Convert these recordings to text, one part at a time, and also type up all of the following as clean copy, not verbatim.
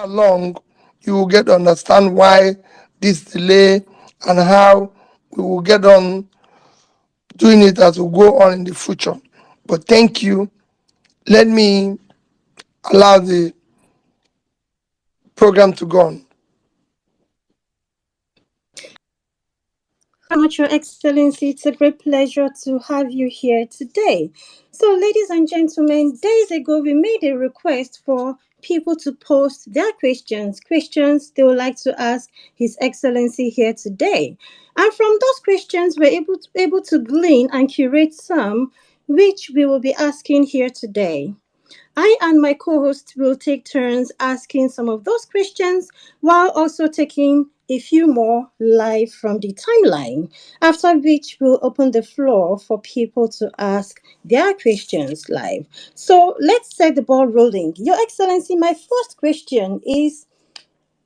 along, you will get to understand why this delay and how we will get on doing it as we go on in the future. But thank you. Let me allow the program to go on. Very much, Your Excellency. It's a great pleasure to have you here today. So, ladies and gentlemen, days ago we made a request for people to post their questions they would like to ask His Excellency here today. And from those questions, we're able to glean and curate some which we will be asking here today. I and my co host will take turns asking some of those questions while also taking a few more live from the timeline, after which we'll open the floor for people to ask their questions live. So let's set the ball rolling. Your Excellency, my first question is,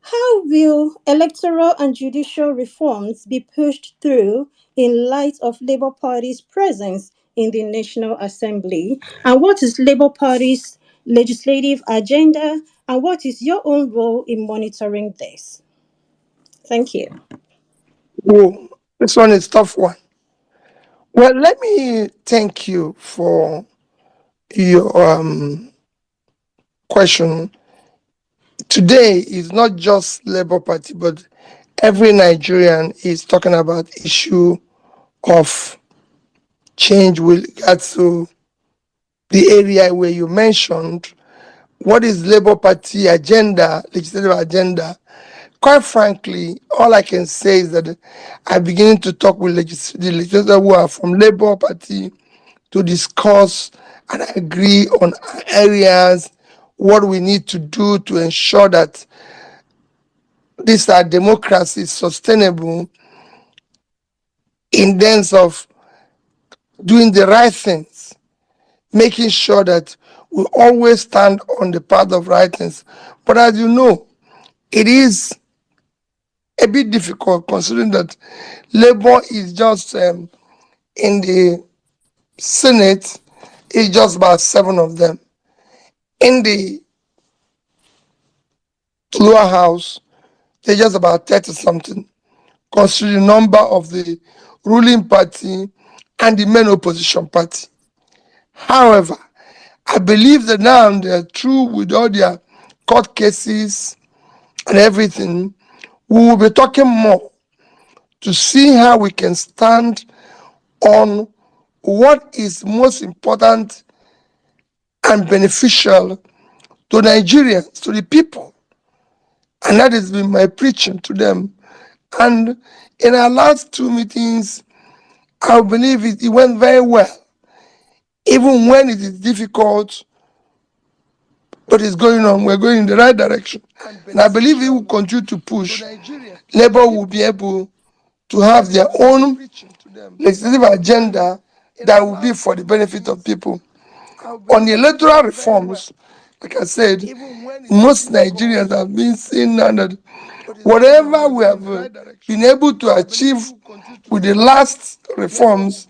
how will electoral and judicial reforms be pushed through in light of Labour Party's presence in the National Assembly? And what is Labour Party's legislative agenda? And what is your own role in monitoring this? Thank you. Whoa, this one is tough one. Well, let me thank you for your question. Today is not just Labour Party, but every Nigerian is talking about issue of change with regards to the area where you mentioned. What is Labour Party agenda, legislative agenda? Quite frankly, all I can say is that I'm beginning to talk with the legislators who are from Labour Party to discuss and agree on areas, what we need to do to ensure that this our democracy is sustainable in terms of doing the right things, making sure that we always stand on the path of right things. But as you know, it is a bit difficult considering that Labour is just in the Senate, it's just about 7 of them. In the lower house, there's just about 30 something, considering the number of the ruling party and the main opposition party. However, I believe that now they're through with all their court cases and everything. We will be talking more to see how we can stand on what is most important and beneficial to Nigerians, to the people. And that has been my preaching to them. And in our last 2 meetings, I believe it went very well. Even when it is difficult, but it's going on, we're going in the right direction. And I believe it will continue to push. Labour will be able to have their own legislative agenda that will be for the benefit of people. On the electoral reforms, like I said, most Nigerians have been seeing now that whatever we have been able to achieve with the last reforms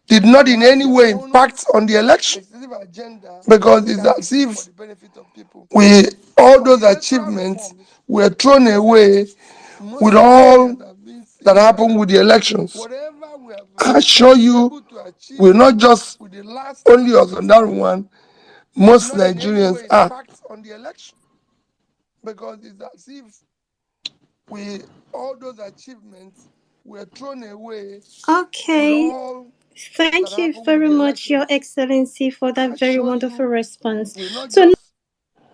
did not in any way impact on the election, because it's as if all those achievements were thrown away with all that happened with the elections. I assure you, we're not just only us on that one. Most Nigerians are, because it's as if all those achievements were thrown away. Okay. Thank you very much, Your Excellency, for that very wonderful response. So,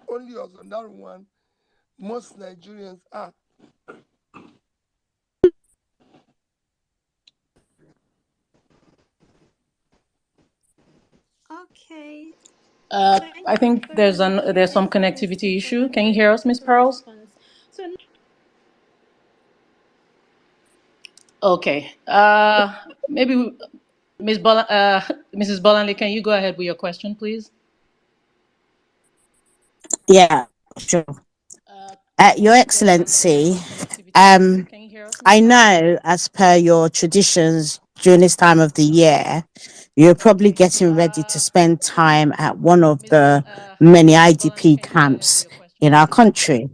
only us on that one. Most Nigerians are. okay. I think there's some connectivity issue. Can you hear us, Miss Pearls? Okay. Maybe Mrs. Bolanle, can you go ahead with your question, please? Yeah, sure. Your Excellency, I know as per your traditions during this time of the year, you're probably getting ready to spend time at one of the many IDP camps in our country.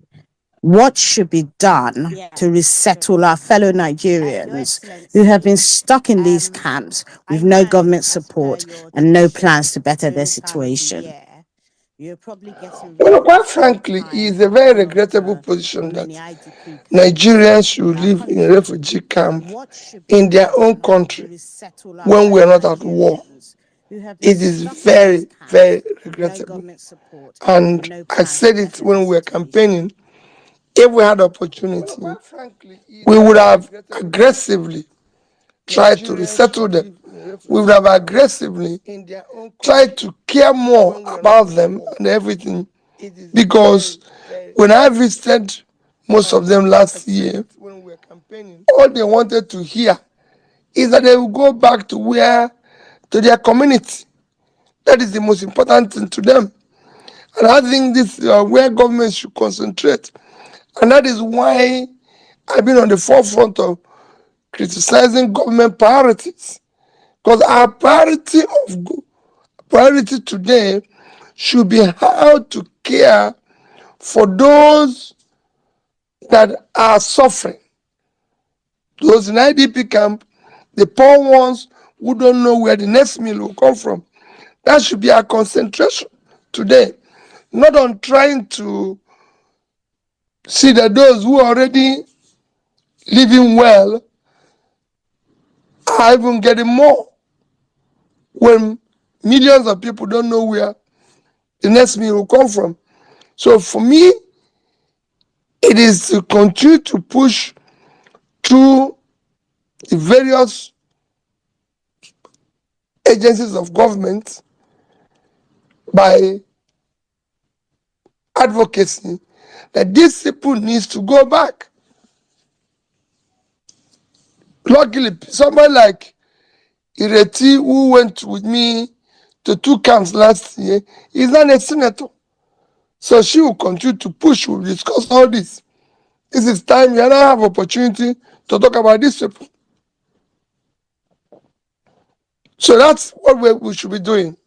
What should be done to resettle our fellow Nigerians who have been stuck in these camps with no government support and no plans to better their situation? Well, quite frankly, it is a very regrettable position that Nigerians should live in a refugee camp in their own country when we are not at war. It is very, very regrettable. And I said it when we were campaigning. If we had opportunity, we would have aggressively tried to resettle them. We would have aggressively tried to care more about them and everything. Because when I visited most of them last year, all they wanted to hear is that they will go back to their community. That is the most important thing to them. And I think this is where government should concentrate. And that is why I've been on the forefront of criticizing government priorities. Because our priority today should be how to care for those that are suffering. Those in IDP camp, the poor ones who don't know where the next meal will come from. That should be our concentration today. Not on trying to see that those who are already living well are even getting more, when millions of people don't know where the next meal will come from. So for me, it is to continue to push through the various agencies of government by advocacy that these people needs to go back. Luckily, somebody like Ireti, who went with me to 2 camps last year, is not a senator. So she will continue to push. We'll discuss all this. This is time we now have opportunity to talk about this people. So that's what we should be doing.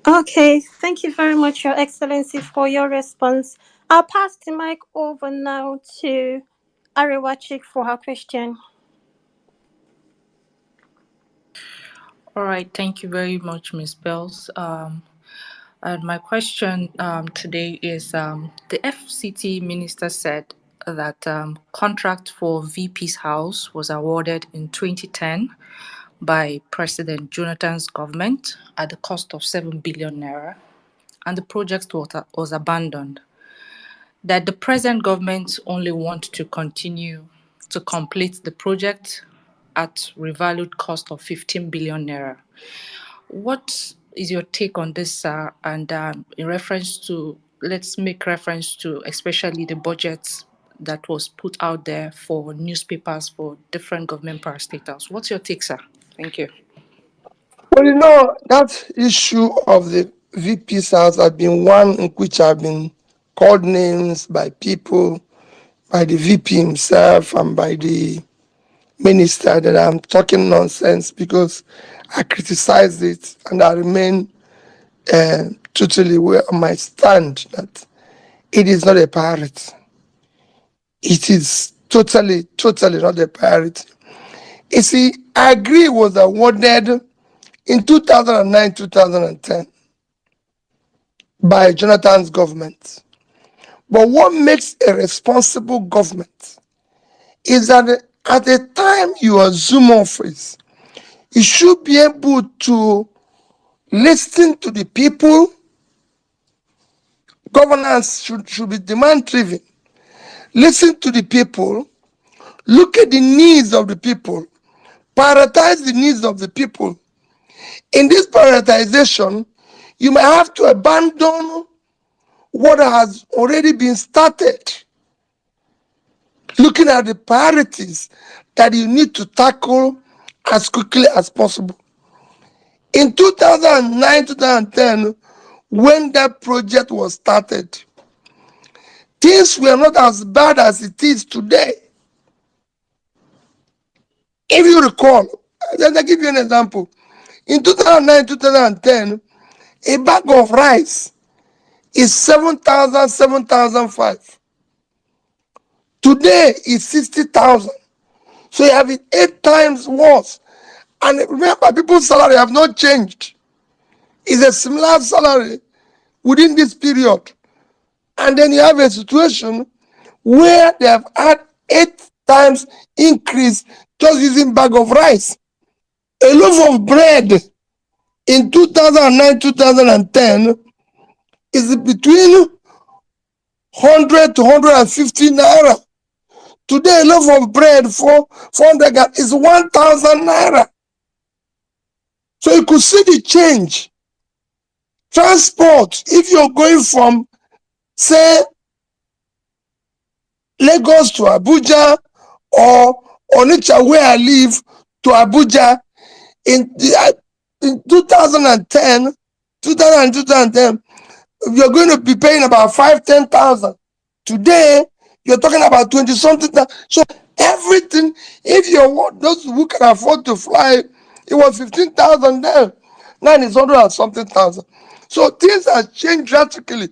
Okay, thank you very much, Your Excellency, for your response. I'll pass the mic over now to Arewachik for her question. All right, thank you very much, Ms. Bells. And my question today is, the FCT minister said that contract for VP's house was awarded in 2010 by President Jonathan's government at the cost of 7 billion naira, and the project was abandoned. That the present government only want to continue to complete the project at revalued cost of 15 billion naira. What is your take on this, sir? And in reference to, let's make reference to especially the budget that was put out there for newspapers for different government parastatals. What's your take, sir? Thank you. Well, that issue of the VP's house has been one in which I've been called names by people, by the VP himself and by the minister, that I'm talking nonsense because I criticized it and I remain totally on my stand that it is not a priority. It is totally not a priority. You see, I agree it was awarded in 2009, 2010 by Jonathan's government. But what makes a responsible government is that at the time you assume office, you should be able to listen to the people. Governance should be demand-driven. Listen to the people, look at the needs of the people, prioritize the needs of the people. In this prioritization, you may have to abandon what has already been started, looking at the priorities that you need to tackle as quickly as possible. In 2009, 2010, when that project was started, things were not as bad as it is today. If you recall, let me give you an example. In 2009, 2010, a bag of rice is 7,000, 7,005. Today is 60,000. So you have it 8 times worse. And remember, people's salary have not changed. It's a similar salary within this period. And then you have a situation where they have had 8 times increase just using bag of rice. A loaf of bread in 2009, 2010 is between 100 to 150 naira. Today, a loaf of bread for 400 gram is 1,000 naira. So you could see the change. Transport, if you're going from, say, Lagos to Abuja or Onitsha, where I live, to Abuja, in 2010, you're going to be paying about 10,000. Today, you're talking about 20 something. So everything, if you're those who can afford to fly, it was 15,000 then. Now it's 100 and something thousand. So things have changed drastically.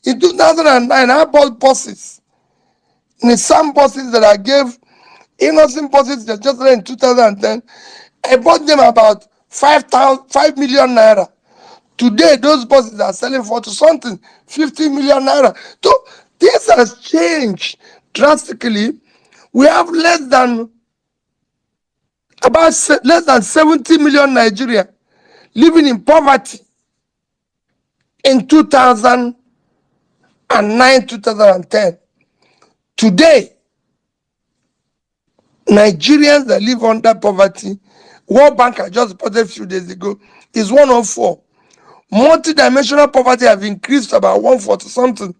In 2009, I bought buses. Some buses that I gave, innocent buses that just in 2010, I bought them about 5 million naira. Today, those buses are selling for to something, 50 million naira. So this has changed drastically. We have less than 70 million Nigerians living in poverty in 2009, 2010. Today, Nigerians that live under poverty, World Bank I just reported a few days ago, is 104. Multidimensional poverty have increased about 140 something.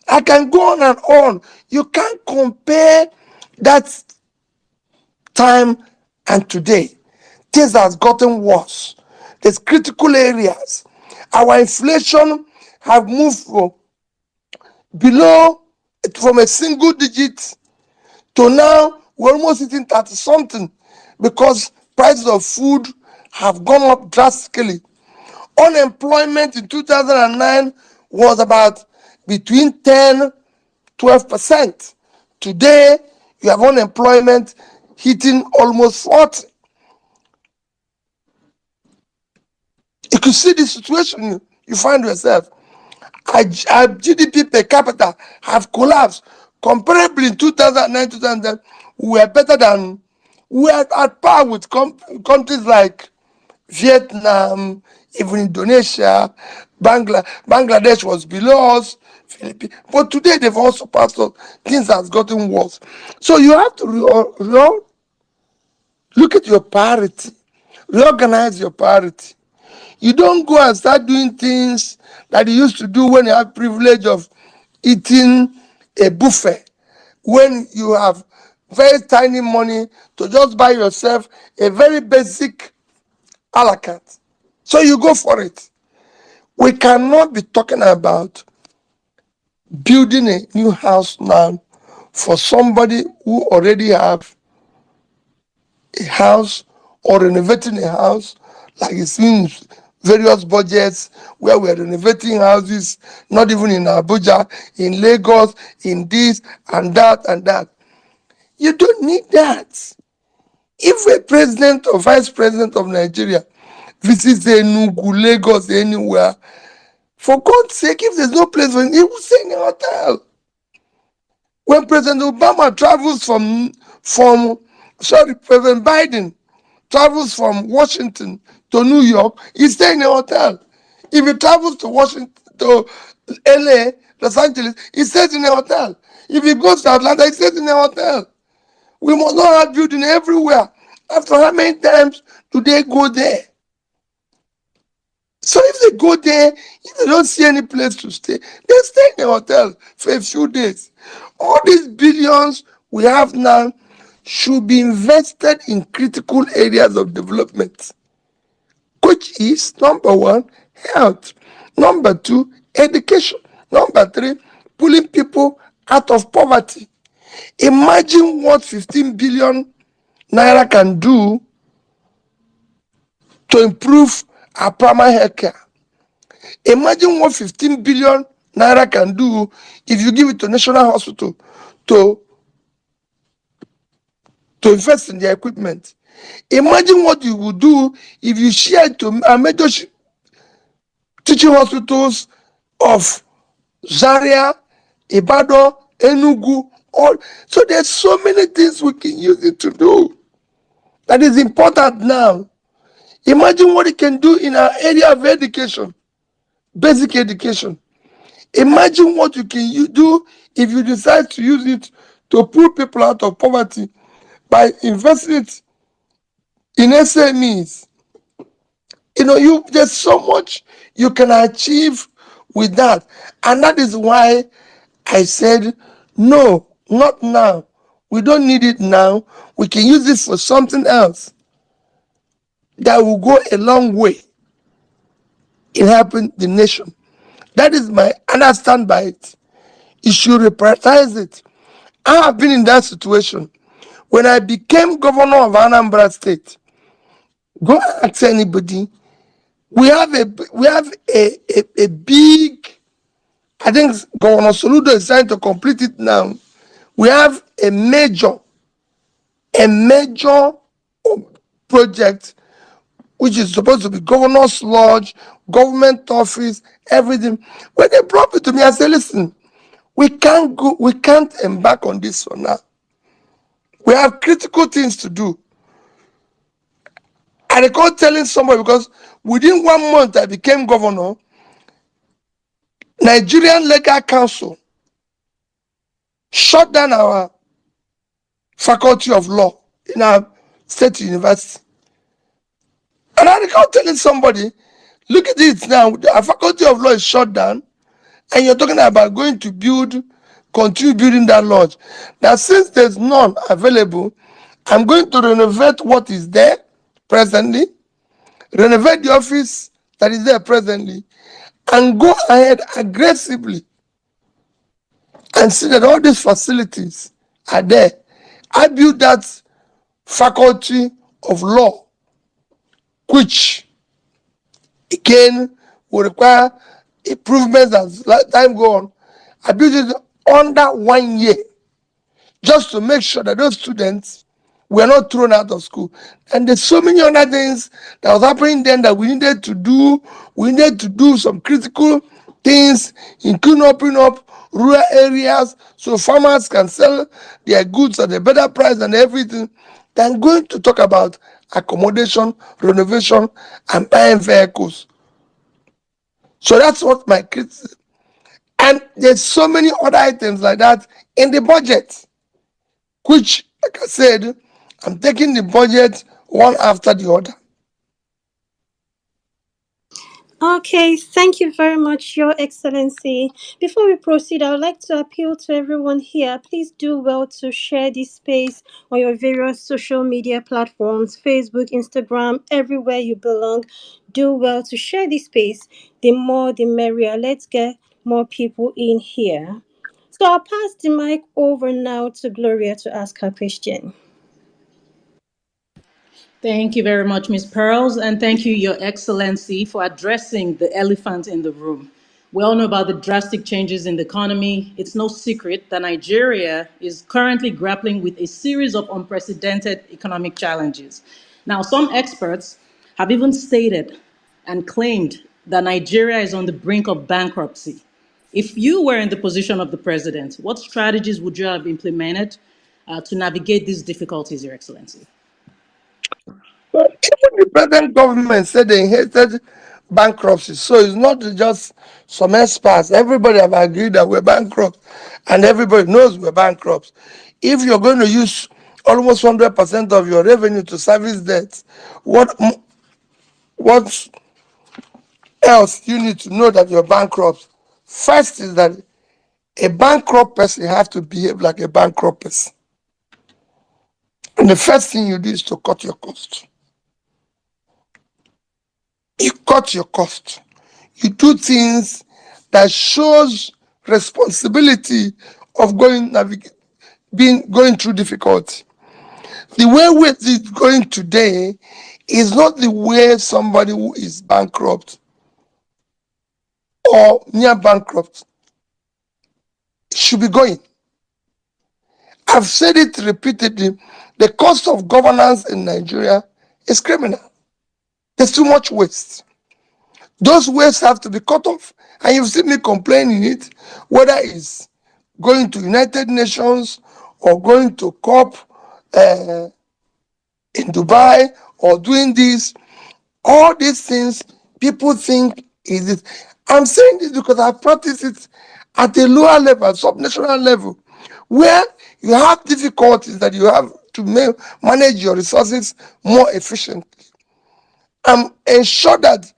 I can go on and on. You can't compare that time and today. Things has gotten worse. There's critical areas. Our inflation have moved from a single digit to now we're almost hitting 30 something because prices of food have gone up drastically. Unemployment in 2009 was about between 10-12%. Today, you have unemployment hitting almost 40. You can see the situation you find yourself. Our GDP per capita have collapsed. Comparably in 2009, 2010, we are at par with countries like Vietnam, even Indonesia, Bangladesh was below us, Philippines. But today they've also passed us. Things has gotten worse. So you have to look at your priority, reorganize your priority. You don't go and start doing things that you used to do when you have privilege of eating a buffet, when you have very tiny money to just buy yourself a very basic a la carte. So you go for it. We cannot be talking about building a new house now for somebody who already have a house or renovating a house, like it's in various budgets where we're renovating houses, not even in Abuja, in Lagos, in this and that and that. You don't need that. If a president or vice president of Nigeria visits Enugu, Lagos, anywhere, for God's sake, if there's no place for him, he will stay in a hotel. When President Obama travels President Biden travels from Washington to New York, he stays in a hotel. If he travels to Washington, to LA, Los Angeles, he stays in a hotel. If he goes to Atlanta, he stays in a hotel. We must not have building everywhere. After how many times do they go there? So if they go there, if they don't see any place to stay, they stay in a hotel for a few days. All these billions we have now should be invested in critical areas of development, which is number 1, health, number 2, education, number 3, pulling people out of poverty. Imagine what 15 billion naira can do to improve our primary health care. Imagine what 15 billion naira can do if you give it to National Hospital to invest in their equipment. Imagine what you would do if you share it to major teaching hospitals of Zaria, Ibadan, Enugu, all. So there's so many things we can use it to do that is important now. Imagine what it can do in our area of education, basic education. Imagine what you can do if you decide to use it to pull people out of poverty by investing it in SMEs. There's so much you can achieve with that. And that is why I said, no, not now. We don't need it now. We can use it for something else that will go a long way in helping the nation. That is my understand by it. You should reprioritize it. I have been in that situation. When I became governor of Anambra State, go ask anybody. We have a big, I think Governor Soludo is trying to complete it now. We have a major project which is supposed to be governor's lodge, government office, everything. When they brought it to me, I said, listen, we can't embark on this for now. We have critical things to do. I recall telling somebody, because within 1 month I became governor, Nigerian Legal Council shut down our faculty of law in our state university. And I recall telling somebody, look at it now, our faculty of law is shut down, and you're talking about going to continue building that lodge. Now, since there's none available, I'm going to renovate what is there presently, renovate the office that is there presently, and go ahead aggressively and see that all these facilities are there. I built that faculty of law, which again will require improvements as time go on. I built it under 1 year just to make sure that those students were not thrown out of school. And there's so many other things that was happening then that we needed to do. We needed to do some critical things, including opening up rural areas so farmers can sell their goods at a better price and everything. Than going to talk about accommodation, renovation, and buying vehicles. So that's what my criticism. And there's so many other items like that in the budget, which, like I said, I'm taking the budget one after the other. Okay, thank you very much, Your Excellency. Before we proceed, I would like to appeal to everyone here. Please do well to share this space on your various social media platforms, Facebook, Instagram, everywhere you belong. Do well to share this space. The more, the merrier. Let's get more people in here. So I'll pass the mic over now to Gloria to ask her question. Thank you very much, Ms. Pearls, and thank you, Your Excellency, for addressing the elephant in the room. We all know about the drastic changes in the economy. It's no secret that Nigeria is currently grappling with a series of unprecedented economic challenges. Now, some experts have even stated and claimed that Nigeria is on the brink of bankruptcy. If you were in the position of the president, what strategies would you have implemented to navigate these difficulties, Your Excellency? But even the present government said they inherited bankruptcy. So it's not just some experts. Everybody have agreed that we're bankrupt, and everybody knows we're bankrupt. If you're going to use almost 100% of your revenue to service debt, what else you need to know that you're bankrupt? First is that a bankrupt person has to behave like a bankrupt person. And the first thing you do is to cut your costs. You cut your cost. You do things that shows responsibility of going through difficulty. The way we're going today is not the way somebody who is bankrupt or near bankrupt should be going. I've said it repeatedly. The cost of governance in Nigeria is criminal. There's too much waste. Those wastes have to be cut off. And you've seen me complaining it, whether it's going to United Nations or going to COP in Dubai or doing this. All these things people think is it. I'm saying this because I practice it at a lower level, subnational level, where you have difficulties that you have to manage your resources more efficiently. Ensure that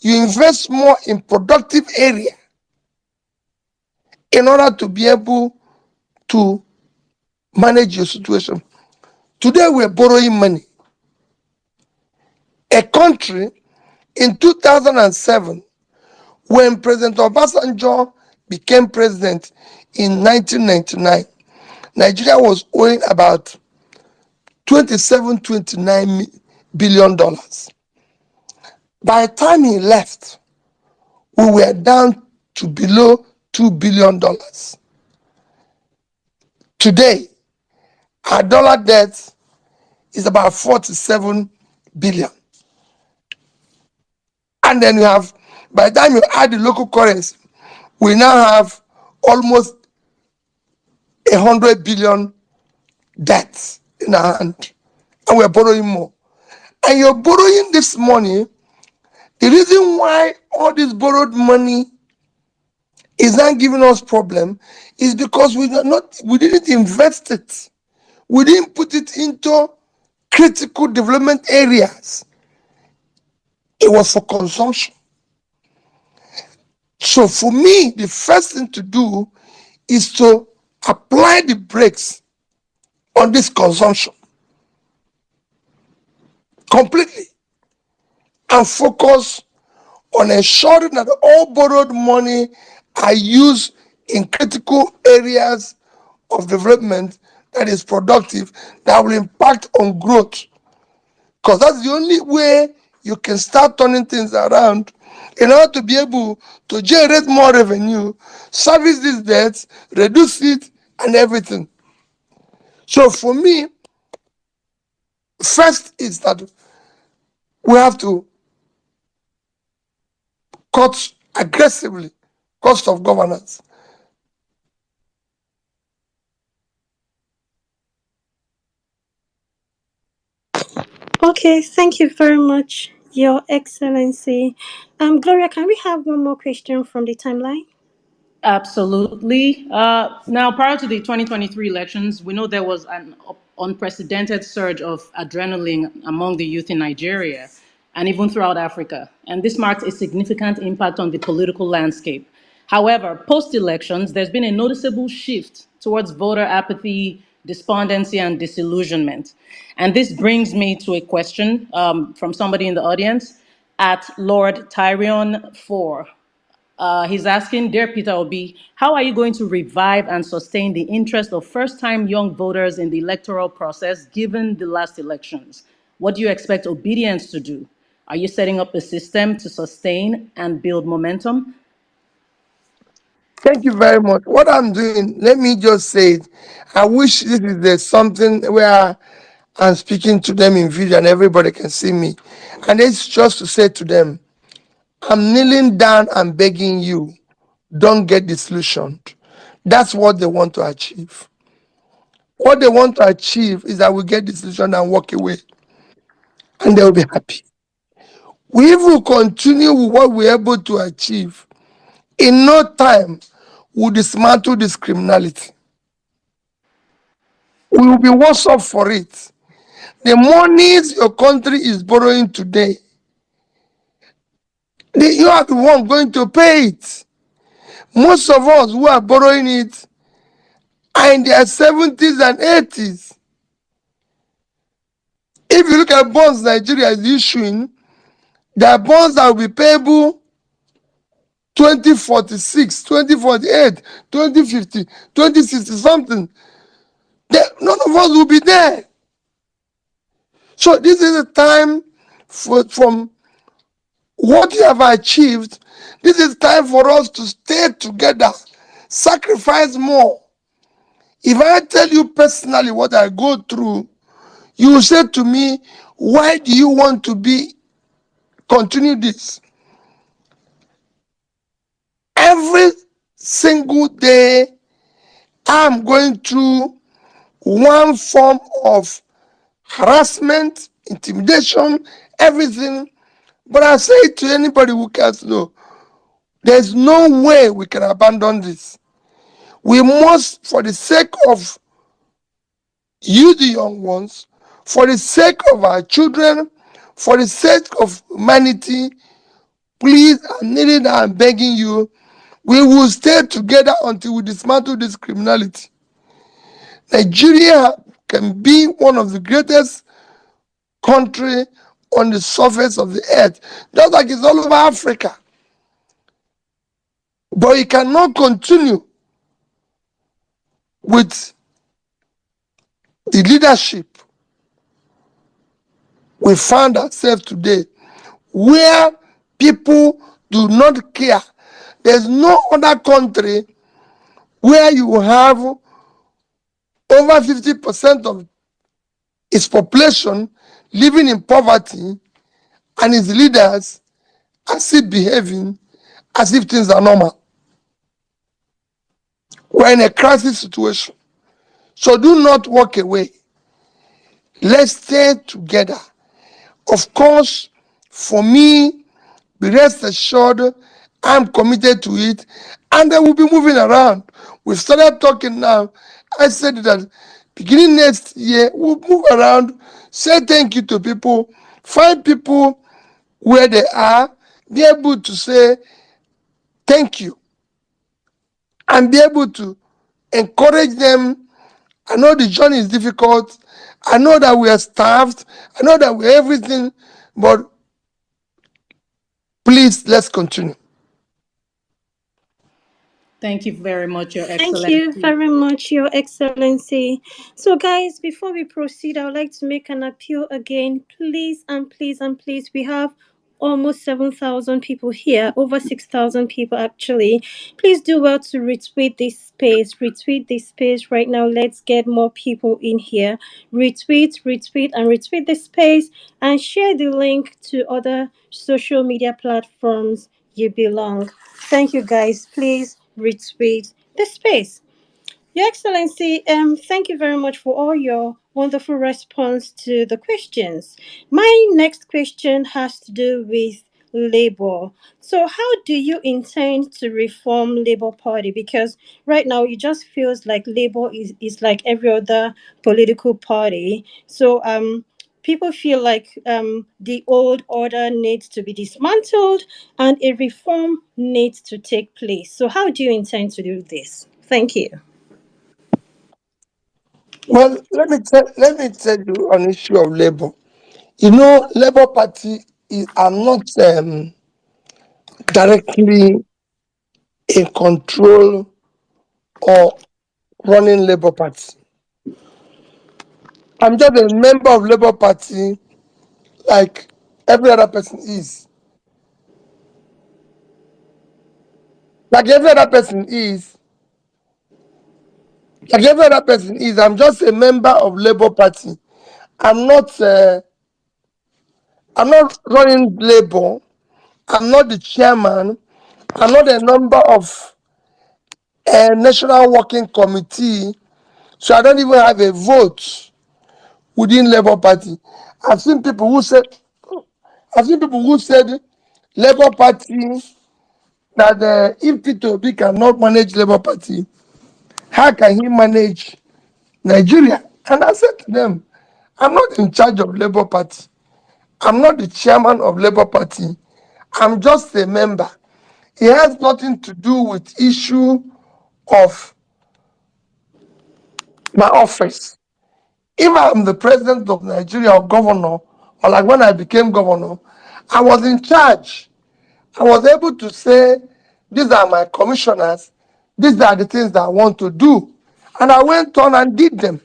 you invest more in productive area in order to be able to manage your situation. Today we're borrowing money. A country in 2007, when President Obasanjo became president in 1999, Nigeria was owing about $27-29 billion. By the time he left, we were down to below $2 billion. Today, our dollar debt is about 47 billion. And then you have, by the time you add the local currency, we now have almost 100 billion debts in our hand. And we're borrowing more. And you're borrowing this money. The reason why all this borrowed money is not giving us problem is because we didn't invest it. We didn't put it into critical development areas. It was for consumption. So for me, the first thing to do is to apply the brakes on this consumption completely and focus on ensuring that all borrowed money are used in critical areas of development that is productive, that will impact on growth. Because that's the only way you can start turning things around in order to be able to generate more revenue, service these debts, reduce it, and everything. So for me, first is that we have to cut aggressively cost of governance. Okay, thank you very much, Your Excellency. Gloria, can we have one more question from the timeline? Absolutely. Now, prior to the 2023 elections, we know there was an unprecedented surge of adrenaline among the youth in Nigeria and even throughout Africa. And this marks a significant impact on the political landscape. However, post-elections, there's been a noticeable shift towards voter apathy, despondency, and disillusionment. And this brings me to a question from somebody in the audience at Lord Tyrion 4. He's asking, Dear Peter Obi, how are you going to revive and sustain the interest of first-time young voters in the electoral process given the last elections? What do you expect obedience to do? Are you setting up a system to sustain and build momentum? Thank you very much. What I'm doing, let me just say it. I wish this is something where I'm speaking to them in video and everybody can see me. And it's just to say to them, I'm kneeling down and begging you, don't get disillusioned. That's what they want to achieve. What they want to achieve is that we get disillusioned and walk away, and they'll be happy. We will continue with what we're able to achieve. In no time, we'll dismantle this criminality. We will be worse off for it. The monies your country is borrowing today, you are the one going to pay it. Most of us who are borrowing it are in their 70s and 80s. If you look at bonds Nigeria is issuing, there are bonds that will be payable 2046, 2048, 2050, 2060 something. None of us will be there. So this is a time from what you have achieved. This is time for us to stay together, sacrifice more. If I tell you personally what I go through, you will say to me, why do you want to continue this? Every single day, I'm going through one form of harassment, intimidation, everything. But I say to anybody who cares, no, there's no way we can abandon this. We must, for the sake of you, the young ones, for the sake of our children, for the sake of humanity, please, I'm needing, I'm begging you, we will stay together until we dismantle this criminality. Nigeria can be one of the greatest country on the surface of the earth, just like it's all over Africa. But it cannot continue with the leadership we find ourselves today, where people do not care. There's no other country where you have over 50% of its population living in poverty and its leaders are still behaving as if things are normal. We're in a crisis situation. So do not walk away. Let's stay together. Of course, for me, be rest assured, I'm committed to it, and I will be moving around. We've started talking now. I said that beginning next year, we'll move around, say thank you to people, find people where they are, be able to say thank you, and be able to encourage them. I know the journey is difficult. I know that we are starved. I know that we're everything, but please, let's continue. Thank you very much, Your Thank you Excellency. very much, Your Excellency. So, guys, before we proceed, I would like to make an appeal again. Please and please and please, we have almost 7,000 people here, over 6,000 people actually. Please do well to retweet this space. Retweet this space right now. Let's get more people in here. Retweet, retweet, and retweet this space and share the link to other social media platforms you belong. Thank you, guys. Please retweet the space. Your Excellency, thank you very much for all your wonderful response to the questions. My next question has to do with labor. So how do you intend to reform Labour Party? Because right now it just feels like Labour is like every other political party. So people feel like the old order needs to be dismantled and a reform needs to take place. So how do you intend to do this? Thank you. Well, let me tell you an issue of labor. You know, Labour Party are not directly in control or running Labour Party. I'm just a member of Labour Party, like every other person is. Like every other person is. Like every other person is. I'm just a member of Labour Party. I'm not. I'm not running Labour. I'm not the chairman. I'm not a member of a national working committee. So I don't even have a vote within Labour Party. I've seen people who said, I've seen people who said Labour Party that if Peter Obi cannot manage Labour Party, how can he manage Nigeria? And I said to them, I'm not in charge of Labour Party. I'm not the chairman of Labour Party. I'm just a member. It has nothing to do with issue of my office. If I'm the president of Nigeria or governor, or like when I became governor, I was in charge. I was able to say, these are my commissioners, these are the things that I want to do. And I went on and did them.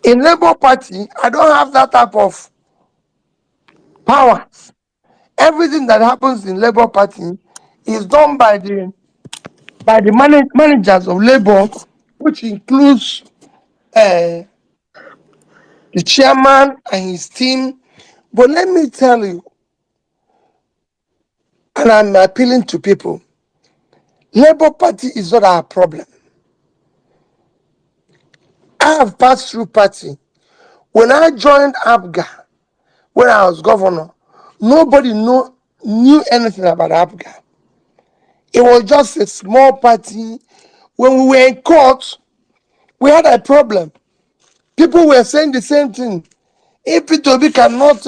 In Labour Party, I don't have that type of powers. Everything that happens in Labour Party is done by the managers of Labour, which includes the chairman and his team. But let me tell you, and I'm appealing to people, Labour Party is not our problem. I have passed through party. When I joined APGA, when I was governor, nobody knew anything about APGA. It was just a small party. When we were in court, we had a problem. People were saying the same thing. If P2B cannot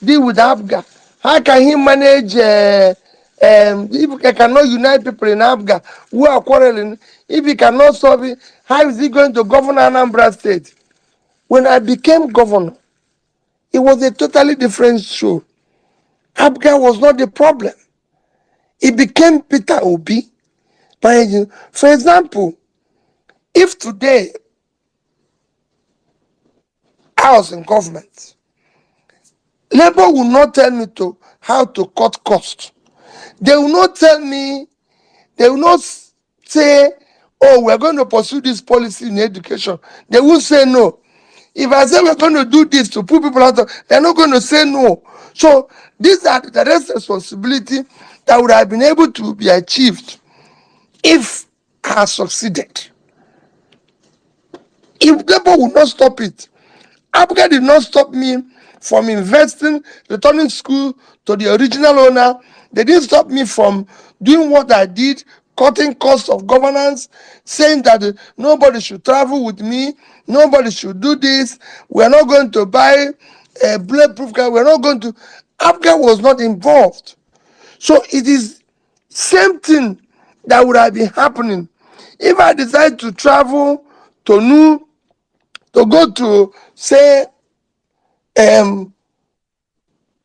deal with APGA, how can he manage? If he cannot unite people in APGA who are quarreling, if he cannot solve it, how is he going to govern Anambra State? When I became governor, it was a totally different show. APGA was not the problem. It became Peter Obi. For example, if today I was in government, Labour will not tell me how to cut costs. They will not tell me, they will not say, oh, we're going to pursue this policy in education. They will say no. If I say we're going to do this to put people out, they're not going to say no. So these are the direct responsibility that would have been able to be achieved if I had succeeded. If Labour would not stop it, APGA did not stop me from investing, returning school to the original owner. They didn't stop me from doing what I did, cutting costs of governance, saying that nobody should travel with me, nobody should do this, we're not going to buy a bulletproof car, we're not going to. APGA was not involved. So it is same thing that would have been happening if I decide to travel to to go to, say,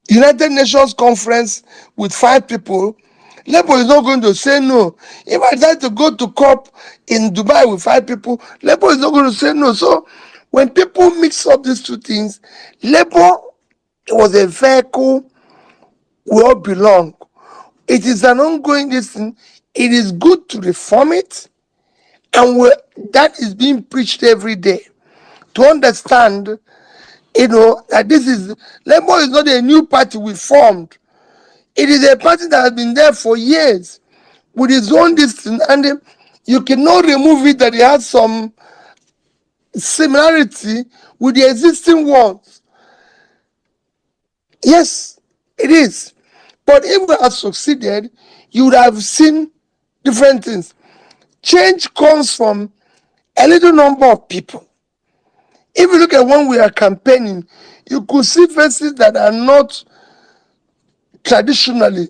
United Nations conference with 5 people. Labour is not going to say no. If I decide to go to COP in Dubai with 5 people, Labour is not going to say no. So when people mix up these two things, Labour was a vehicle we all belong. It is an ongoing thing. It is good to reform it, and that is being preached every day. To understand, that this is, Labour is not a new party we formed. It is a party that has been there for years with its own distance, and you cannot remove it that it has some similarity with the existing ones. Yes, it is. But if we had succeeded, you would have seen different things. Change comes from a little number of people. If you look at when we are campaigning, you could see faces that are not traditionally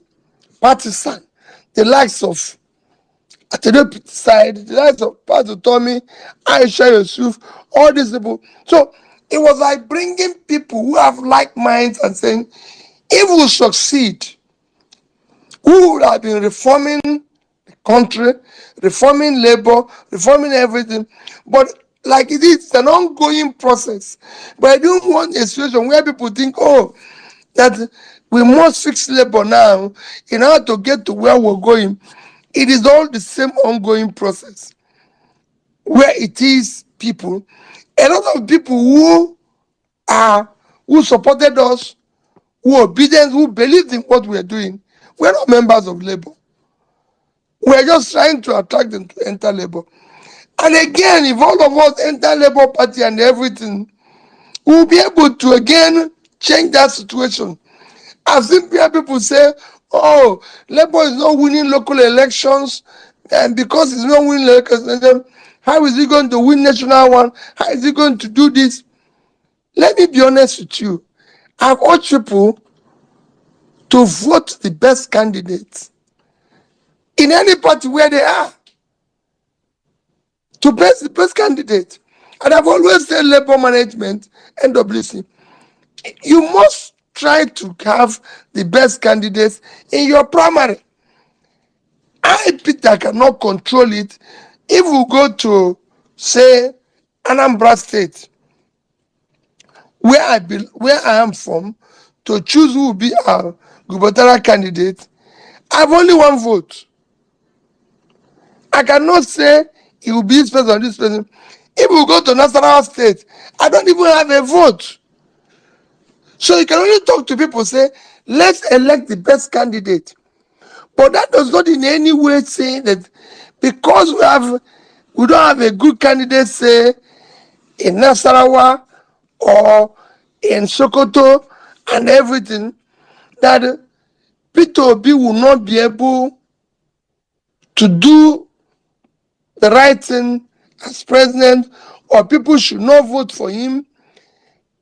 partisan. The likes of Atedo side, the likes of Pastor Tommy, Aisha Yusuf, all these people. So it was like bringing people who have like minds and saying, if we succeed, we would have been reforming the country, reforming labor, reforming everything. But like it is, it's an ongoing process. But I don't want a situation where people think, oh, that we must fix labor now in order to get to where we're going. It is all the same ongoing process. Where it is people, a lot of people who supported us, who are obedient, who believed in what we are doing, we're not members of Labour. We're just trying to attract them to enter Labour. And again, if all of us enter Labour Party and everything, we'll be able to again change that situation. I've seen people say, oh, Labour is not winning local elections, and because it's not winning local elections, how is he going to win national one? How is he going to do this? Let me be honest with you. I've urged people to vote the best candidates in any party where they are, to best the best candidate. And I've always said Labour management, NWC, you must try to have the best candidates in your primary. I, Peter, cannot control it. If we go to, say, Anambra State, where I am from, to choose who will be our gubernatorial candidate, I have only one vote. I cannot say it will be this person or this person. If we go to Nasarawa State, I don't even have a vote. So you can only talk to people, say, let's elect the best candidate. But that does not in any way say that because we don't have a good candidate, say, in Nasarawa or in Sokoto and everything, that Peter Obi will not be able to do the right thing as president, or people should not vote for him.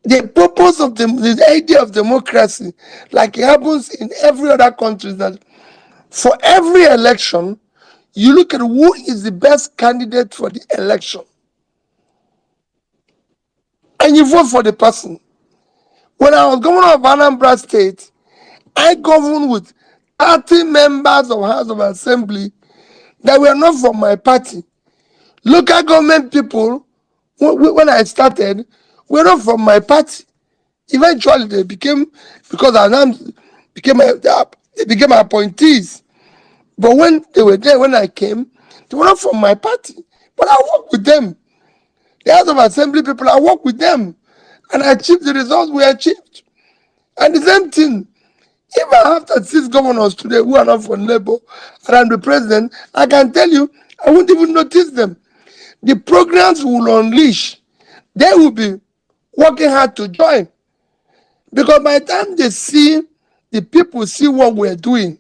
The purpose of the idea of democracy, like it happens in every other country, is that for every election, you look at who is the best candidate for the election, and you vote for the person. When I was governor of Anambra State, I governed with 30 members of House of Assembly that were not from my party. Local government people, when I started, were not from my party. Eventually, they became, because I now they became appointees. But when they were there, when I came, they were not from my party. But I worked with them. The House of Assembly people, I worked with them. And I achieved the results we achieved. And the same thing, if I have 36 governors today who are not from Labour, and I'm the president, I can tell you, I won't even notice them. The programs will unleash. They will be working hard to join. Because by the time they see, the people see what we're doing,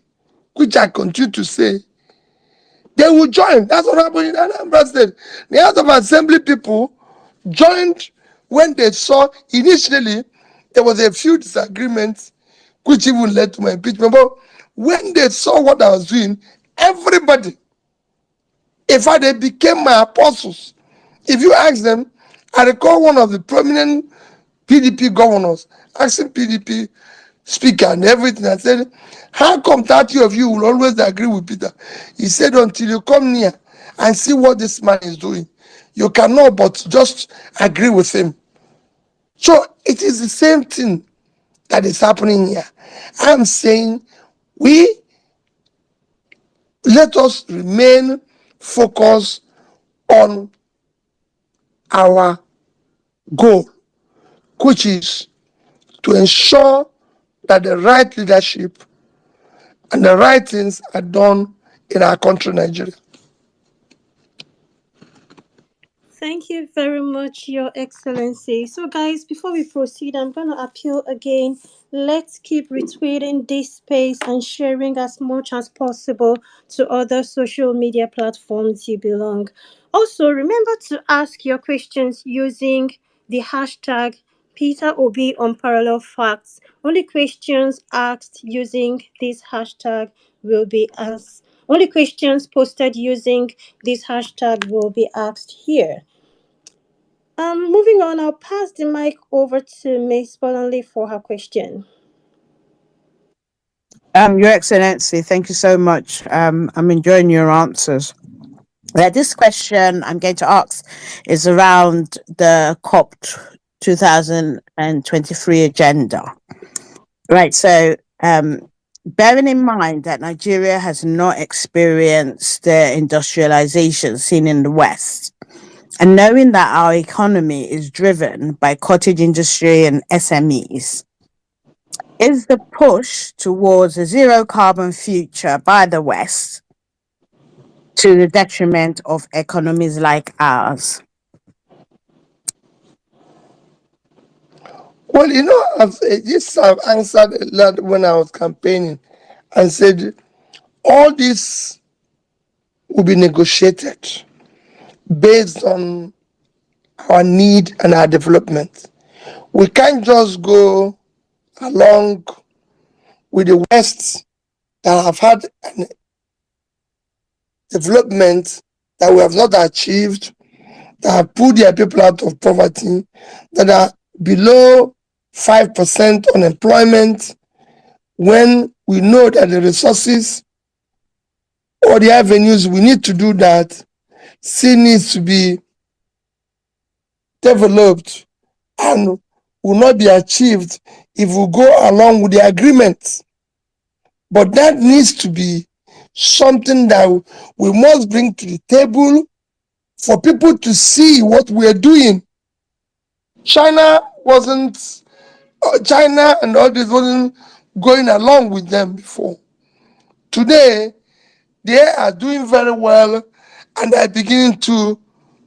which I continue to say, they will join. That's what happened in Anambra State. The House of Assembly people joined when they saw, initially, there was a few disagreements, which even led to my impeachment. But when they saw what I was doing, everybody, in fact, they became my apostles. If you ask them, I recall one of the prominent PDP governors asking PDP speaker and everything. I said, how come 30 of you will always agree with Peter? He said, until you come near and see what this man is doing, you cannot but just agree with him. So it is the same thing that is happening here. I'm saying let us remain focused on our goal, which is to ensure that the right leadership and the right things are done in our country, Nigeria. Thank you very much, Your Excellency. So, guys, before we proceed, I'm going to appeal again. Let's keep retweeting this space and sharing as much as possible to other social media platforms you belong. Also, remember to ask your questions using the hashtag Peter Obi Unparalleled Facts. Only questions asked using this hashtag will be asked. Only questions posted using this hashtag will be asked here. Moving on, I'll pass the mic over to Ms. Bolanle for her question. Your Excellency, thank you so much. I'm enjoying your answers. This question I'm going to ask is around the COP 2023 agenda. Right, so bearing in mind that Nigeria has not experienced the industrialization seen in the West, and knowing that our economy is driven by cottage industry and SMEs, is the push towards a zero carbon future by the West to the detriment of economies like ours? Well, I've answered a lot when I was campaigning and said all this will be negotiated based on our need and our development. We can't just go along with the West that have had an development that we have not achieved, that have put their people out of poverty, that are below 5% unemployment, when we know that the resources or the avenues we need to do that still needs to be developed, and will not be achieved if we go along with the agreement. But that needs to be something that we must bring to the table for people to see what we're doing. China and all this wasn't going along with them before. Today, they are doing very well and are beginning to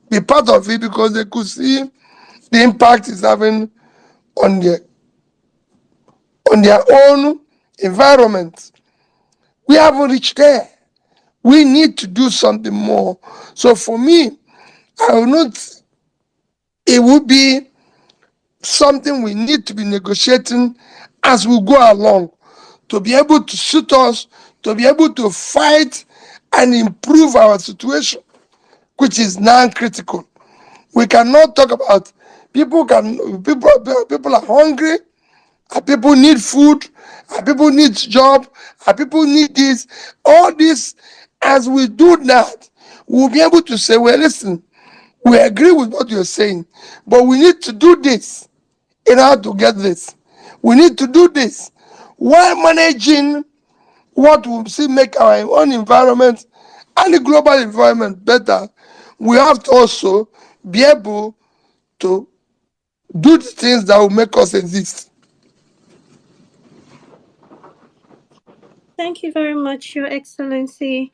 be part of it because they could see the impact it's having on their own environment. We haven't reached there. We need to do something more. So for me, I will not, it would be something we need to be negotiating as we go along to be able to suit us, to be able to fight and improve our situation, which is non-critical. We cannot talk about people are hungry, people need food, people need job, people need this. All this, as we do that, we'll be able to say, well, listen, we agree with what you're saying, but we need to do this in order to get this. We need to do this while managing what will see make our own environment and the global environment better. We have to also be able to do the things that will make us exist. Thank you very much, Your Excellency.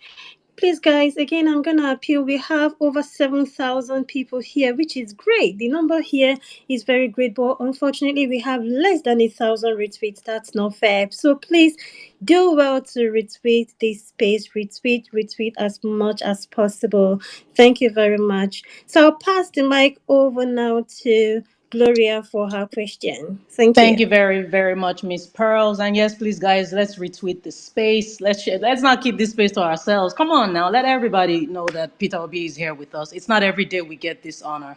Please, guys, again, I'm going to appeal. We have over 7,000 people here, which is great. The number here is very great, but unfortunately, we have less than 1,000 retweets. That's not fair. So please do well to retweet this space, retweet as much as possible. Thank you very much. So I'll pass the mic over now to Gloria for her question. Thank Thank you. you very, very much, Miss Pearls. And yes, please, guys, let's retweet the space. Let's share. Let's not keep this space to ourselves. Come on now, let everybody know that Peter Obi is here with us. It's not every day we get this honor.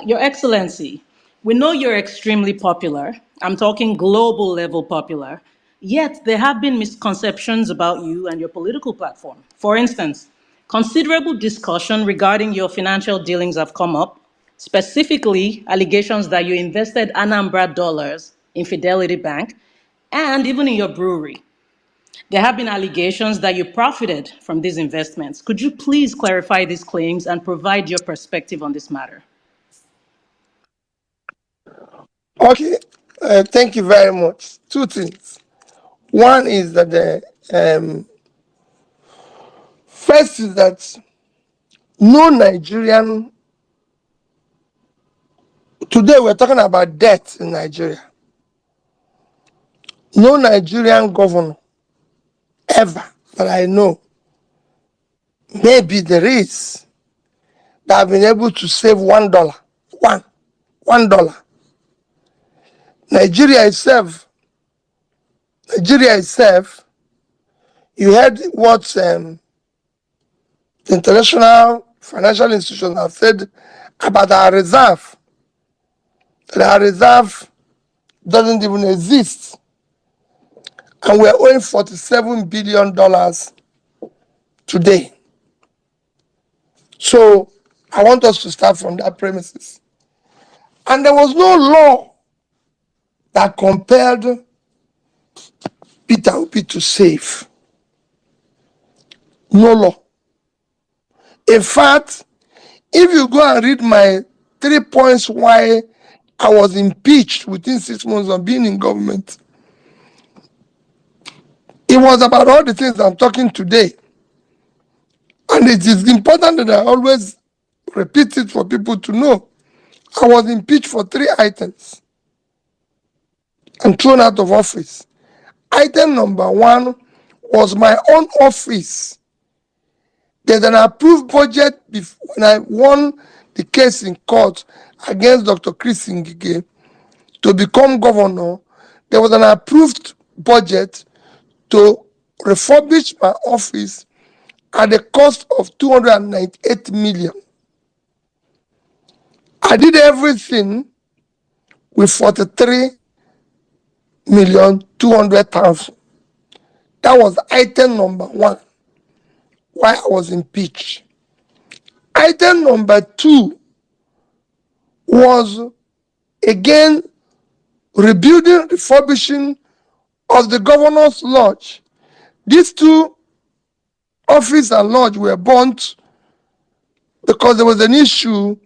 Your Excellency, we know you're extremely popular. I'm talking global level popular. Yet there have been misconceptions about you and your political platform. For instance, considerable discussion regarding your financial dealings have come up, specifically allegations that you invested Anambra dollars in Fidelity Bank and even in your brewery. There have been allegations that you profited from these investments. Could you please clarify these claims and provide your perspective on this matter? Okay, thank you very much. Two things. One is that first is that no Nigerian, today we're talking about debt in Nigeria. No Nigerian governor ever that I know, maybe there is, that have been able to save $1. $1. Nigeria itself, you heard what the international financial institutions have said about our reserve. That our reserve doesn't even exist. And we're owing $47 billion today. So I want us to start from that premises. And there was no law that compelled Peter Obi to save. No law. In fact, if you go and read my 3 points why I was impeached within 6 months of being in government, it was about all the things I'm talking today. And it is important that I always repeat it for people to know. I was impeached for 3 items and thrown out of office. Item number 1 was my own office. There's an approved budget when I won the case in court against Dr. Chris Ngige to become governor. There was an approved budget to refurbish my office at the cost of 298 million. I did everything with 43,200,000. That was item number 1, why I was impeached. Item number 2 was, again, rebuilding, refurbishing of the governor's lodge. These two, office and lodge, were burnt because there was an issue,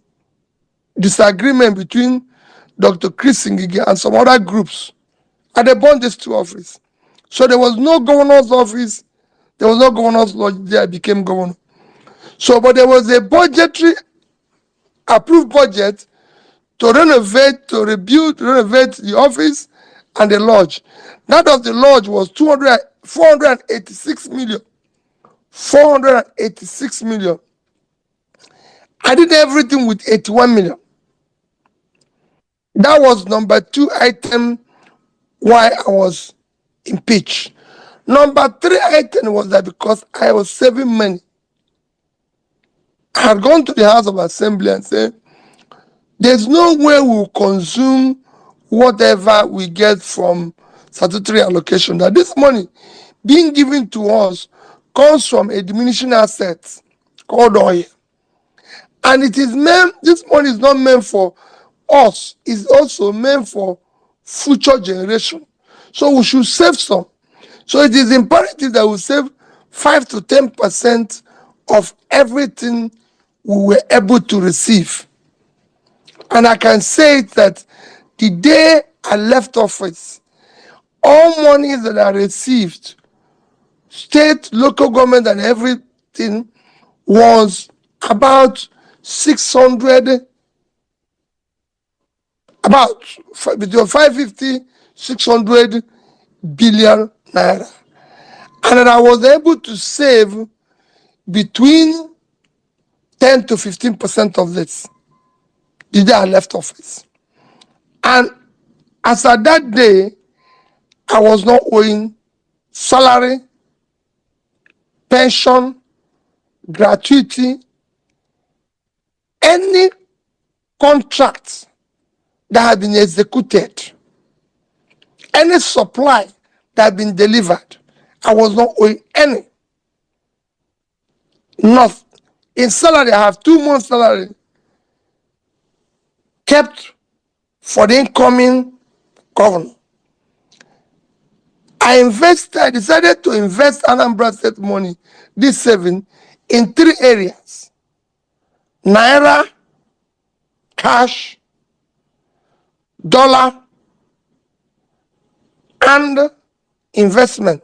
disagreement between Dr. Chris Ngige and some other groups, and they burned these two offices. So there was no governor's office, there was no governor's lodge there. I became governor. So, but there was a budgetary approved budget to renovate, to rebuild, renovate the office and the lodge. That of the lodge was 486 million. 486 million. I did everything with 81 million. That was number 2 item why I was impeached. Number 3 item was that because I was saving money. I had gone to the House of Assembly and said, there's no way we'll consume whatever we get from statutory allocation. That this money being given to us comes from a diminishing asset called oil. And it is meant, this money is not meant for us, it's also meant for future generation. So we should save some. So it is imperative that we save 5 to 10% of everything we were able to receive. And I can say that the day I left office, all money that I received, state, local government, and everything, was about 600, about between 550, 600 billion naira. And that I was able to save between 10 to 15% of this the day I left office. And as at that day, I was not owing salary, pension, gratuity, any contract that had been executed, any supply that had been delivered. I was not owing any. Not in salary, I have 2 months' salary kept for the incoming governor. I decided to invest Anambra State money, this saving, in 3 areas: Naira, cash, dollar, and investment.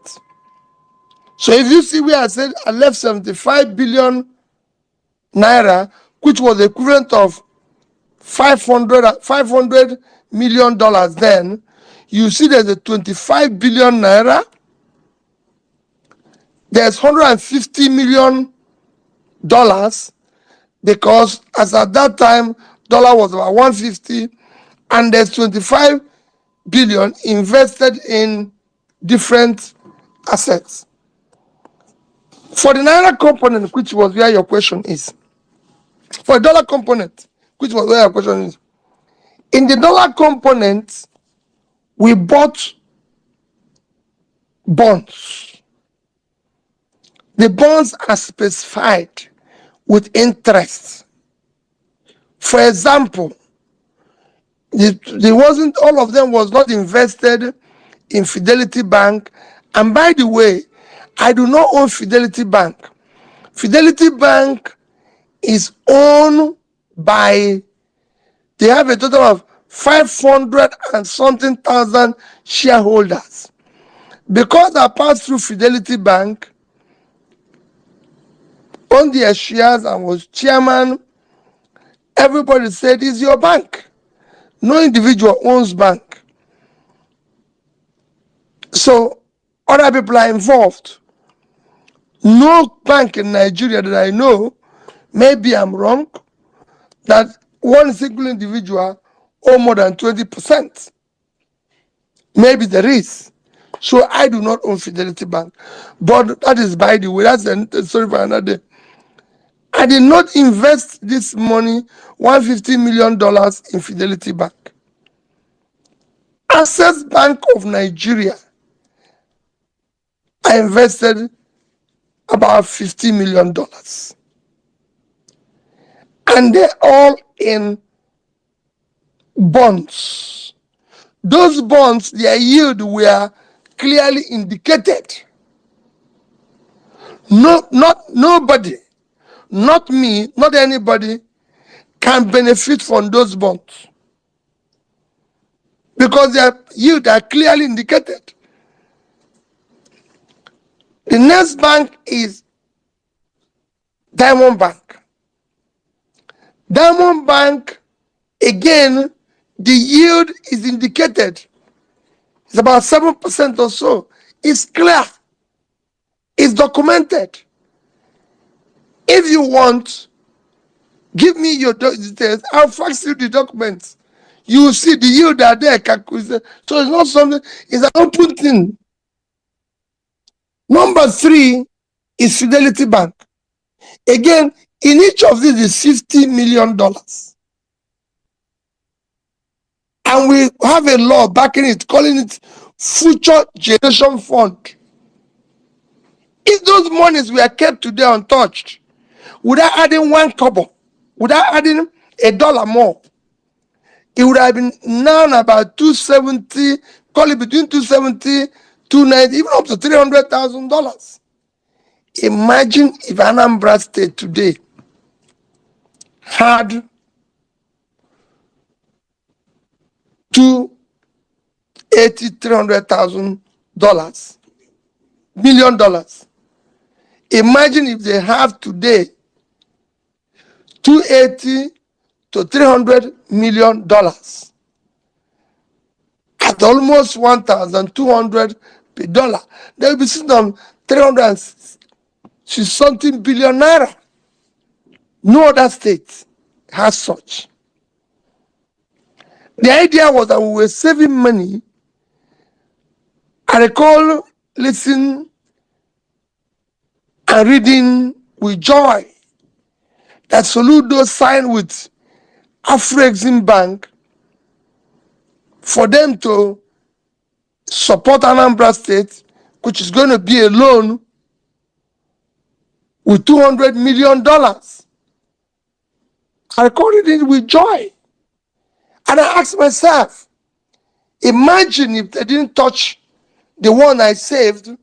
So if you see where I said I left 75 billion naira, which was the equivalent of $500 million then, you see there's a 25 billion naira, there's $150 million, because as at that time, dollar was about 150, and there's 25 billion invested in different assets. For the naira component, which was where your question is, for the dollar component, which was where your question is, in the dollar component, we bought bonds. The bonds are specified with interest. For example, all of them was not invested in Fidelity Bank. And by the way, I do not own Fidelity Bank. Fidelity Bank is owned by, they have a total of 500 and something thousand shareholders. Because I passed through Fidelity Bank, owned their shares and was chairman, everybody said, it's your bank. No individual owns bank. So other people are involved. No bank in Nigeria that I know, maybe I'm wrong, that one single individual own more than 20%. Maybe there is. So I do not own Fidelity Bank. But that is by the way, that's a story for another day. I did not invest this money, $150 million, in Fidelity Bank. Access Bank of Nigeria, I invested about $50 million. And they're all in bonds. those bonds, their yield were clearly indicated. Nobody, not me, not anybody, can benefit from those bonds because their yield are clearly indicated. The next bank is Diamond Bank. Diamond Bank, again, the yield is indicated. It's about 7% or so. It's clear. It's documented. If you want, give me your details. I'll fax you the documents. You will see the yield are there. So it's not something, it's an open thing. Number 3 is Fidelity Bank. Again, in each of these is $50 million. And we have a law backing it, calling it Future Generation Fund. If those monies were kept today untouched, without adding one kobo, without adding $1 more, it would have been now about 270, call it between 270, 290, even up to $300,000. Imagine if Anambra State today had $300,000 million. Imagine if they have today $280 to $300 million at almost 1,200 per dollar. They will be sitting on 360-something billion naira. No other state has such. The idea was that we were saving money. I recall listening and reading with joy that Soludo signed with Afro-Exim Bank for them to support Anambra State, which is going to be a loan with $200 million. I recorded it with joy. And I asked myself, imagine if they didn't touch the one I saved,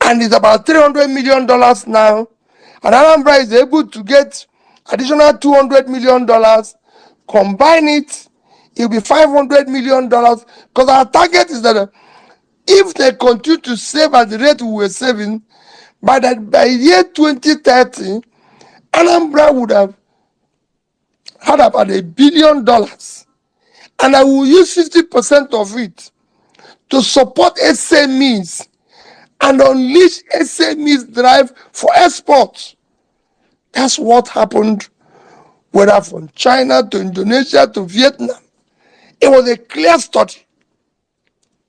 and it's about $300 million now, and Anambra is able to get additional $200 million, combine it, it'll be $500 million, because our target is that if they continue to save at the rate we were saving, by year 2030, Anambra would have had about $1 billion. And I will use 50% of it to support SMEs and unleash SMEs drive for exports. That's what happened, whether from China to Indonesia to Vietnam. It was a clear study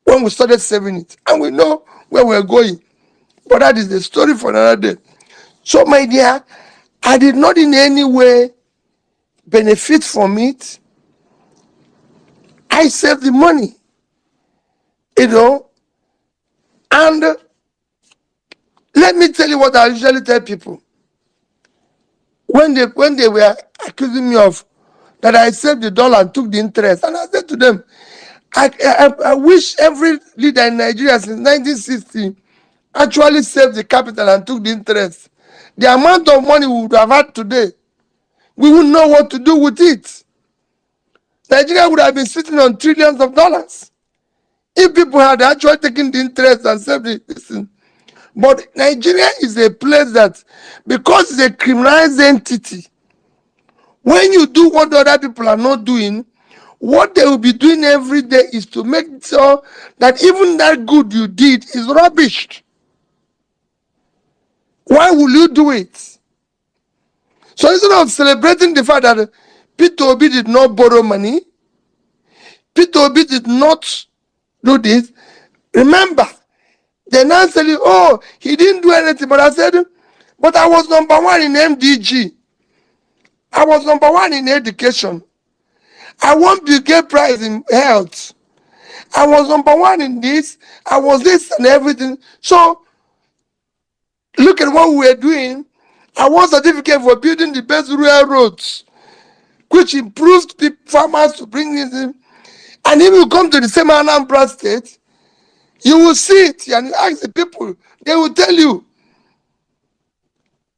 when we started saving it. And we know where we're going. But that is the story for another day. So, my dear, I did not in any way benefit from it. I saved the money, and let me tell you what I usually tell people. When they were accusing me of that I saved the dollar and took the interest, and I said to them, I wish every leader in Nigeria since 1960 actually saved the capital and took the interest. The amount of money we would have had today, we wouldn't know what to do with it. Nigeria would have been sitting on trillions of dollars if people had actually taken the interest and saved it. But Nigeria is a place that, because it's a criminalized entity, when you do what other people are not doing, what they will be doing every day is to make sure that even that good you did is rubbish. Why will you do it? So instead of celebrating the fact that Peter Obi did not borrow money, Peter Obi did not do this, remember, they now say, oh, he didn't do anything. But I said, but I was number 1 in MDG. I was number 1 in education. I won Bill Prize in health. I was number 1 in this. I was this and everything. So, look at what we were doing. I won certificate for building the best rural roads, which improved farmers to bring this in. And if you come to the same Anambra State, you will see it and you ask the people, they will tell you.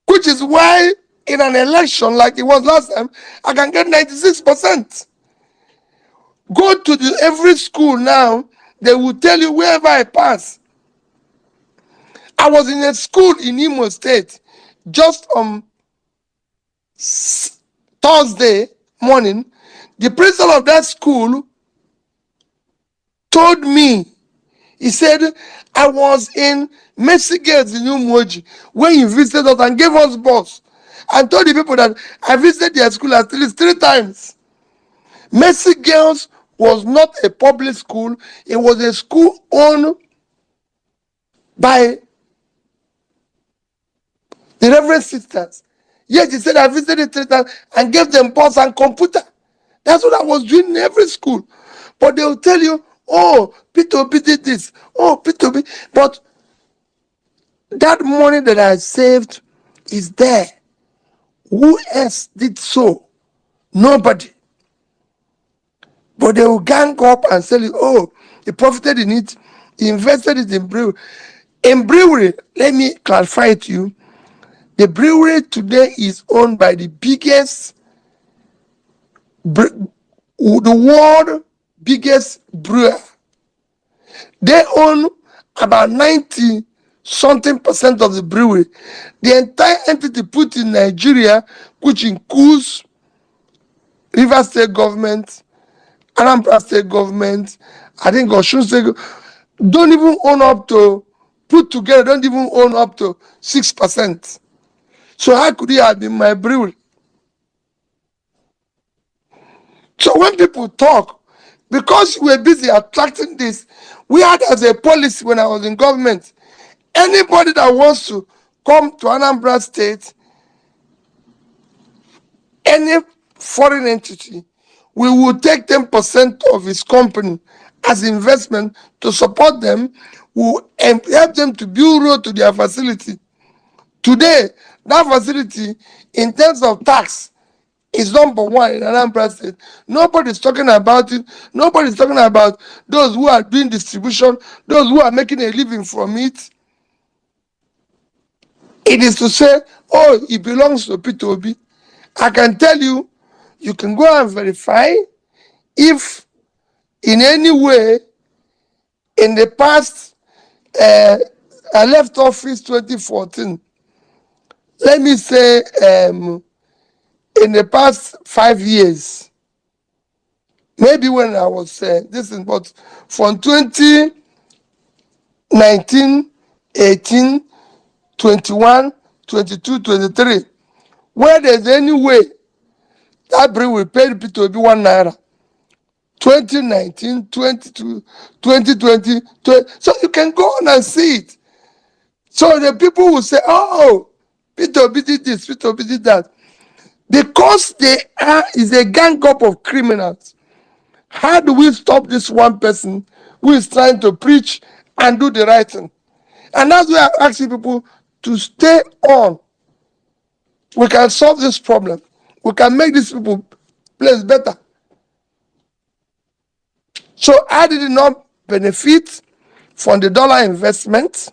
Which is why in an election like it was last time, I can get 96%. Go to every school now, they will tell you wherever I pass. I was in a school in Imo State just on Thursday morning. The principal of that school told me, he said, I was in Mercy Girls in Umuoji when he visited us and gave us bus and told the people that I visited their school at least 3 times. Mercy Girls was not a public school, it was a school owned by the Reverend Sisters. Yet he said I visited 3 times and gave them bus and computer. That's what I was doing in every school. But they will tell you, oh, P2B did this, oh, P2B. But that money that I saved is there. Who else did so? Nobody. But they will gang up and say, oh, he profited in it, he invested it in brewery. In brewery, let me clarify it to you. The brewery today is owned by the biggest, the world biggest brewer. They own about 90-something% of the brewery. The entire entity put in Nigeria, which includes River State government, Anambra State government, I think Osun State, don't even own up to, put together, don't even own up to 6%. So how could he have been my brewery? So when people talk, because we're busy attracting this, we had as a policy when I was in government, anybody that wants to come to Anambra State, any foreign entity, we will take 10% of his company as investment to support them, we will help them to build road to their facility. Today, that facility, in terms of tax, is #1 in Anambra State. Nobody's talking about it. Nobody's talking about those who are doing distribution, those who are making a living from it. It is to say, oh, it belongs to P2B. I can tell you, you can go and verify if in any way in the past, I left office 2014. Let me say, in the past 5 years, maybe when I was this is but from 2019, 18, 21, 22, 23, where there's any way that brewery will pay P2B 1 naira. 2019, 22, 2020, so you can go on and see it. So the people will say, oh, P2B did this, P2B did that. Because they is a gang up of criminals. How do we stop this one person who is trying to preach and do the right thing? And that's why I'm asking people to stay on. We can solve this problem. We can make these people place better. So I did not benefit from the dollar investment.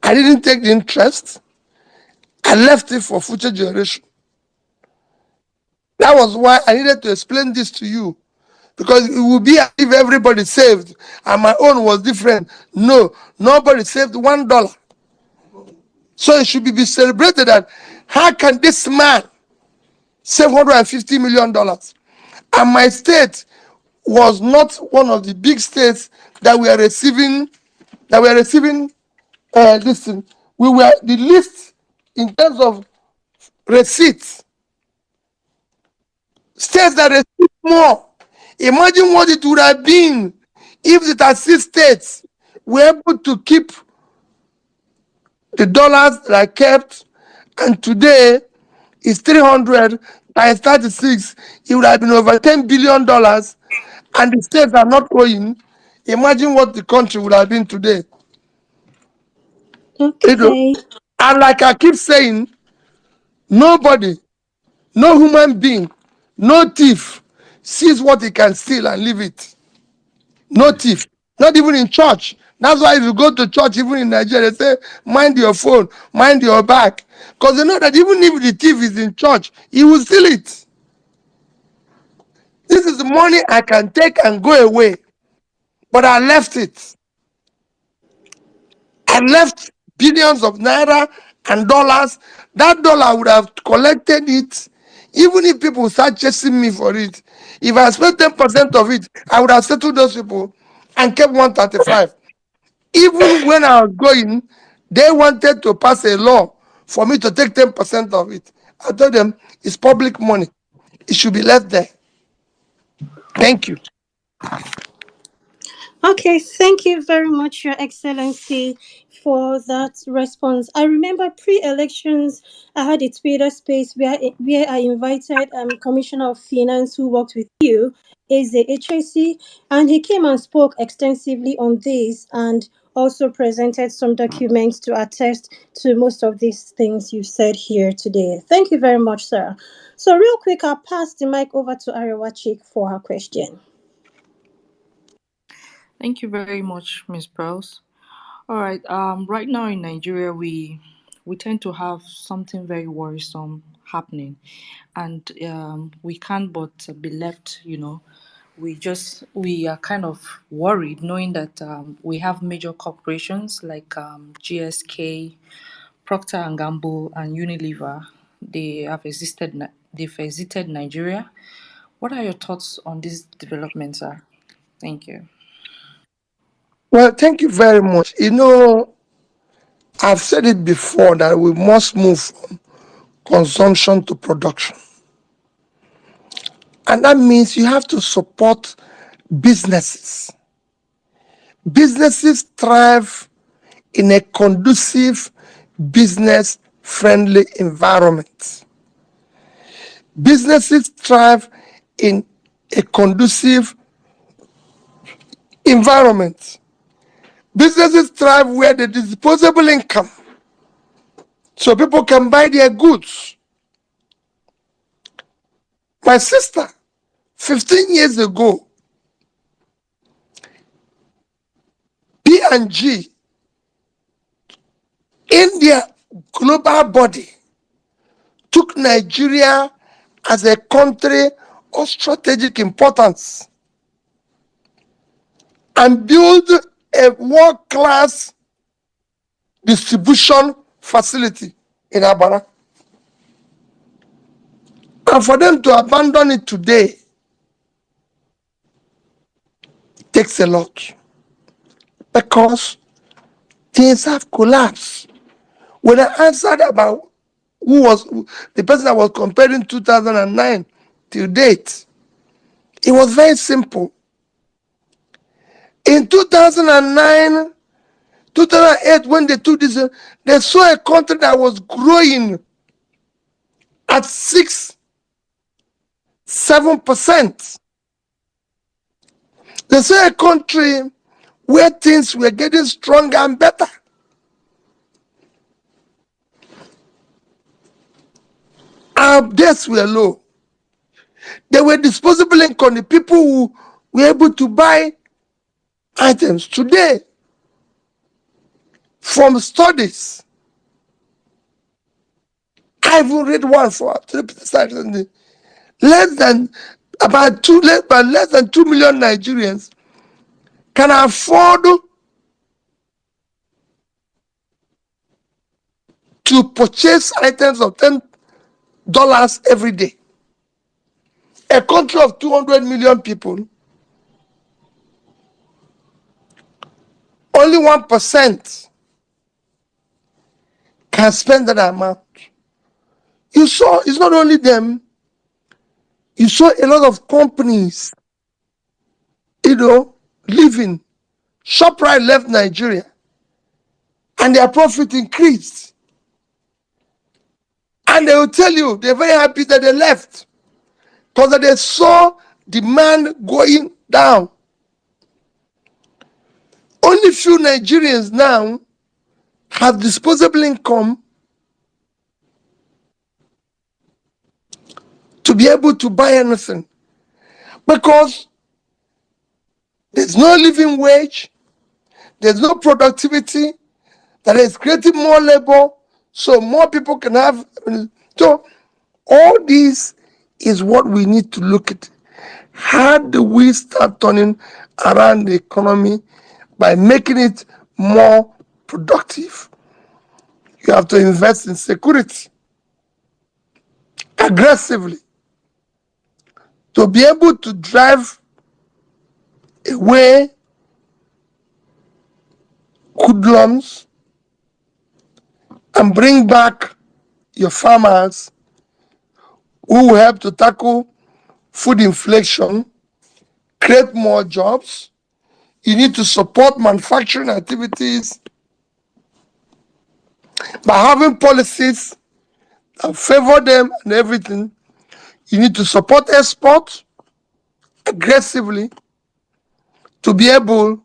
I didn't take the interest. I left it for future generation. That was why I needed to explain this to you. Because it would be as if everybody saved and my own was different. No, nobody saved $1. So it should be celebrated that how can this man save $150 million? And my state was not one of the big states that were receiving listen, we were the least in terms of receipts. States that receive more. Imagine what it would have been if the 36 states were able to keep the dollars that I kept, and today is 300 times 36. It would have been over $10 billion, and the states are not owing. Imagine what the country would have been today. Okay. And like I keep saying, nobody No human being, no thief sees what he can steal and leave it. No thief, not even in church. That's why if you go to church, even in Nigeria, they say, mind your phone, mind your bag. Because they know that even if the thief is in church, he will steal it. This is the money I can take and go away. But I left it. I left billions of naira and dollars. That dollar would have collected it, even if people start chasing me for it. If I spent 10% of it, I would have settled those people and kept 135. Even when I was going, they wanted to pass a law for me to take 10% of it. I told them it's public money. It should be left there. Thank you. Okay, thank you very much, Your Excellency, for that response. I remember pre-elections, I had a Twitter space where I invited Commissioner of Finance who worked with you, Eze HAC, and he came and spoke extensively on this and also presented some documents to attest to most of these things you said here today. Thank you very much, sir. So real quick, I'll pass the mic over to Arewachik for her question. Thank you very much, Ms. Prowse. All right. Right now in Nigeria, we tend to have something very worrisome happening, and we can't but be left. We are kind of worried knowing that we have major corporations like GSK, Procter and Gamble, and Unilever. They've exited Nigeria. What are your thoughts on these developments, sir? Thank you. Well, thank you very much. I've said it before that we must move from consumption to production. And that means you have to support businesses. Businesses thrive in a conducive, business friendly environment. Businesses thrive in a conducive environment. Businesses thrive where the disposable income, so people can buy their goods. My sister, 15 years ago, P&G, in their global body, took Nigeria as a country of strategic importance and built a world-class distribution facility in Abara. And for them to abandon it today takes a lot because things have collapsed. When I answered about who was the person I was comparing 2009 till date, it was very simple. In 2009, 2008, when they took this, they saw a country that was growing at 6-7%. They saw a country where things were getting stronger and better. Our debts were low. There were disposable income. The people who were able to buy items today from studies. I even read one for less than 2 million Nigerians can afford to purchase items of $10 every day. A country of 200 million people, only 1% can spend that amount. You saw, it's not only them, you saw a lot of companies, leaving. ShopRite left Nigeria and their profit increased. And they will tell you they're very happy that they left because they saw demand going down. Only few Nigerians now have disposable income be able to buy anything, because there's no living wage, there's no productivity, that is creating more labor so more people can have. So all this is what we need to look at. How do we start turning around the economy by making it more productive? You have to invest in security aggressively to be able to drive away hoodlums and bring back your farmers who will help to tackle food inflation, create more jobs. You need to support manufacturing activities by having policies that favor them and everything. You need to support export aggressively to be able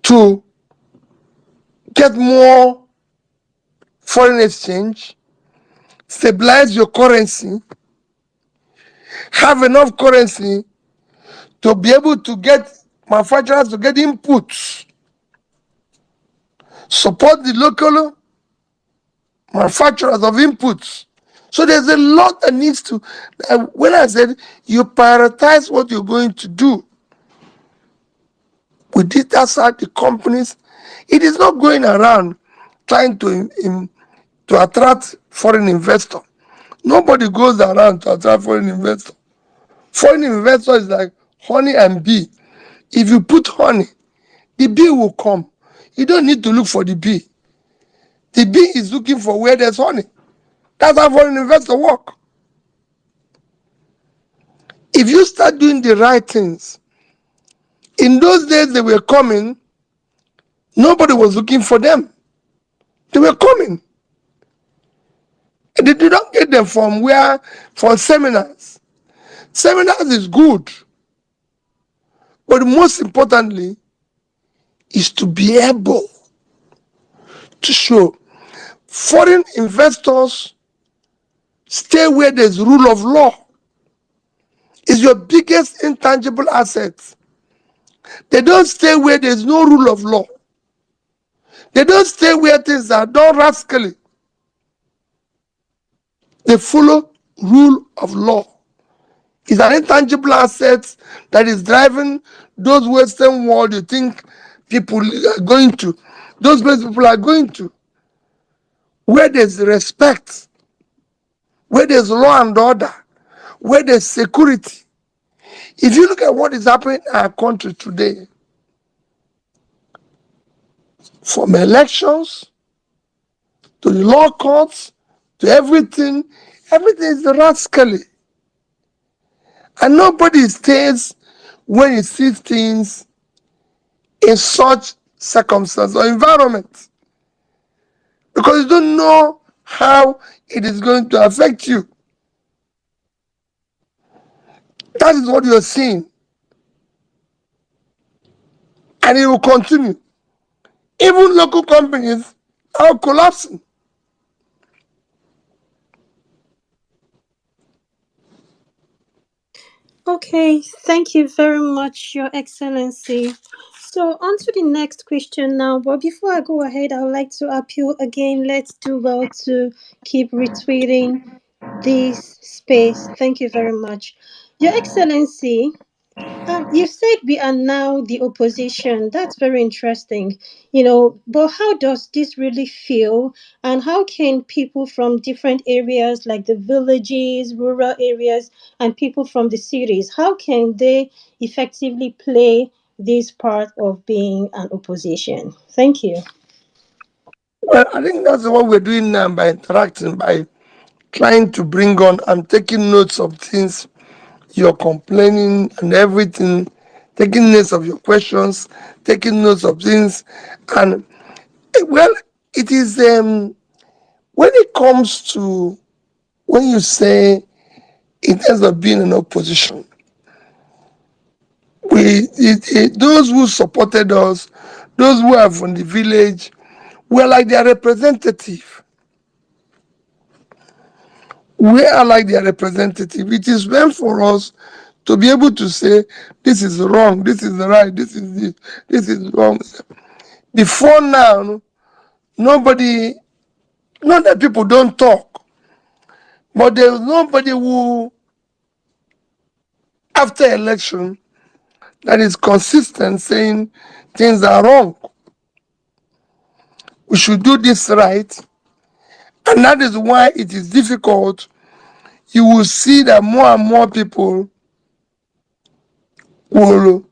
to get more foreign exchange, stabilize your currency, have enough currency to be able to get manufacturers to get inputs, support the local manufacturers of inputs. So there's a lot that needs to, when I said you prioritize what you're going to do, we did that side, the companies, it is not going around trying to attract foreign investor. Nobody goes around to attract foreign investor. Foreign investor is like honey and bee. If you put honey, the bee will come. You don't need to look for the bee. The bee is looking for where there's honey. That's how foreign investor work. If you start doing the right things, in those days they were coming, nobody was looking for them. They were coming. And they did not get them from where? From seminars. Seminars is good. But most importantly, is to be able to show foreign investors stay where there's rule of law. Is your biggest intangible asset. They don't stay where there's no rule of law. They don't stay where things are done rascally. They follow rule of law. It's an intangible asset that is driving those Western world you think people are going to. Those places people are going to. Where there's respect, where there's law and order, where there's security. If you look at what is happening in our country today, from elections to the law courts to everything is rascally. And nobody stays when he sees things in such circumstance or environment, because you don't know how it is going to affect you. That is what you're seeing. And it will continue. Even local companies are collapsing. Okay, thank you very much, Your Excellency. So, on to the next question now. But before I go ahead, I would like to appeal again. Let's do well to keep retweeting this space. Thank you very much. Your Excellency, you said we are now the opposition. That's very interesting, but how does this really feel? And how can people from different areas, like the villages, rural areas, and people from the cities, how can they effectively play this part of being an opposition? Thank you. Well, I think that's what we're doing now by interacting, by trying to bring on and taking notes of things you're complaining and everything, taking notes of your questions, taking notes of things. And well, it is when it comes to, when you say in terms of being an opposition, those who supported us, those who are from the village, we're like their representative. We are like their representative. It is meant for us to be able to say, this is wrong, this is right, this is wrong. Before now, nobody, not that people don't talk, but there's nobody who, after election, that is consistent saying things are wrong. We should do this right. And that is why it is difficult. You will see that more and more people will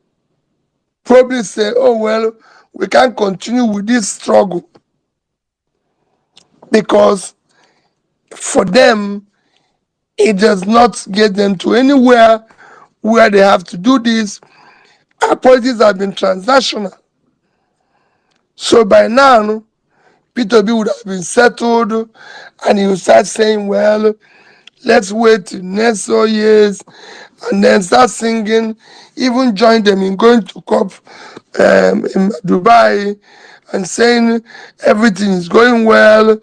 probably say, oh, well, we can't continue with this struggle because for them, it does not get them to anywhere where they have to do this. Our policies have been transactional. So by now, P2B would have been settled and he would start saying, well, let's wait till next 4 years and then start singing, even join them in going to COP in Dubai and saying everything is going well,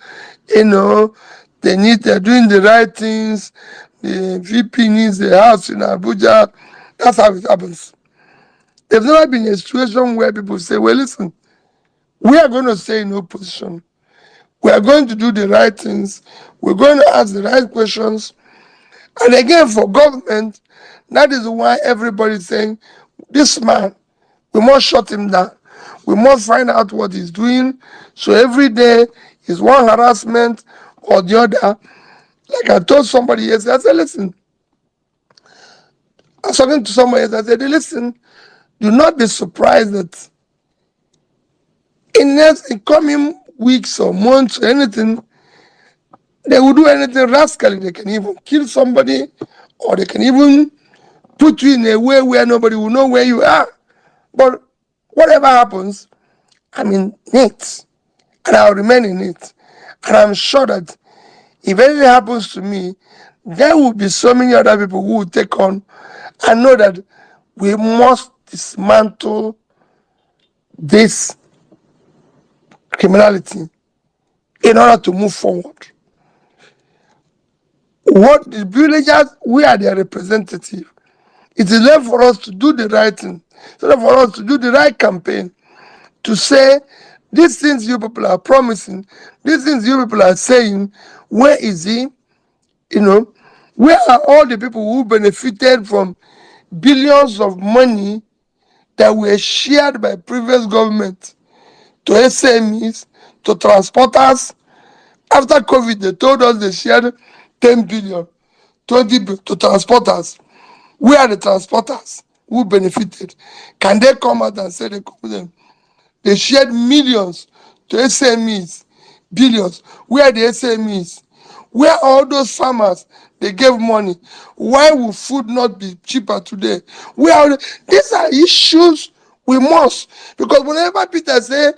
you know, they're doing the right things, the VP needs a house in Abuja. That's how it happens. There's never been a situation where people say, well, listen, we are going to stay in opposition. We are going to do the right things. We're going to ask the right questions. And again, for government, that is why everybody's saying, this man, we must shut him down. We must find out what he's doing. So every day is one harassment or the other. Like I told somebody yesterday, I said, listen, I was talking to somebody yesterday, I said, listen, do not be surprised that in coming weeks or months or anything, they will do anything rascally. They can even kill somebody or they can even put you in a way where nobody will know where you are. But whatever happens, I'm in it. And I'll remain in it. And I'm sure that if anything happens to me, there will be so many other people who will take on and know that we must dismantle this criminality in order to move forward. What the villagers, we are their representative. It is left for us to do the right thing. It's left for us to do the right campaign, to say, these things you people are promising, these things you people are saying, where is he? You know, where are all the people who benefited from billions of money that were shared by previous government to SMEs, to transporters? After COVID, they told us they shared 10 billion, 20 billion to transporters. Where are the transporters who benefited? Can they come out and say they come them? They shared millions to SMEs, billions. Where are the SMEs? Where are all those farmers they gave money? Why would food not be cheaper today? These are issues we must. Because whenever Peter say,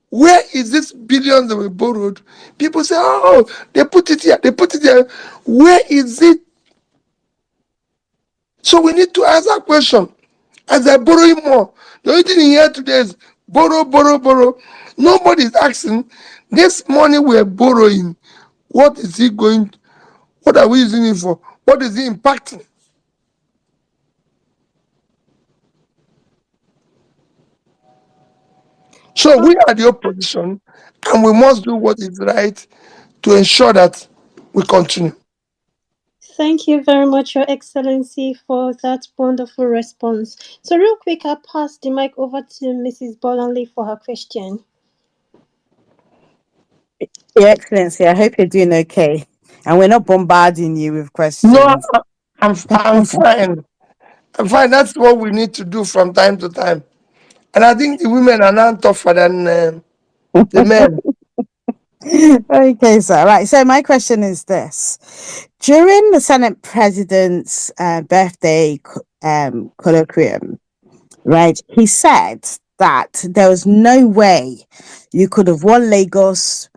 where is this billions that were borrowed? People say, oh, they put it here, they put it there. Where is it? So we need to ask that question. As they're borrowing more, the only thing in here today is borrow, borrow, borrow. Nobody's asking, this money we're borrowing, what is it going, what are we using it for? What is it impacting? So we are the opposition and we must do what is right to ensure that we continue. Thank you very much, Your Excellency, for that wonderful response. So, real quick, I'll pass the mic over to Mrs. Bolanley for her question. Your Excellency, I hope you're doing okay. And we're not bombarding you with No, questions. I'm fine. I'm fine. That's what we need to do from time to time. And I think the women are not tougher than the men. Okay, sir. Right. So my question is this. During the Senate President's birthday colloquium, right, he said that there was no way you could have won Lagos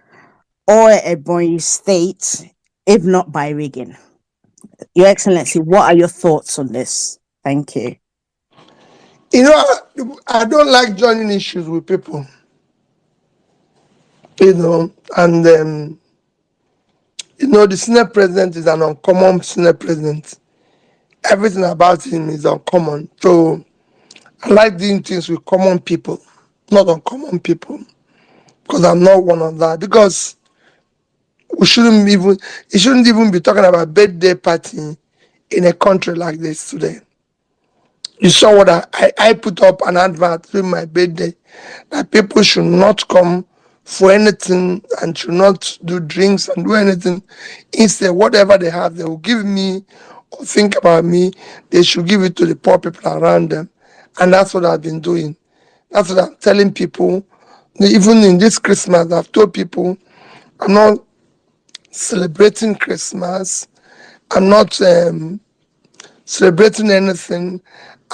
or Ebonyi State if not by rigging. Your Excellency, what are your thoughts on this? Thank you. You know, I don't like joining issues with people, and The Senate president is an uncommon Senate president. Everything about him is uncommon. So I like doing things with common people, not uncommon people, because I'm not one of that. Because we shouldn't even, it shouldn't even be talking about birthday party in a country like this today. You saw what I put up an advert during my birthday that people should not come for anything and should not do drinks and do anything. Instead, whatever they have, they will give me or think about me. They should give it to the poor people around them. And that's what I've been doing. That's what I'm telling people. Even in this Christmas, I've told people I'm not celebrating Christmas. I'm not celebrating anything,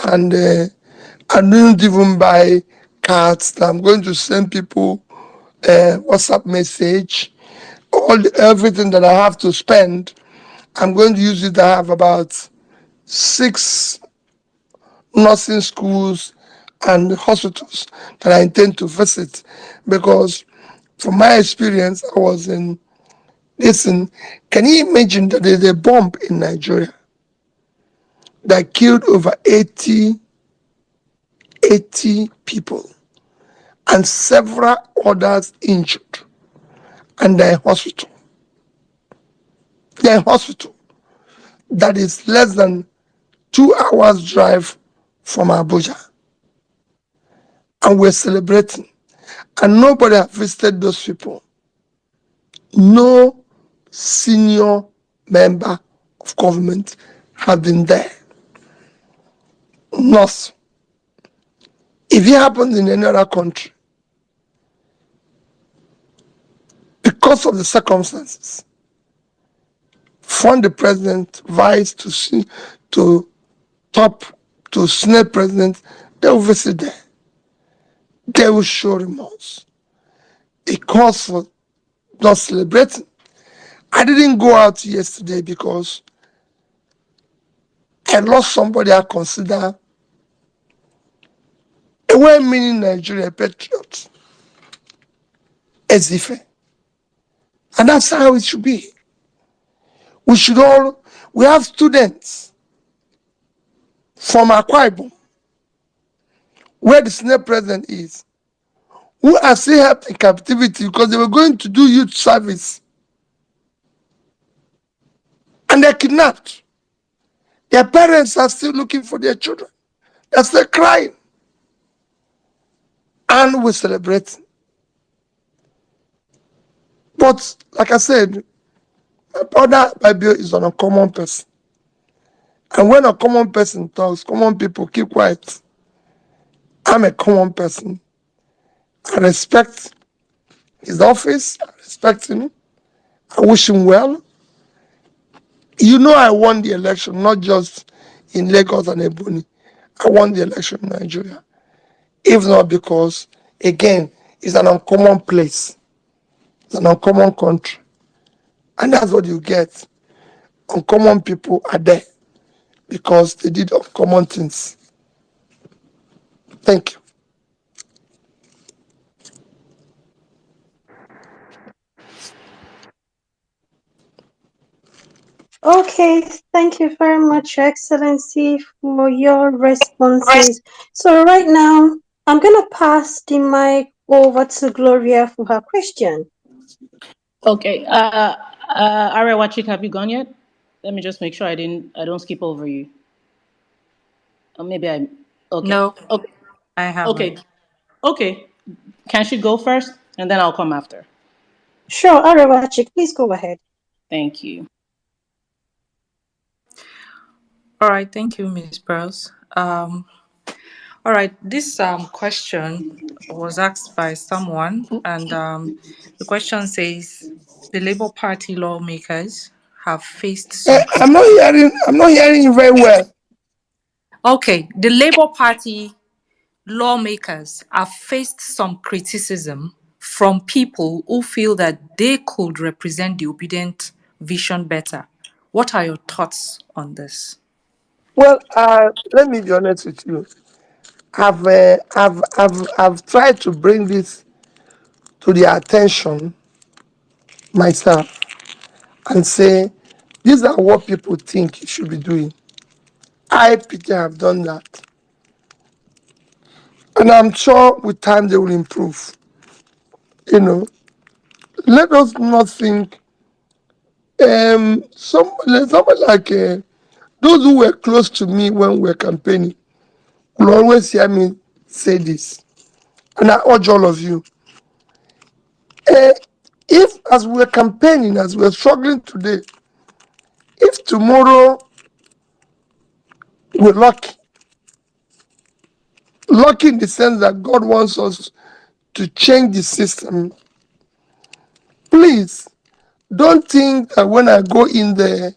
and I didn't even buy cards that I'm going to send people WhatsApp message. Everything that I have to spend, I'm going to use it. I have about 6 nursing schools and hospitals that I intend to visit, because from my experience, I was in. Listen, can you imagine that there's a bomb in Nigeria that killed over 80 people and several others injured, and they're in hospital. They're in hospital. That is less than 2 hours drive from Abuja. And we're celebrating. And nobody has visited those people. No senior member of government has been there. Not. If it happens in any other country, because of the circumstances, from the president, vice to top to Senate president, they will visit there. They will show remorse. It calls for not celebrating. I didn't go out yesterday because I lost somebody I consider a well-meaning Nigerian patriot, Ezife. And that's how it should be. We have students from Akwa Ibom, where the Senate president is, who are still held in captivity because they were going to do youth service. And they're kidnapped. Their parents are still looking for their children. They're still crying. And we celebrate. But like I said, my brother Babio is an uncommon person. And when a common person talks, common people keep quiet. I'm a common person. I respect his office. I respect him. I wish him well. I won the election, not just in Lagos and Ebony. I won the election in Nigeria. If not because, again, it's an uncommon place. It's an uncommon country. And that's what you get. Uncommon people are there because they did uncommon things. Thank you. Okay, thank you very much, Your Excellency, for your responses. So right now, I'm going to pass the mic over to Gloria for her question. Okay. Arewachik, have you gone yet? Let me just make sure I don't skip over you. Or maybe I. Okay. No, Okay. I haven't. Okay. Okay. Can she go first, and then I'll come after? Sure, Arawachik, please go ahead. Thank you. All right, thank you, Ms. Pearls. All right, this question was asked by someone, and the question says the Labour Party lawmakers have faced some I'm not hearing you very well. Okay, the Labour Party lawmakers have faced some criticism from people who feel that they could represent the obedient vision better. What are your thoughts on this? Well, let me be honest with you. I've tried to bring this to the attention myself. and say, these are what people think you should be doing. I, Peter, have done that. And I'm sure with time they will improve. Let us not think somebody like those who were close to me when we were campaigning will always hear me say this. And I urge all of you, if as we're campaigning, as we're struggling today, if tomorrow we're lucky in the sense that God wants us to change the system, please don't think that when I go in there,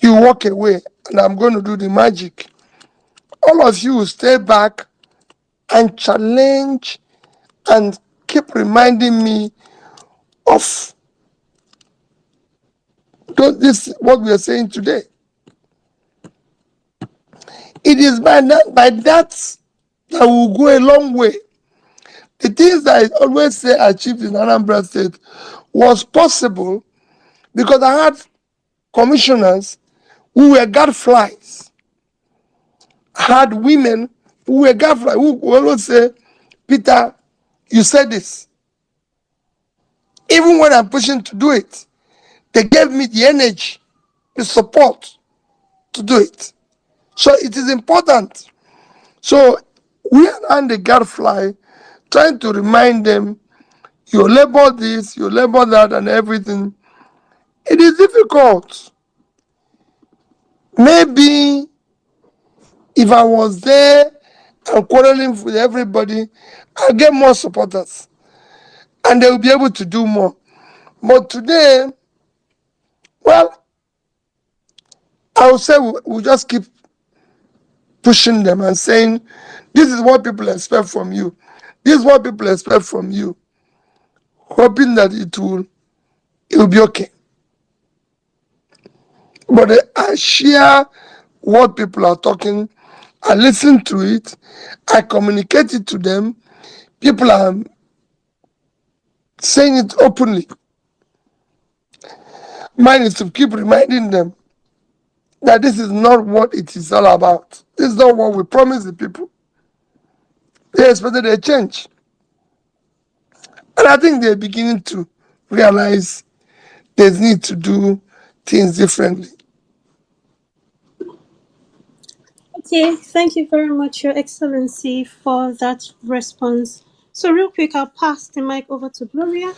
you walk away and I'm going to do the magic. All of you will stay back and challenge and keep reminding me of this what we are saying today. It is by that will go a long way. The things that I always say achieved in Anambra State was possible because I had commissioners who were gadflies. I had women who were gadflies who always say, Peter, you said this. Even when I'm pushing to do it, they gave me the energy, the support to do it. So it is important. So we are on the gadfly trying to remind them, you label this, you label that, and everything. It is difficult. Maybe if I was there and quarreling with everybody, I'll get more supporters and they'll be able to do more. But today, well, I would say we'll just keep pushing them and saying, this is what people expect from you. This is what people expect from you. Hoping that it will be okay. But I share what people are talking. I listen to it. I communicate it to them. People are saying it openly. Mine is to keep reminding them that this is not what it is all about. This is not what we promise the people. They expected a change. And I think they're beginning to realize there's need to do things differently. Okay, thank you very much, Your Excellency, for that response. So, real quick, I'll pass the mic over to Gloria.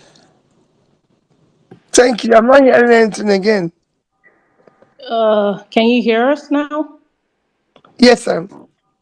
Thank you. I'm not hearing anything again. Can you hear us now? Yes, sir.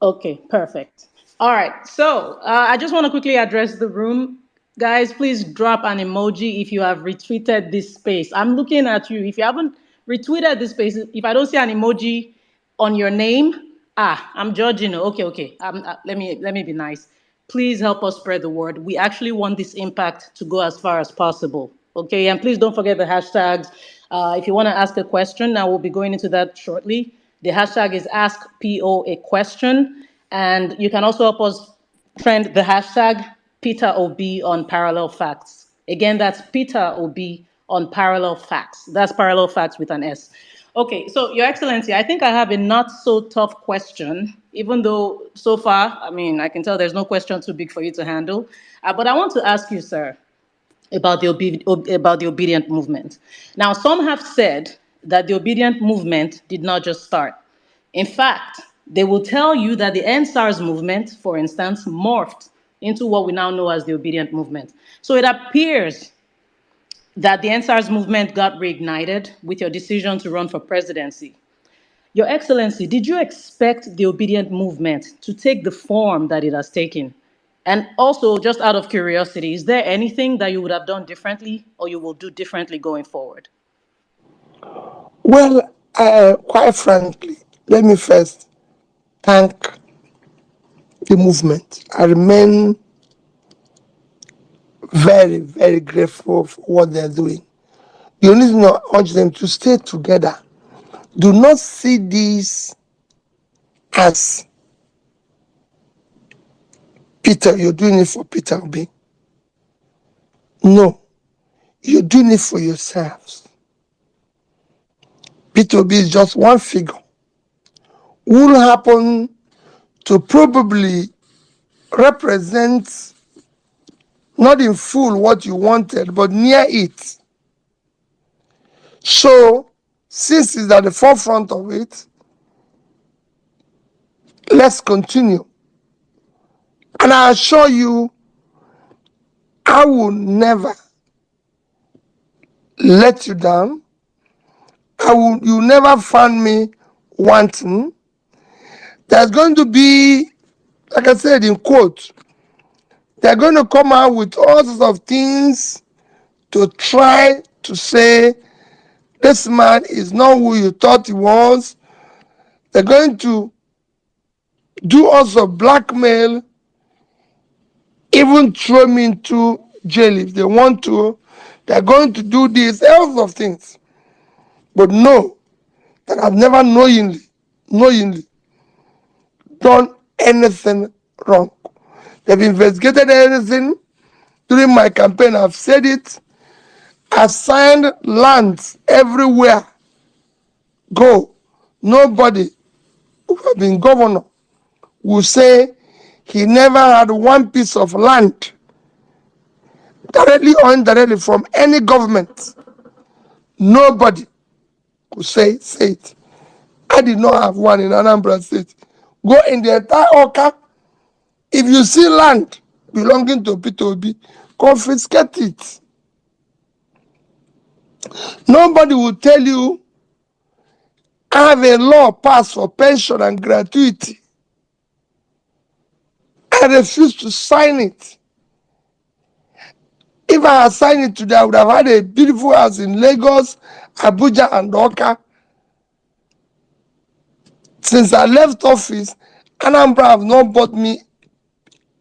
Okay, perfect. All right, so I just want to quickly address the room. Guys, please drop an emoji if you have retweeted this space. I'm looking at you. If you haven't retweeted this space, if I don't see an emoji on your name, I'm judging. Okay. Let me be nice. Please help us spread the word. We actually want this impact to go as far as possible. Okay, and please don't forget the hashtags. If you want to ask a question, I will be going into that shortly. The hashtag is AskPO a question, and you can also help us trend the hashtag Peter OB on Parallel Facts. Again, that's Peter OB on Parallel Facts. That's Parallel Facts with an S. Okay, so Your Excellency, I think I have a not so tough question, even though so far, I mean, I can tell there's no question too big for you to handle. But I want to ask you, sir, about the obedient movement. Now, some have said that the obedient movement did not just start. In fact, they will tell you that the NSARS movement, for instance, morphed into what we now know as the obedient movement. So it appears that the NSARS movement got reignited with your decision to run for presidency. Your Excellency, did you expect the obedient movement to take the form that it has taken? And also, just out of curiosity, is there anything that you would have done differently or you will do differently going forward? Well, quite frankly, let me first thank the movement. I remain very, very grateful for what they're doing. The only thing I urge them to stay together. Do not see this as Peter, you're doing it for Peter Obi. No, you're doing it for yourselves. P2B is just one figure, will happen to probably represent not in full what you wanted, but near it. So, since it's at the forefront of it, let's continue. And I assure you, I will never let you down. You never find me wanting. There's going to be, like I said in quote, they're going to come out with all sorts of things to try to say this man is not who you thought he was. They're going to do also blackmail, even throw him into jail if they want to. They're going to do these else of things. But know that I've never knowingly done anything wrong. They've investigated anything during my campaign. I've said it. Assigned lands everywhere. Go. Nobody who has been governor will say he never had one piece of land, directly or indirectly, from any government. Nobody could say it. I did not have one in Anambra State. Go in the entire Oka. If you see land belonging to P2B, confiscate it. Nobody will tell you I have a law passed for pension and gratuity. I refuse to sign it. If I had signed it today, I would have had a beautiful house in Lagos, Abuja, and Oka. Since I left office, Anambra have not bought me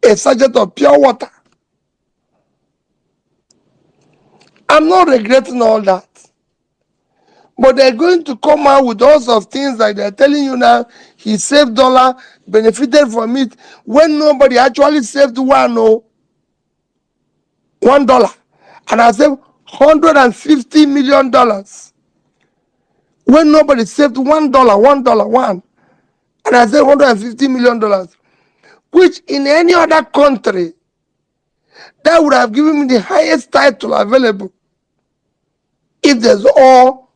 a sachet of pure water. I'm not regretting all that. But they're going to come out with all sorts of things like they're telling you now, he saved dollar, benefited from it, when nobody actually saved $1. And I saved $150 million. When nobody saved $1. And I saved $150 million. Which in any other country, that would have given me the highest title available. If there's all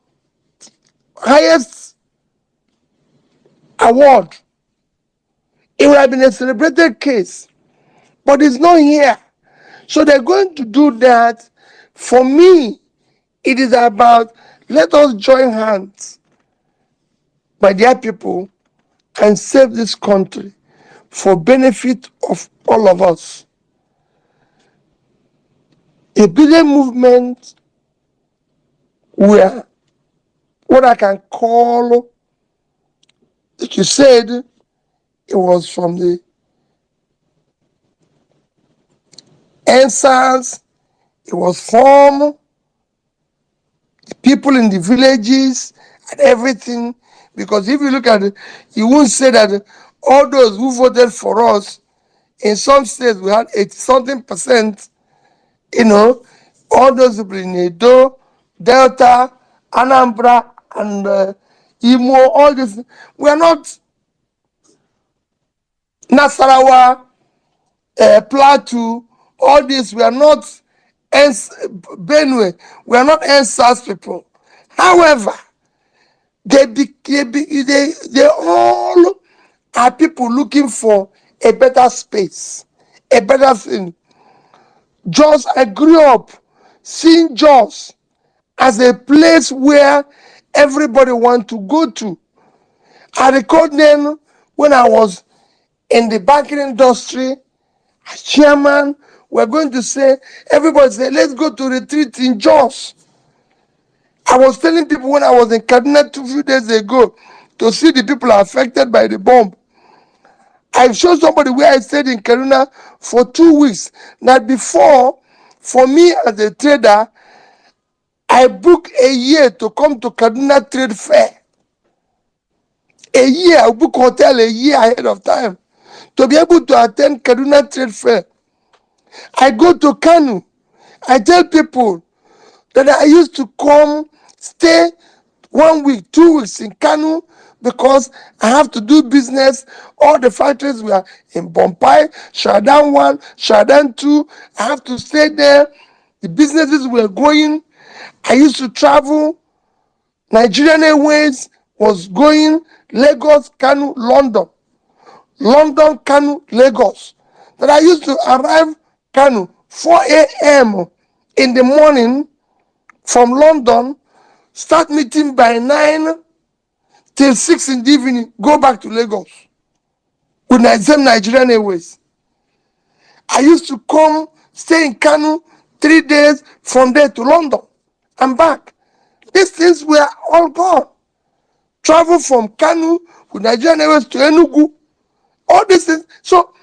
highest award, it would have been a celebrated case. But it's not here. So they're going to do that. For me, it is about let us join hands, my dear people, and save this country for benefit of all of us. A bigger movement where what I can call, like you said, it was from the answers, it was from the people in the villages and everything. Because if you look at it, you won't say that all those who voted for us, in some states we had 80-something%, all those people in Edo, Delta, Anambra, and Imo, all this, we are not Nasarawa, Plateau, all this, we are not Benue, we are not NSAS people. However, they all are people looking for a better space, a better thing. Jos, I grew up seeing Jos as a place where everybody wants to go to. I recall then when I was in the banking industry, as chairman, we're going to say, everybody say, let's go to retreat in Jos. I was telling people when I was in Kaduna 2 few days ago to see the people affected by the bomb. I showed somebody where I stayed in Kaduna for 2 weeks. Now before, for me as a trader, I booked a year to come to Kaduna Trade Fair. A year, I book hotel a year ahead of time to be able to attend Kaduna Trade Fair. I go to Kanu. I tell people that I used to come, stay 1 week, 2 weeks in Kanu because I have to do business. All the factories were in Bompai, Shadan 1, Shadan 2. I have to stay there. The businesses were going. I used to travel. Nigerian Airways was going Lagos, Kanu, London. London, Kanu, Lagos. That I used to arrive Kanu 4 a.m. in the morning from London, start meeting by 9 till 6 in the evening, go back to Lagos with the same Nigerian Airways. I used to come, stay in Kanu 3 days, from there to London and back. These things were all gone. Travel from Kanu with Nigerian Airways to Enugu, all these things. So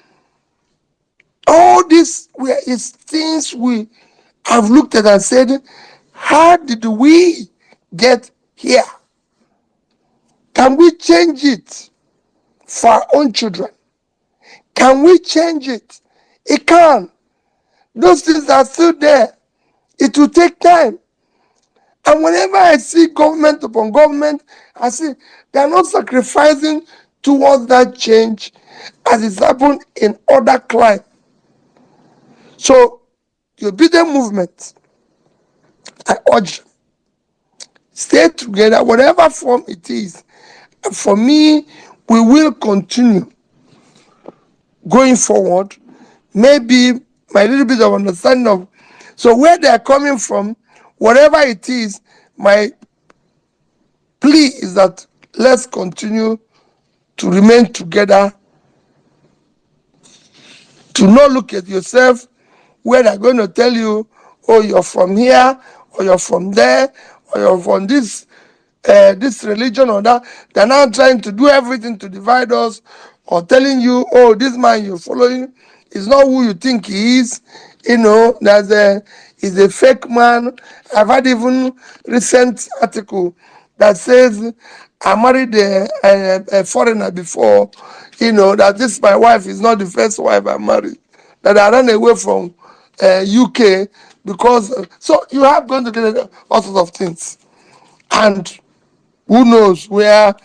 all these is things we have looked at and said, how did we get here? Can we change it for our own children? Can we change it? It can. Those things are still there. It will take time. And whenever I see government upon government, I see they are not sacrificing towards that change as it's happened in other climes. So, the obedient movement, I urge, stay together, whatever form it is. And for me, we will continue going forward. Maybe my little bit of understanding of, so where they are coming from, whatever it is, my plea is that let's continue to remain together, to not look at yourself where they're going to tell you, oh, you're from here, or you're from there, or you're from this religion or that. They're now trying to do everything to divide us, or telling you, oh, this man you're following is not who you think he is. You know, he's a fake man. I've had even recent article that says I married a foreigner before, you know, that this my wife is not the first wife I married, that I ran away from UK because, so you have going to get all sorts of things. And who knows what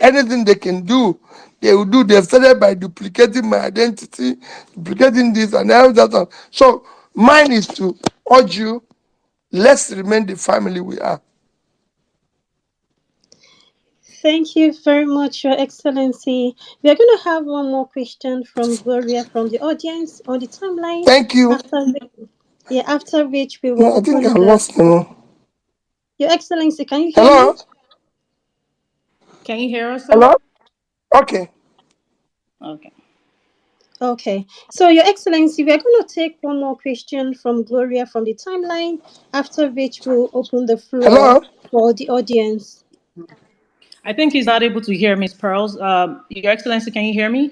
anything they can do, they will do. They've started by duplicating my identity, duplicating this and that. So mine is to urge you, let's remain the family we are. Thank you very much, Your Excellency. We are going to have one more question from Gloria from the audience on the timeline. Thank you. After which we will No, I think I open lost the. Your Excellency, can you hear Hello? me? Can you hear us, sir? Hello? Okay. Okay. Okay. So, Your Excellency, we are going to take one more question from Gloria from the timeline, after which we'll open the floor Hello? for the audience. I think he's not able to hear Miss Pearls. Your Excellency, can you hear me?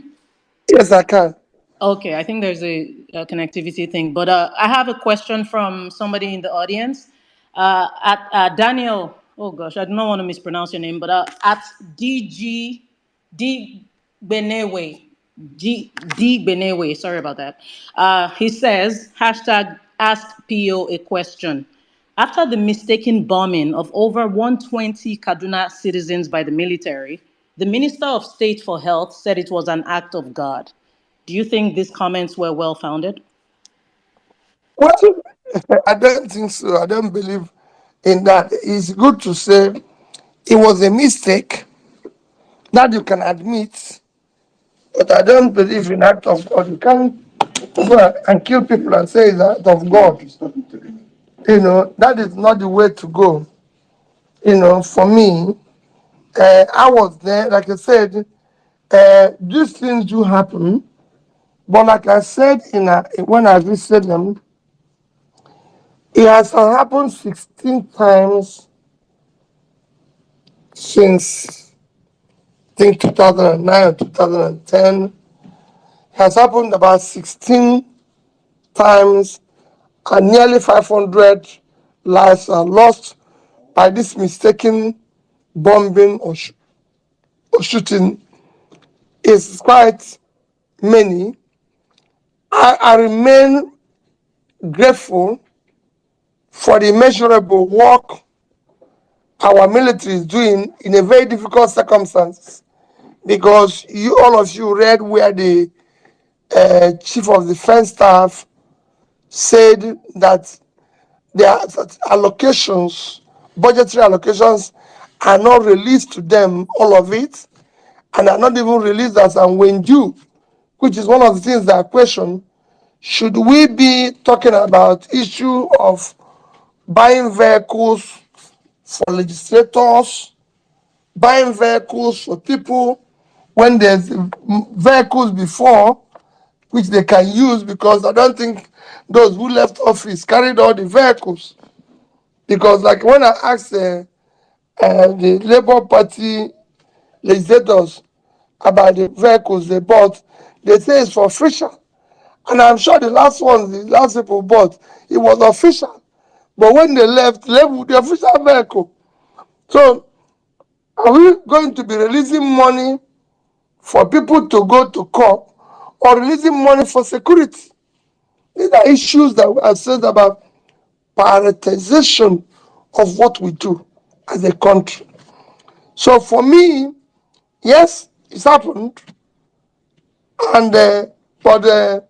Yes, I can. Okay, I think there's a connectivity thing, but I have a question from somebody in the audience. At Daniel, oh gosh, I don't want to mispronounce your name, but at DG D Benewe, D Benewe, sorry about that. He says hashtag ask PO a question. After the mistaken bombing of over 120 Kaduna citizens by the military, the Minister of State for Health said it was an act of God. Do you think these comments were well founded? Well, I don't think so. I don't believe in that. It's good to say it was a mistake that you can admit, but I don't believe in act of God. You can't go and kill people and say it's act of God. You know, that is not the way to go. You know, for me, I was there, like I said, these things do happen, but like I said when I visited them, it has happened 16 times since I think 2009 or 2010. It has happened about 16 times, and nearly 500 lives are lost by this mistaken bombing or shooting. It's quite many. I remain grateful for the immeasurable work our military is doing in a very difficult circumstance, because you all of you read where the chief of defense staff said that their allocations, budgetary allocations, are not released to them, all of it, and are not even released as and when due, which is one of the things that I question. Should we be talking about issue of buying vehicles for legislators, buying vehicles for people when there's vehicles before which they can use? Because I don't think those who left office carried all the vehicles. Because like when I asked the Labour Party legislators about the vehicles they bought, they say it's for official. And I'm sure the last one, the last people bought, it was official. But when they left with the official vehicle. So are we going to be releasing money for people to go to court, or releasing money for security? These are issues that I said about prioritization of what we do as a country. So for me, yes, it's happened, and but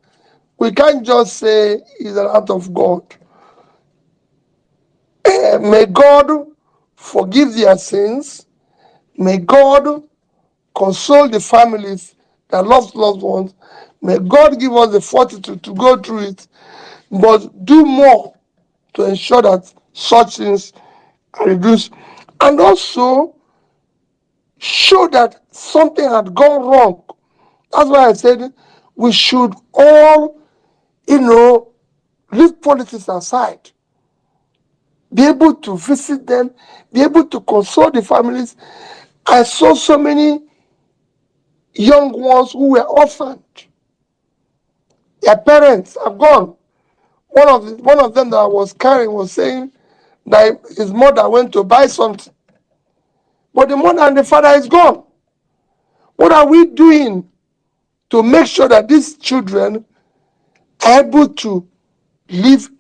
we can't just say it's an act of God. May God forgive their sins. May God console the families that lost loved ones. May God give us the fortitude to go through it, but do more to ensure that such things are reduced, and also show that something had gone wrong. That's why I said we should all, leave politics aside, be able to visit them, be able to console the families. I saw so many young ones who were orphaned. Their parents have gone. One of them that I was carrying was saying that his mother went to buy something, but the mother and the father is gone. What are we doing to make sure that these children are able to live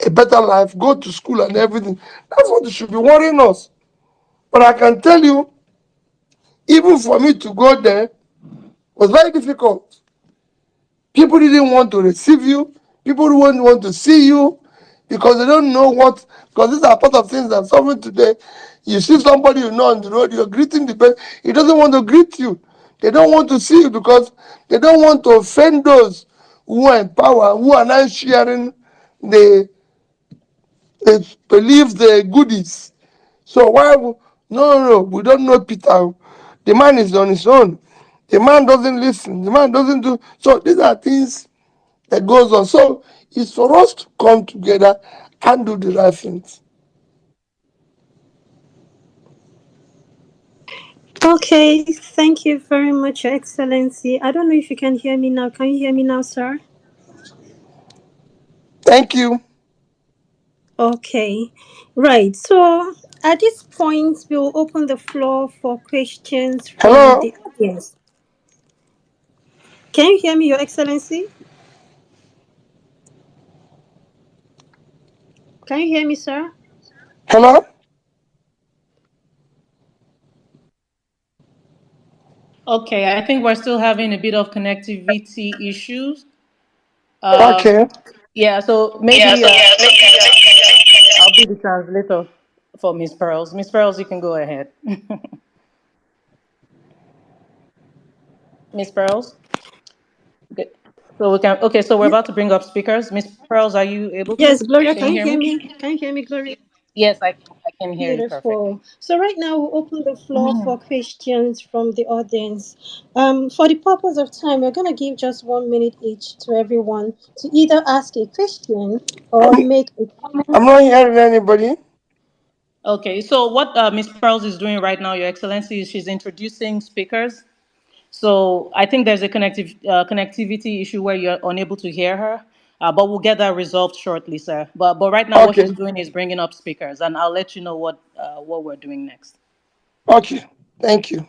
a better life, go to school and everything? That's what should be worrying us. But I can tell you, even for me to go there was very difficult. People didn't want to receive you. People didn't want to see you because they don't know what. Because these are part of things that suffering today. You see somebody you know on the road, you're greeting the person. He doesn't want to greet you. They don't want to see you because they don't want to offend those who are in power, who are not sharing the believe the goodies. So why? No, we don't know Peter. The man is on his own. The man doesn't listen. The man doesn't do. So these are things that goes on. So it's for us to come together and do the right things. Okay, thank you very much, Your Excellency. I don't know if you can hear me now. Can you hear me now, sir? Thank you. Okay, right. So at this point, we'll open the floor for questions from Hello. the audience. Can you hear me, Your Excellency? Can you hear me, sir? Hello. Okay, I think we're still having a bit of connectivity issues. Okay. Yeah, so maybe I'll be the translator for Miss Pearls. Miss Pearls, you can go ahead. Miss Pearls. Okay. So we can. Okay, so we're Ye- about to bring up speakers. Miss Pearls, are you able to? Yes, Gloria, Can can you you hear hear me? me? Can you hear me, Gloria? Yes, I can hear you perfectly. Beautiful. So right now we'll open the floor for questions from the audience. For the purpose of time, we're gonna give just 1 minute each to everyone to either ask a question or I'm, make a I'm not hearing anybody. Okay, so what Miss Pearls is doing right now, Your Excellency, is she's introducing speakers. So I think there's a connectivity issue where you're unable to hear her, but we'll get that resolved shortly, sir. But right now, what she's Okay. doing is bringing up speakers, and I'll let you know what we're doing next. Okay. Thank you.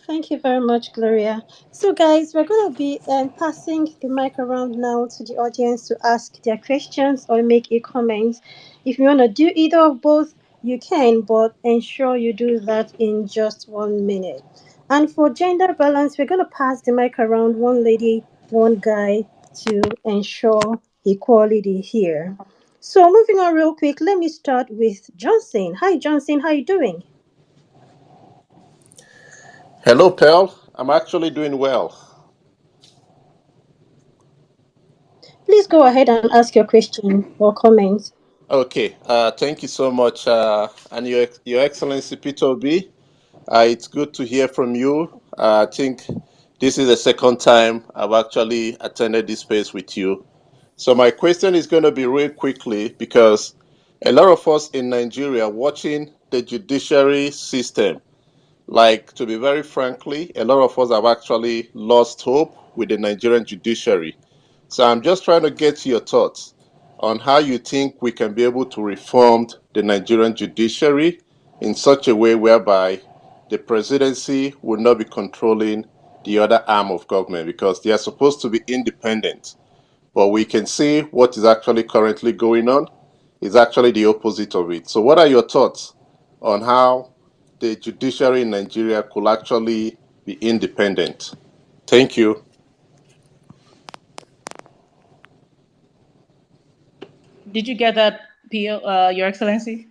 Thank you very much, Gloria. So, guys, we're going to be passing the mic around now to the audience to ask their questions or make a comment. If you want to do either of both, you can, but ensure you do that in just 1 minute. And for gender balance, we're going to pass the mic around, one lady, one guy, to ensure equality here. So moving on real quick, let me start with Johnson. Hi Johnson, how you doing? Hello, Pearl. I'm actually doing well. Please go ahead and ask your question or comment. Okay, thank you so much. And Your Excellency Peter B, it's good to hear from you. I think this is the second time I've actually attended this space with you. So my question is going to be real quickly because a lot of us in Nigeria watching the judiciary system, like to be very frankly, a lot of us have actually lost hope with the Nigerian judiciary. So I'm just trying to get your thoughts on how you think we can be able to reform the Nigerian judiciary in such a way whereby the presidency will not be controlling the other arm of government because they are supposed to be independent. But we can see what is actually currently going on is actually the opposite of it. So what are your thoughts on how the judiciary in Nigeria could actually be independent? Thank you. Did you get that, Your Excellency?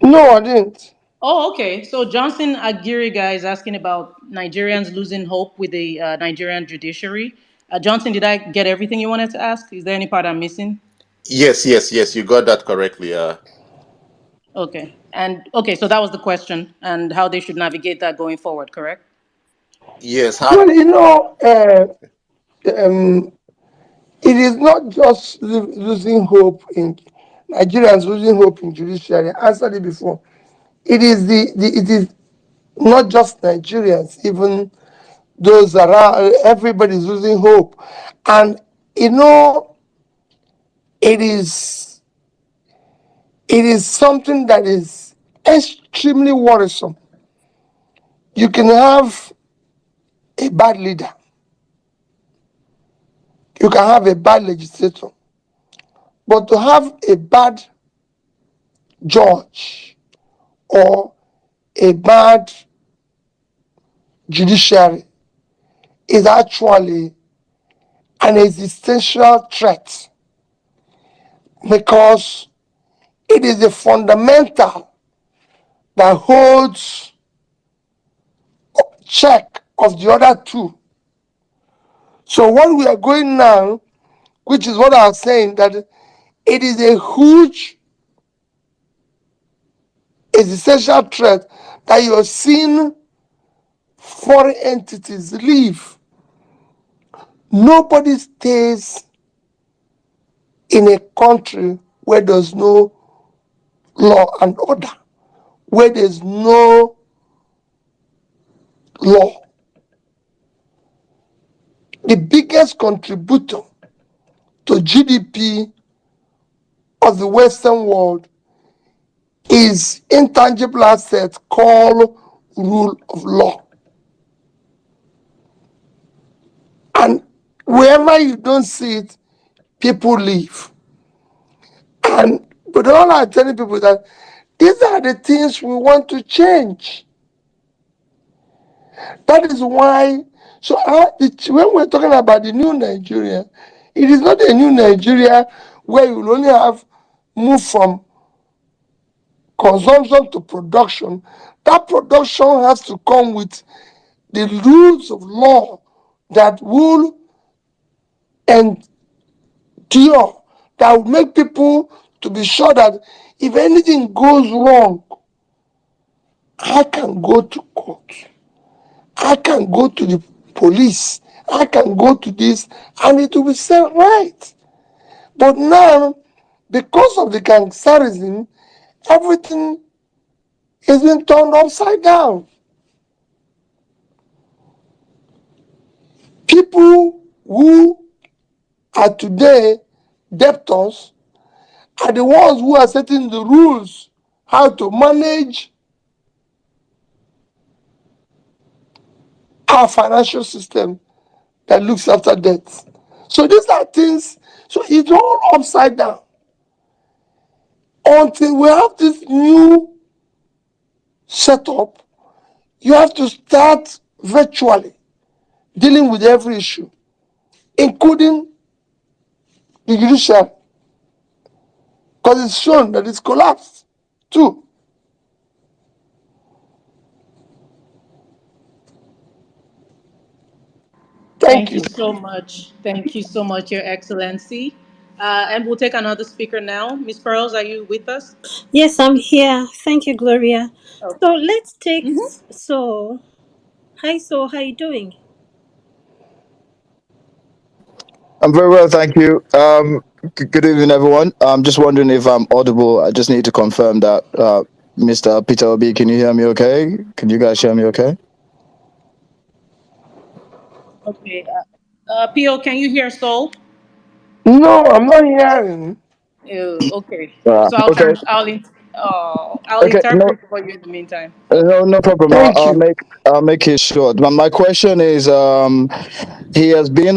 No, I didn't. Oh, okay. So Johnson Aguirre guy is asking about Nigerians losing hope with the Nigerian judiciary. Johnson, did I get everything you wanted to ask? Is there any part I'm missing? Yes, you got that correctly. Okay. And okay, so that was the question, and how they should navigate that going forward, correct? Yes, Well, how? um, it is not just losing hope in Nigerians losing hope in judiciary. I answered it before. It is it is not just Nigerians, even those around. Everybody's losing hope, and you know it is something that is extremely worrisome. You can have a bad leader, you can have a bad legislator, but to have a bad judge or a bad judiciary is actually an existential threat because it is the fundamental that holds check of the other two. So what we are going now, which is what I was saying, that it is a huge existential threat that you're seeing foreign entities leave. Nobody stays in a country where there's no law and order, where there's no law. The biggest contributor to GDP of the Western world is intangible asset called rule of law. And wherever you don't see it, people leave. And but all I'm telling people that these are the things we want to change. That is why, so when we're talking about the new Nigeria, it is not a new Nigeria where you will only have move from consumption to production. That production has to come with the rules of law that will endure, that will make people to be sure that if anything goes wrong, I can go to court, I can go to the police, I can go to this, and it will be set right. But now, because of the gangsterism, everything is being turned upside down. People who are today debtors are the ones who are setting the rules how to manage our financial system that looks after debt. So these are things, so it's all upside down. Until we have this new setup, you have to start virtually dealing with every issue, including the judiciary, because it's shown that it's collapsed too. Thank Thank you you. so much. Thank you so much, Your Excellency. And we'll take another speaker now. Miss Pearls, are you with us? Yes, I'm here. Thank you, Gloria. Oh. So let's take Mhm. So. Hi, So. How you doing? I'm very well, thank you. Good evening, everyone. I'm just wondering if I'm audible. I just need to confirm that. Mr. Peter Obi, can you hear me okay? Can you guys hear me okay? Okay. Pio, can you hear Soul? No, I'm not hearing. Okay. So I'll Okay, I'll okay. No, interpret for you in the meantime. no problem. Thank you. I'll make it short. My question is, he has been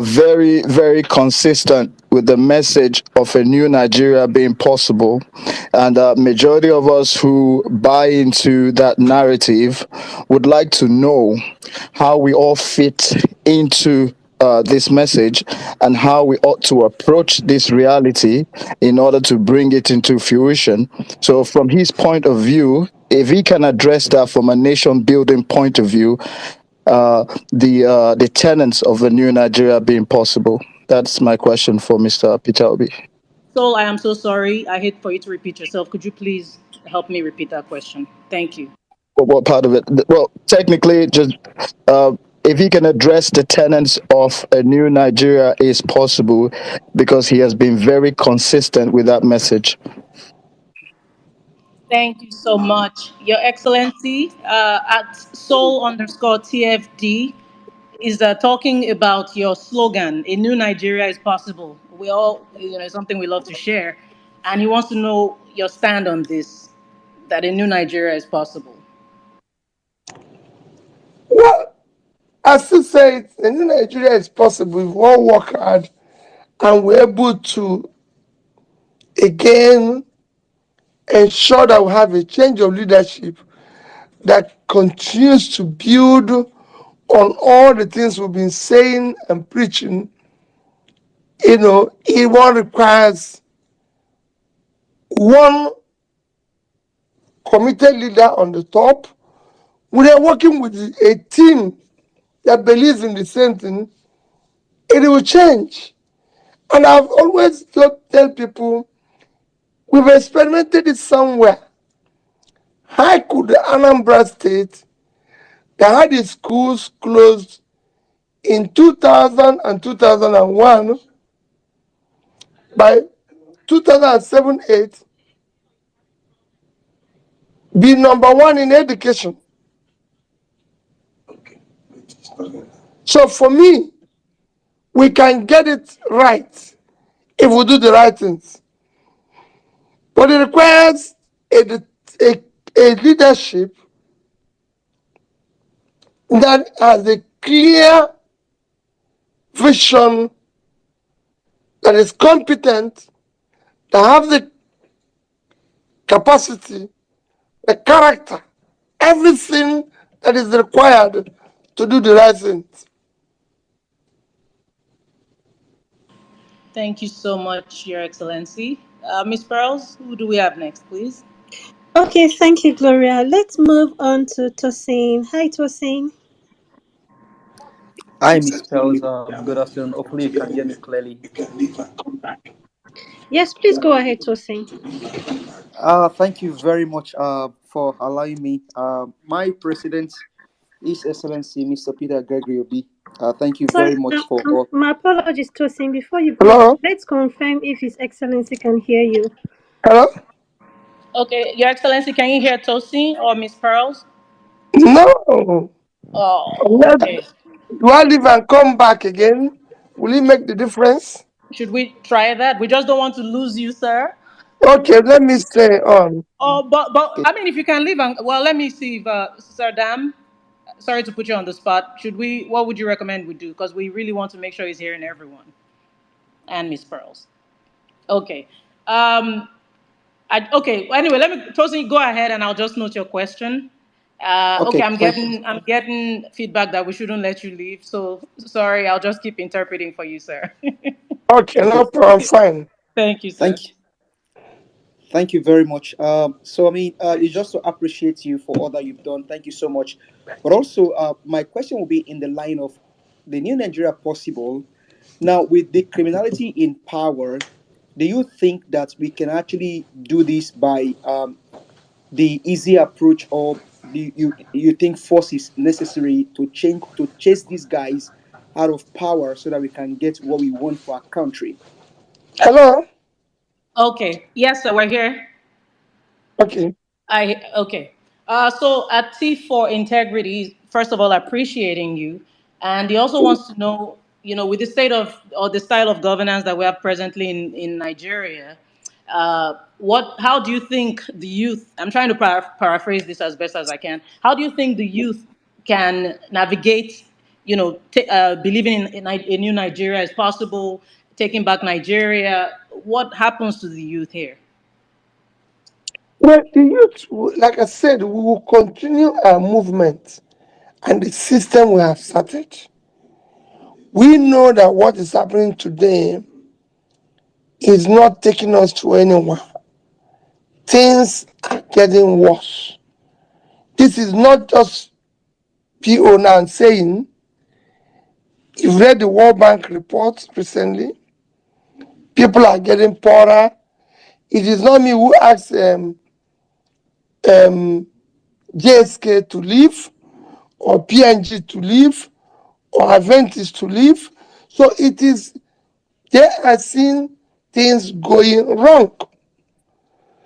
very, very consistent with the message of a new Nigeria being possible, and majority of us who buy into that narrative would like to know how we all fit into this message and how we ought to approach this reality in order to bring it into fruition. So, from his point of view, if he can address that from a nation building point of view, the tenets of a new Nigeria being possible. That's my question for Mr. Peter Obi. Soul, I am so sorry. I hate for you to repeat yourself. Could you please help me repeat that question? Thank you. What part of it? Well, technically, just if he can address the tenets of a new Nigeria is possible, because he has been very consistent with that message. Thank you so much, Your Excellency. At Soul underscore TFD is talking about your slogan, "A new Nigeria is possible." We all, it's something we love to share, and he wants to know your stand on this, that a new Nigeria is possible. Well, I still say it, in Nigeria it's possible if we all work hard and we're able to again ensure that we have a change of leadership that continues to build on all the things we've been saying and preaching. It one requires one committed leader on the top. We are working with a team that believes in the same thing. It will change. And I've always tell people we've experimented it somewhere. How could the Anambra State that had its schools closed in 2000 and 2001, by 2007-8, be number one in education? So for me, we can get it right if we do the right things. But it requires a, a leadership that has a clear vision, that is competent, that have the capacity, the character, everything that is required to do the right things. Thank you so much, Your Excellency. Miss Pearls, who do we have next, please? Okay, thank you, Gloria. Let's move on to Tosin. Hi, Tosin. Hi, Miss Pels. Good afternoon. Hopefully, you can hear me clearly. Yes, please go ahead, Tosin. Thank you very much for allowing me. My president, His Excellency Mr. Peter Gregory Obi. Thank you Sorry, very much for all. my apologies, Tosin. Before you go, Hello? let's confirm if His Excellency can hear you. Hello? Okay, Your Excellency, can you hear Tosin or Miss Pearls? No. Oh, Unless, okay. do I leave and come back again? Will it make the difference? Should we try that? We just don't want to lose you, sir. Okay, let me stay on. Oh, but Okay. I mean, if you can leave, and well, let me see if Sir Dam. Sorry to put you on the spot. Should we? What would you recommend we do? Because we really want to make sure he's hearing everyone and Miss Pearls. Okay. Um, Okay. Anyway, let me, Tosin, go ahead, and I'll just note your question. Okay, Okay, thank you. I'm getting feedback that we shouldn't let you leave. So sorry, I'll just keep interpreting for you, sir. Okay, Okay, no problem, fine. Thank you, sir. thank you. Thank you very much. So I mean, it's just to appreciate you for all that you've done. Thank you so much. But also, my question will be in the line of the new Nigeria possible. Now, with the criminality in power, do you think that we can actually do this by the easy approach, or do you think force is necessary to chase these guys out of power so that we can get what we want for our country? Hello? Okay. Yes, sir. We're here. Okay. I okay. So at T for integrity, first of all, appreciating you, and he also wants to know, with the state of or the style of governance that we have presently in Nigeria, how do you think the youth? I'm trying to paraphrase this as best as I can. How do you think the youth can navigate? Believing in a new Nigeria is possible, taking back Nigeria. What happens to the youth here? Well, the youth, like I said, we will continue our movement and the system we have started. We know that what is happening today is not taking us to anywhere. Things are getting worse. This is not just PO now saying, you've read the World Bank report recently, people are getting poorer. It is not me who asked JSK to leave, or PNG to leave, or Adventist to leave. So it is, they are seeing things going wrong.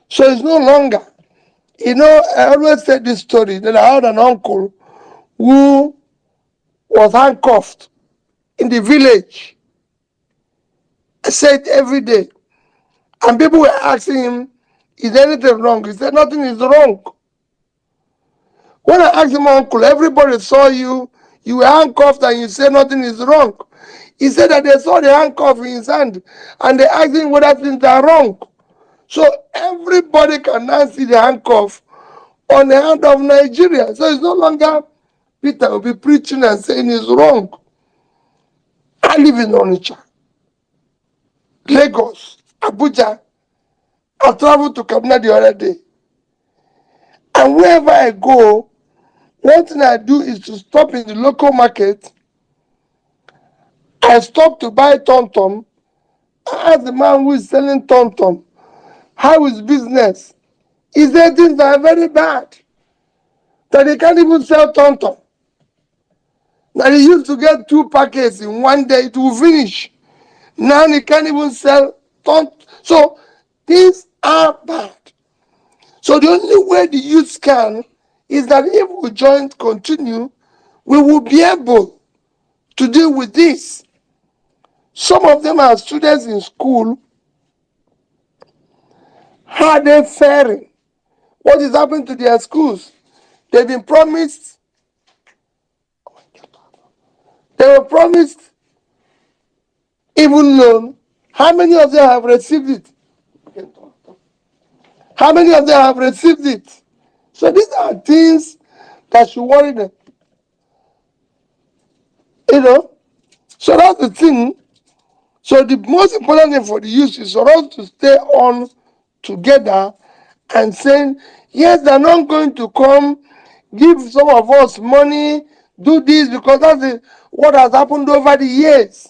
So it's no longer, I always say this story that I had an uncle who was handcuffed in the village. I said every day. And people were asking him, is anything wrong? He said, nothing is wrong. When I asked him, uncle, everybody saw you, you were handcuffed and you said nothing is wrong. He said that they saw the handcuff in his hand and they asked him whether things are wrong. So everybody can now see the handcuff on the hand of Nigeria. So it's no longer Peter will be preaching and saying it's wrong. I live in Onitsha, Lagos, Abuja. I traveled to Kaduna the other day. And wherever I go, one thing I do is to stop in the local market. I stop to buy tom tom. I ask the man who is selling tom tom, how is business? He said things are very bad, that they can't even sell tom tom. Now they used to get 2 packets in one day, it will finish. Now they can't even sell tom. So things are bad. So the only way the youth can is that if we continue, we will be able to deal with this. Some of them are students in school. How are they faring? What is happening to their schools? They've been promised, they were promised even loan. How many of them have received it? How many of them have received it? So these are things that should worry them. You know? So that's the thing. So the most important thing for the youth is for us to stay on together and saying, yes, they're not going to come, give some of us money, do this, because that's what has happened over the years.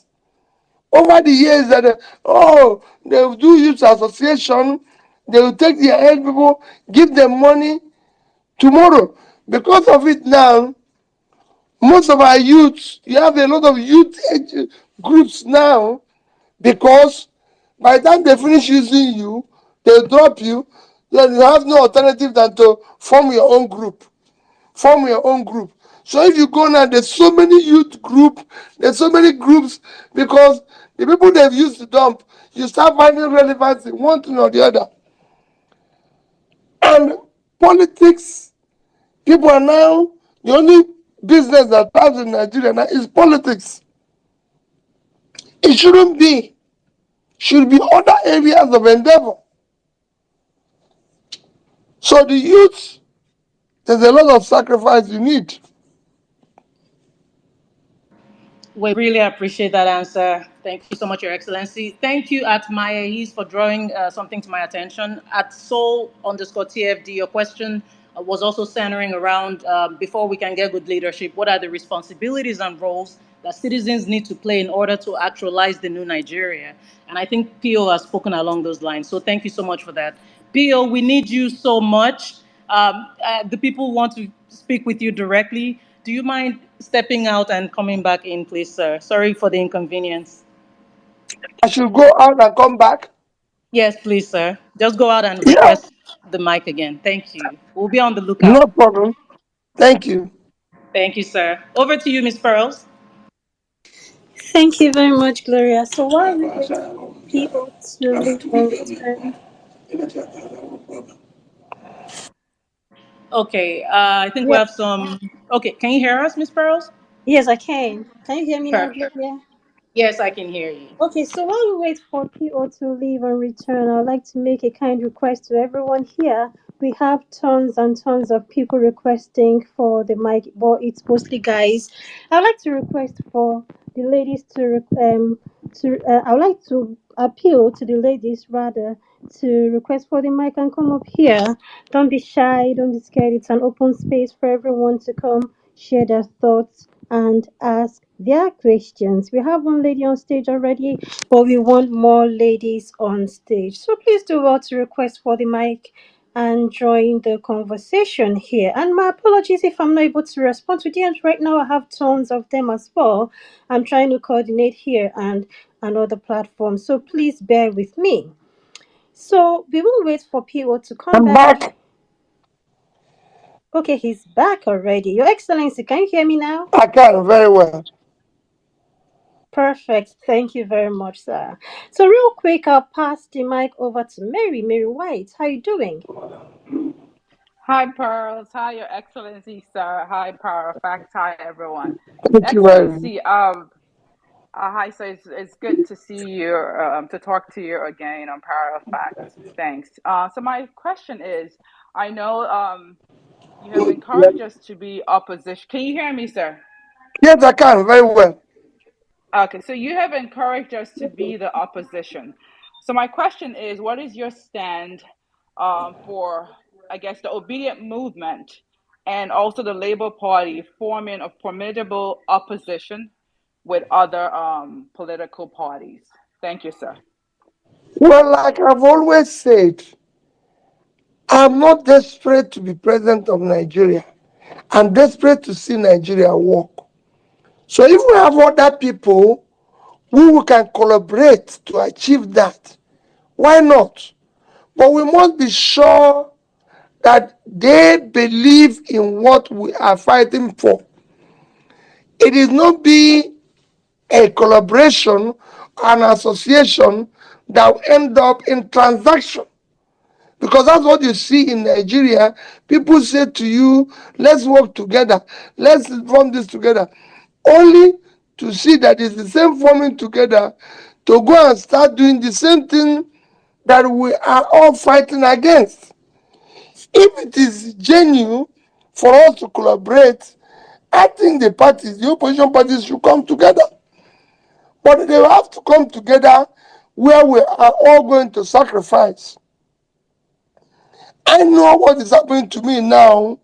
Over the years, that they will do youth association, they will take their head people, give them money tomorrow. Because of it now, most of our youth, you have a lot of youth age groups now, because by the time they finish using you, they drop you, then you have no alternative than to form your own group. Form your own group. So if you go now, there's so many youth group, there's so many groups, because the people they've used to dump, you start finding relevance in one thing or the other. And politics, people are now, the only business that happens in Nigeria now is politics. It shouldn't be. Should be other areas of endeavor. So the youth, there's a lot of sacrifice you need. We really appreciate that answer. Thank you so much, Your Excellency. Thank you at Maya Hees for drawing something to my attention. At Soul underscore TFD, your question was also centering around before we can get good leadership, what are the responsibilities and roles that citizens need to play in order to actualize the new Nigeria? And I think PO has spoken along those lines. So thank you so much for that. PO, we need you so much. The people want to speak with you directly. Do you mind stepping out and coming back in, please, sir? Sorry for the inconvenience. I should go out and come back. Yes, please, sir. Just go out and Yeah, request the mic again. Thank you. We'll be on the lookout. no problem. Thank you. Thank you, sir. Over to you, Miss Pearls. Thank you very much, Gloria. So while we wait for people to leave and return, Okay, I think we yeah, have some. Okay, can you hear us, Miss Pearls? yes, I can. Can you hear me now, Perfect. Gloria? Yes, I can hear you. Okay, so while we wait for PO to leave and return, I'd like to make a kind request to everyone here. We have tons and tons of people requesting for the mic, but it's mostly guys. I'd like to request for the ladies I would like to appeal to the ladies rather to request for the mic and come up here. Don't be shy, don't be scared. It's an open space for everyone to come share their thoughts and ask their questions. We have one lady on stage already, but we want more ladies on stage. So please do well to request for the mic and join the conversation here. And my apologies if I'm not able to respond to DMs right now. I have tons of them as well. I'm trying to coordinate here and another platform. So please bear with me. So we will wait for PO to come I'm back. back. Okay, he's back already. Your Excellency, can you hear me now? I can very well. Perfect. Thank you very much, sir. So real quick, I'll pass the mic over to Mary. Mary White, how you doing? Hi, Pearls. Hi, Your Excellency, sir. Hi, Power of Facts. Hi, everyone. Thank you very much. Excellency, hi, so it's good to see you, to talk to you again on Power of Facts. Thanks. So my question is, I know you have encouraged us to be opposition. Can you hear me, sir? Yes, I can very well. Okay, so you have encouraged us to be the opposition. So my question is, what is your stand for, I guess, the obedient movement and also the Labour Party forming a formidable opposition with other political parties? Thank you, sir. Well, like I've always said, I'm not desperate to be president of Nigeria. I'm desperate to see Nigeria work. So if we have other people who can collaborate to achieve that, why not? But we must be sure that they believe in what we are fighting for. It is not be a collaboration, an association that will end up in transaction. Because that's what you see in Nigeria. People say to you, let's work together, let's form this together. Only to see that it's the same forming together to go and start doing the same thing that we are all fighting against. If it is genuine for us to collaborate, I think the parties, the opposition parties should come together. But they will have to come together where we are all going to sacrifice. I know what is happening to me now.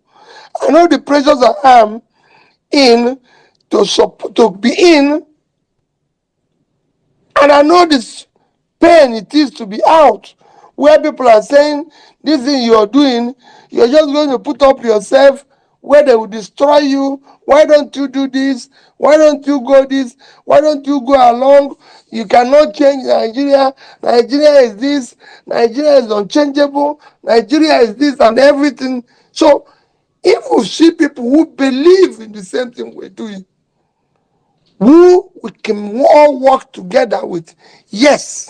I know the pressures I am in to be in, and I know this pain it is to be out, where people are saying this thing you're doing, you're just going to put up yourself where they will destroy you. Why don't you do this? Why don't you go this? Why don't you go along? You cannot change Nigeria. Nigeria is this. Nigeria is unchangeable. Nigeria is this and everything. So if we see people who believe in the same thing we're doing, who we can all work together with, yes,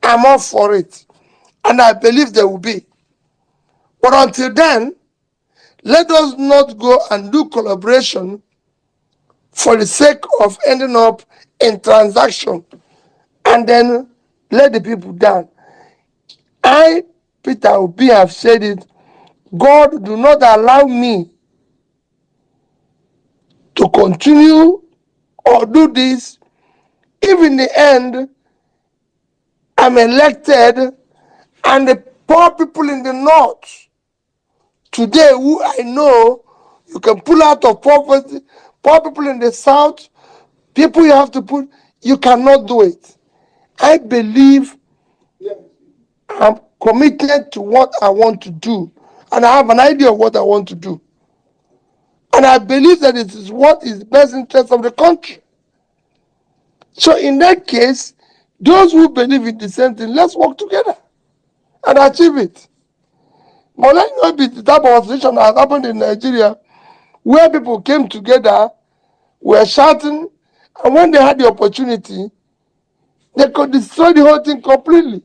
I'm all for it. And I believe there will be. But until then, let us not go and do collaboration for the sake of ending up in transaction and then let the people down. I Peter Obi have said it, God, do not allow me to continue or do this if in the end I'm elected and the poor people in the north today who I know you can pull out of poverty, poor people in the south, people you have to put, you cannot do it. I believe I'm committed to what I want to do, and I have an idea of what I want to do. And I believe that it is what is best interest of the country. So in that case, those who believe in the same thing, let's work together and achieve it. But let not be the type of situation that has happened in Nigeria, where people came together, were shouting, and when they had the opportunity, they could destroy the whole thing completely.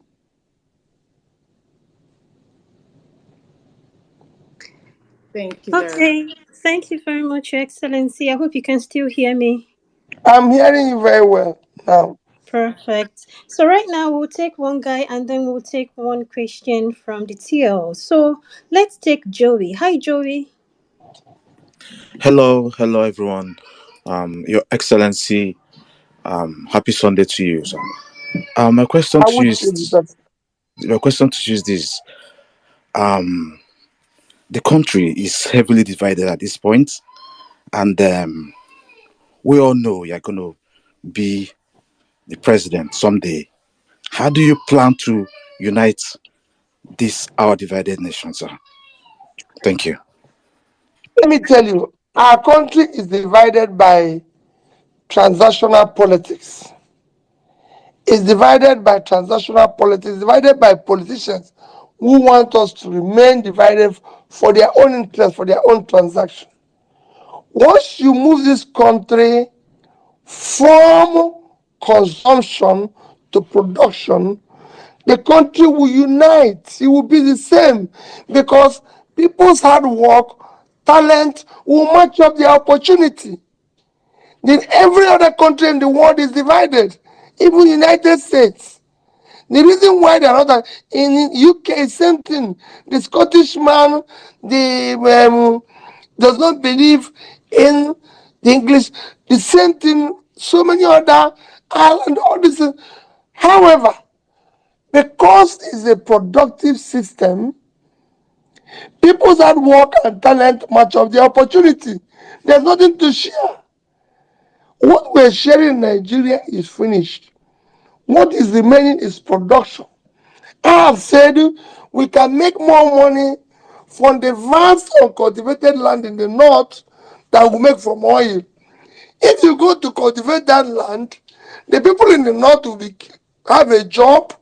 Thank you very much. Okay, thank you very much, Your Excellency. I hope you can still hear me. I'm hearing you very well now. Perfect. So right now we'll take one guy and then we'll take one question from the TL. So let's take Joey. Hi, Joey. Hello, everyone. Your Excellency, happy Sunday to you, sir. My question I to you wish you the is, best. this: the country is heavily divided at this point, and we all know you're going to be the president someday. How do you plan to unite this our divided nation, sir? Thank you. Let me tell you, our country is divided by transactional politics. It's divided by transactional politics, divided by politicians who want us to remain divided for their own interest, for their own transaction. Once you move this country from consumption to production, the country will unite. It will be the same because people's hard work, talent will match up their opportunity. Then every other country in the world is divided, even United States. The reason why they're not in UK, same thing. The Scottish man, does not believe in the English. The same thing. So many other Ireland, all this. However, because it's a productive system, people's hard work and talent match up the opportunity. There's nothing to share. What we're sharing in Nigeria is finished. What is remaining is production. I have said we can make more money from the vast uncultivated land in the north than we make from oil. If you go to cultivate that land, the people in the north will have a job,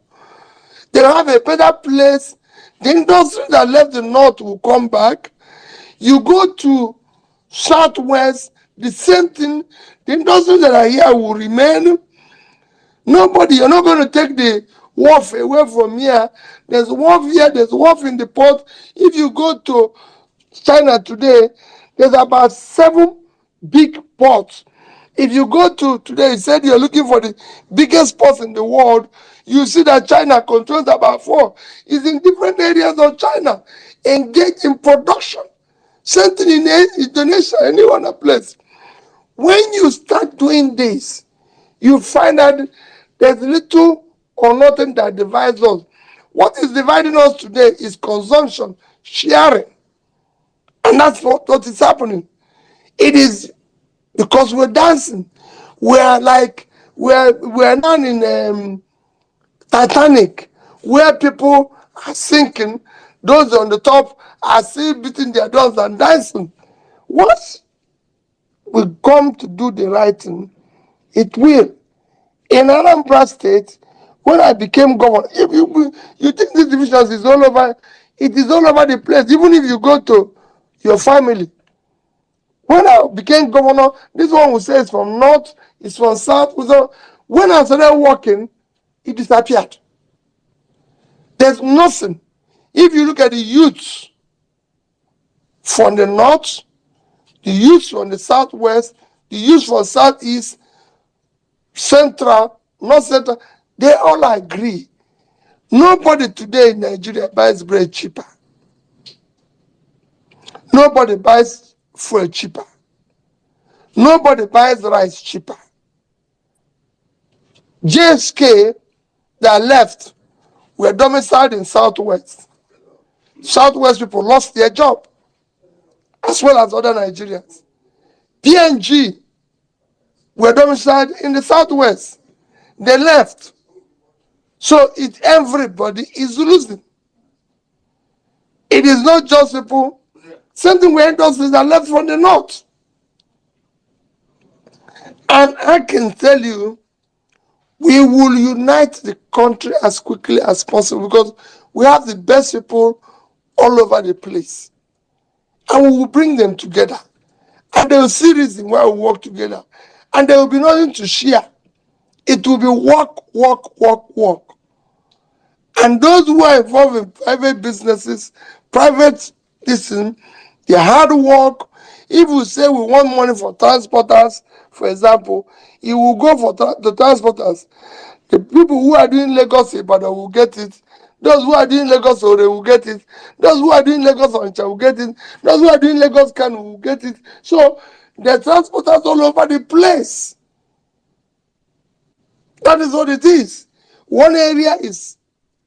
they'll have a better place, the industry that left the north will come back. You go to southwest, the same thing, the industries that are here will remain. Nobody, you're not going to take the wharf away from here. There's wharf here, there's wharf in the port. If you go to China today, there's about 7 big ports. If you go to today, you said you're looking for the biggest ports in the world, you see that China controls about 4. It's in different areas of China, engaged in production. Same thing in Indonesia, any other place. When you start doing this, you find that there's little or nothing that divides us. What is dividing us today is consumption, sharing. And that's what is happening. It is because we're dancing. We're now in Titanic, where people are sinking. Those on the top are still beating their drums and dancing. Once we come to do the right thing, it will. In Anambra State, when I became governor, if you think this division is all over, it is all over the place. Even if you go to your family, when I became governor, this one will say it's from north, it's from south. When I started working, it disappeared. There's nothing. If you look at the youths from the north, the youths from the southwest, the youths from southeast, central, north central, they all agree. Nobody today in Nigeria buys bread cheaper. Nobody buys fuel cheaper. Nobody buys rice cheaper. JSK that left were domiciled in Southwest. Southwest people lost their job, as well as other Nigerians. PNG were domiciled in the Southwest. They left. So everybody is losing. It is not just people. Same thing with industries that left from the North. And I can tell you, we will unite the country as quickly as possible because we have the best people all over the place. And we will bring them together. And they will see reason why we work together. And there will be nothing to share. It will be work, work, work, work. And those who are involved in private businesses, private listen, the hard work. If we say we want money for transporters, for example, it will go for the transporters. The people who are doing Lagos Ibadan will get it. Those who are doing Lagos Ore will get it. Those who are doing Lagos Onitsha will get it. Those who are doing Lagos Kanu will get it. So the transporters all over the place. That is what it is. One area is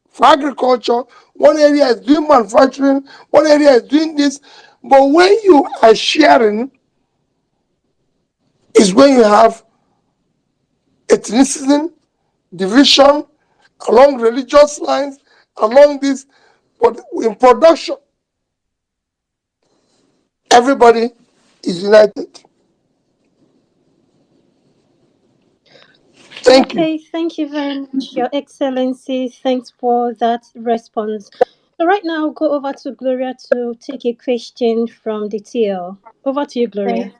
for agriculture, one area is doing manufacturing, one area is doing this. But when you are sharing, is when you have ethnicity, division, along religious lines, along this, but in production, everybody is united. Thank you. Okay, thank you very much, Your Excellency. Thanks for that response. So right now, I'll go over to Gloria to take a question from the TL. Over to you, Gloria.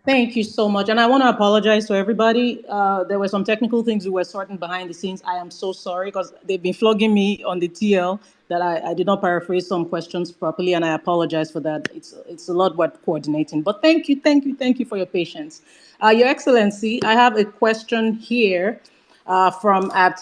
Thank you so much. And I want to apologize to everybody. There were some technical things we were sorting behind the scenes. I am so sorry because they've been flogging me on the TL that I did not paraphrase some questions properly, and I apologize for that. It's a lot worth coordinating. But thank you for your patience. Your Excellency, I have a question here from at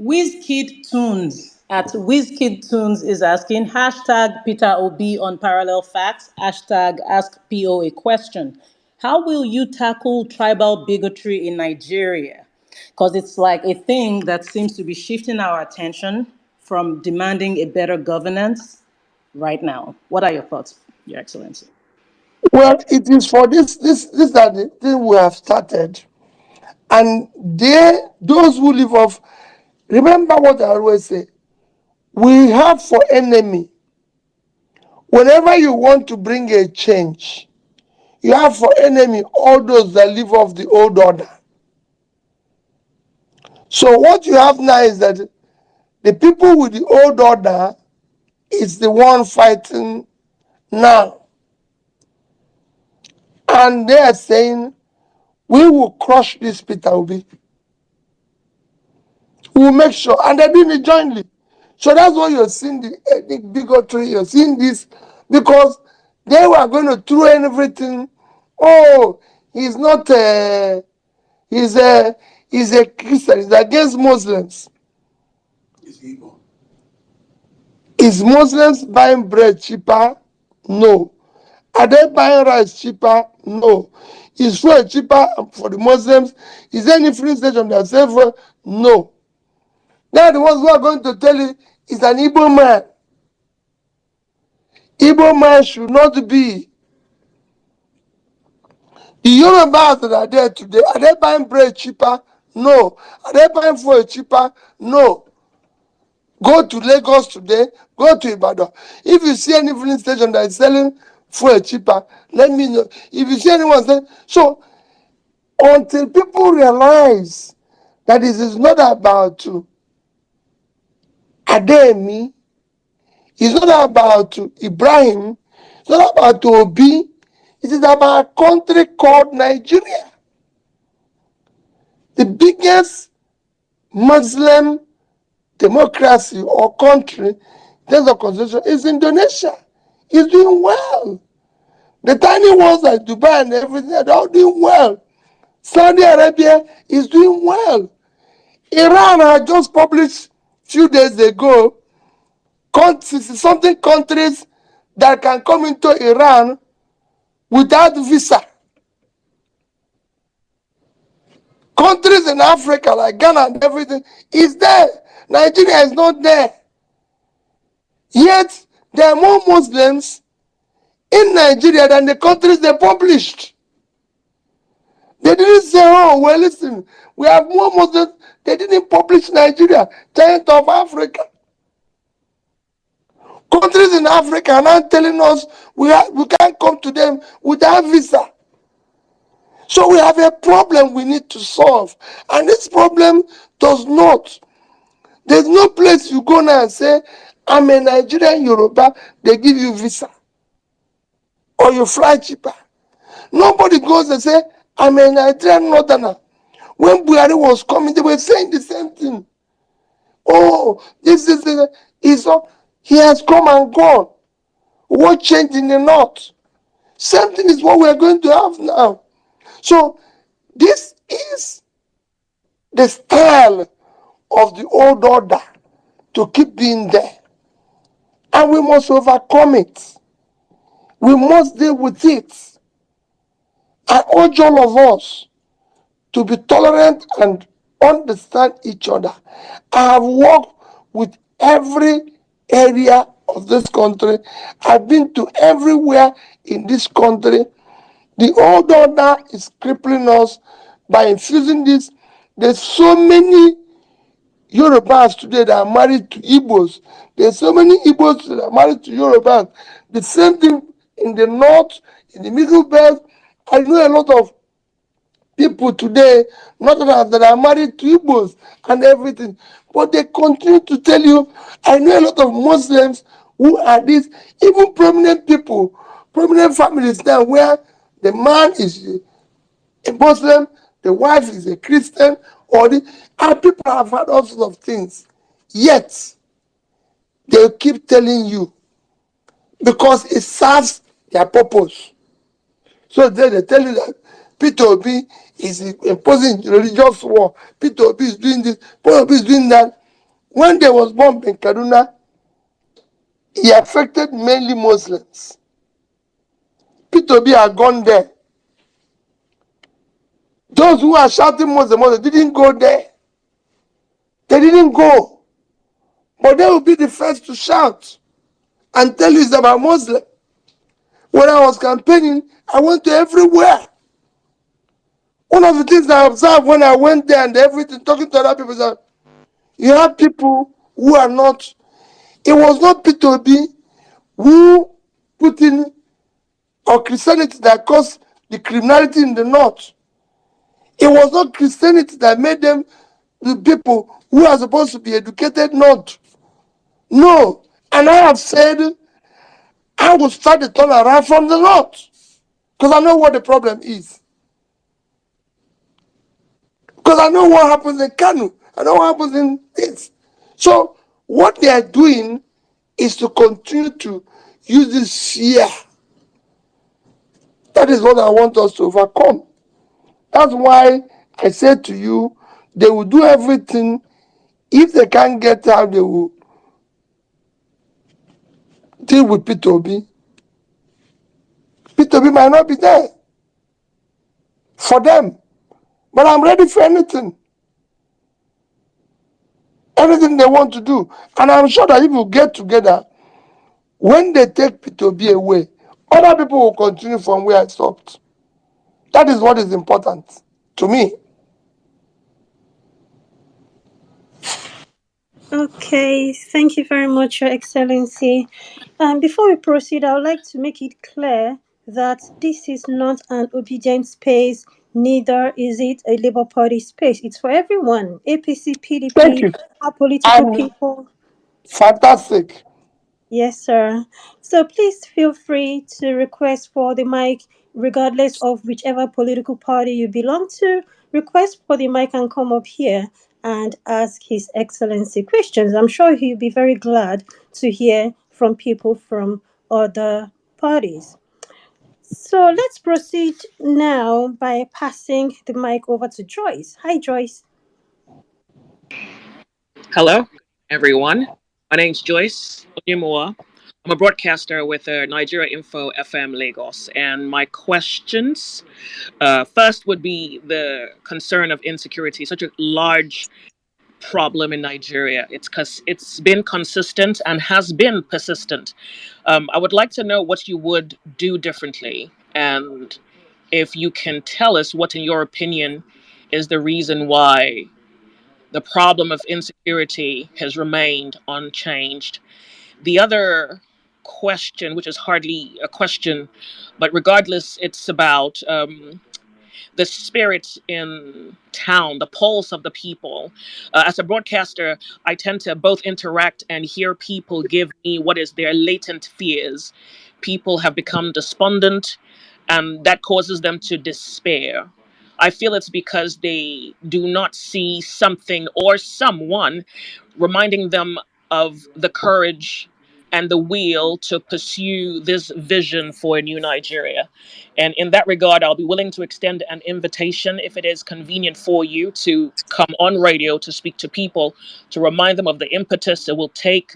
WizKid Tunes at WizKid Tunes is asking hashtag Peter Obi on parallel facts, hashtag ask PO a question. How will you tackle tribal bigotry in Nigeria? Because it's like a thing that seems to be shifting our attention from demanding a better governance right now. What are your thoughts, Your Excellency? Well, it is for this are the thing we have started. And those who live off, remember what I always say, we have for enemy, whenever you want to bring a change, you have for enemy all those that live off the old order. So what you have now is that the people with the old order is the one fighting now. And they are saying, we will crush this Peter Obi. We will make sure. And they're doing it jointly. So that's why you're seeing the ethnic bigotry, you're seeing this, because they were going to throw in everything. Oh, he's not he's a Christian, he's against Muslims. Is Muslims buying bread cheaper? No. Are they buying rice cheaper? No. Is fuel cheaper for the Muslims? Is there any filling station that sells fuel? No. Now the ones who are going to tell you is an Igbo man. Igbo man should not be. The Yorubas that are there today, are they buying bread cheaper? No. Are they buying fuel cheaper? No. Go to Lagos today, go to Ibadan. If you see any filling station that is selling fuel cheaper, let me know. If you see anyone saying, so until people realize that this is not about Ademi, it's not about Ibrahim, it's not about Obi, it is about a country called Nigeria. The biggest Muslim democracy or country in terms of constitution is Indonesia. It's doing well. The tiny ones like Dubai and everything, they're all doing well. Saudi Arabia is doing well. Iran has just published few days ago, something countries that can come into Iran without visa. Countries in Africa like Ghana and everything is there. Nigeria is not there. Yet there are more Muslims in Nigeria than the countries they published. They didn't say, oh, well, listen, we have more Muslims. They didn't publish Nigeria, giant of Africa. Countries in Africa are now telling us we can't come to them without visa. So we have a problem we need to solve. And this problem does not. There's no place you go now and say, I'm a Nigerian Yoruba, they give you visa. Or you fly cheaper. Nobody goes and say, I'm a Nigerian Northerner. When Buhari was coming, they were saying the same thing. Oh, this is he has come and gone. What changed in the north? Same thing is what we are going to have now. So this is the style of the old order to keep being there. And we must overcome it. We must deal with it. I urge all of us to be tolerant and understand each other. I have worked with every area of this country. I've been to everywhere in this country. The old order is crippling us by infusing this. There's so many Yorubas today that are married to Igbos. There's so many Igbos that are married to Yorubas. The same thing in the north, in the middle belt. I know a lot of people today, not that are married to Igbos and everything, but they continue to tell you. I know a lot of Muslims who are these, even prominent people, prominent families now, where the man is a Muslim, the wife is a Christian, and people have had all sorts of things. Yet, they keep telling you because it serves their purpose. So then they tell you that Peter Obi is imposing religious war. Peter Obi is doing this, Peter Obi is doing that. When there was bomb in Kaduna, he affected mainly Muslims. Peter Obi had gone there. Those who are shouting Muslim didn't go there. They didn't go. But they will be the first to shout and tell you it's about Muslim. When I was campaigning, I went to everywhere. One of the things I observed when I went there and everything, talking to other people, is that you have people who are not. It was not P2B who put in or Christianity that caused the criminality in the north. It was not Christianity that made them the people who are supposed to be educated not. No. And I have said I will start the turnaround from the north. Because I know what the problem is. Because I know what happens in Kanu. I know what happens in this. So what they are doing is to continue to use this fear. That is what I want us to overcome. That's why I said to you, they will do everything. If they can't get out, they will deal with P2B. P2B might not be there for them. But I'm ready for anything. Anything they want to do. And I'm sure that if we get together, when they take P2B away, other people will continue from where I stopped. That is what is important to me. Okay, thank you very much, Your Excellency. Before we proceed, I would like to make it clear that this is not an obedient space, neither is it a Labour Party space. It's for everyone, APC, Thank PDP, you. our political And people. fantastic. Yes, sir. So please feel free to request for the mic, regardless of whichever political party you belong to. Request for the mic and come up here and ask His Excellency questions. I'm sure he'll be very glad to hear from people from other parties. So let's proceed now by passing the mic over to Joyce. Hi, Joyce. Hello, everyone. My name's Joyce Onyemua. I'm a broadcaster with Nigeria Info FM Lagos, and my questions first would be the concern of insecurity, such a large problem in Nigeria. It's been consistent and has been persistent. I would like to know what you would do differently, and if you can tell us what, in your opinion, is the reason why the problem of insecurity has remained unchanged. The other question, which is hardly a question, but regardless, it's about the spirit in town, the pulse of the people. As a broadcaster, I tend to both interact and hear people give me what is their latent fears. People have become despondent, and that causes them to despair. I feel it's because they do not see something or someone reminding them of the courage and the will to pursue this vision for a new Nigeria. And in that regard, I'll be willing to extend an invitation if it is convenient for you to come on radio to speak to people, to remind them of the impetus it will take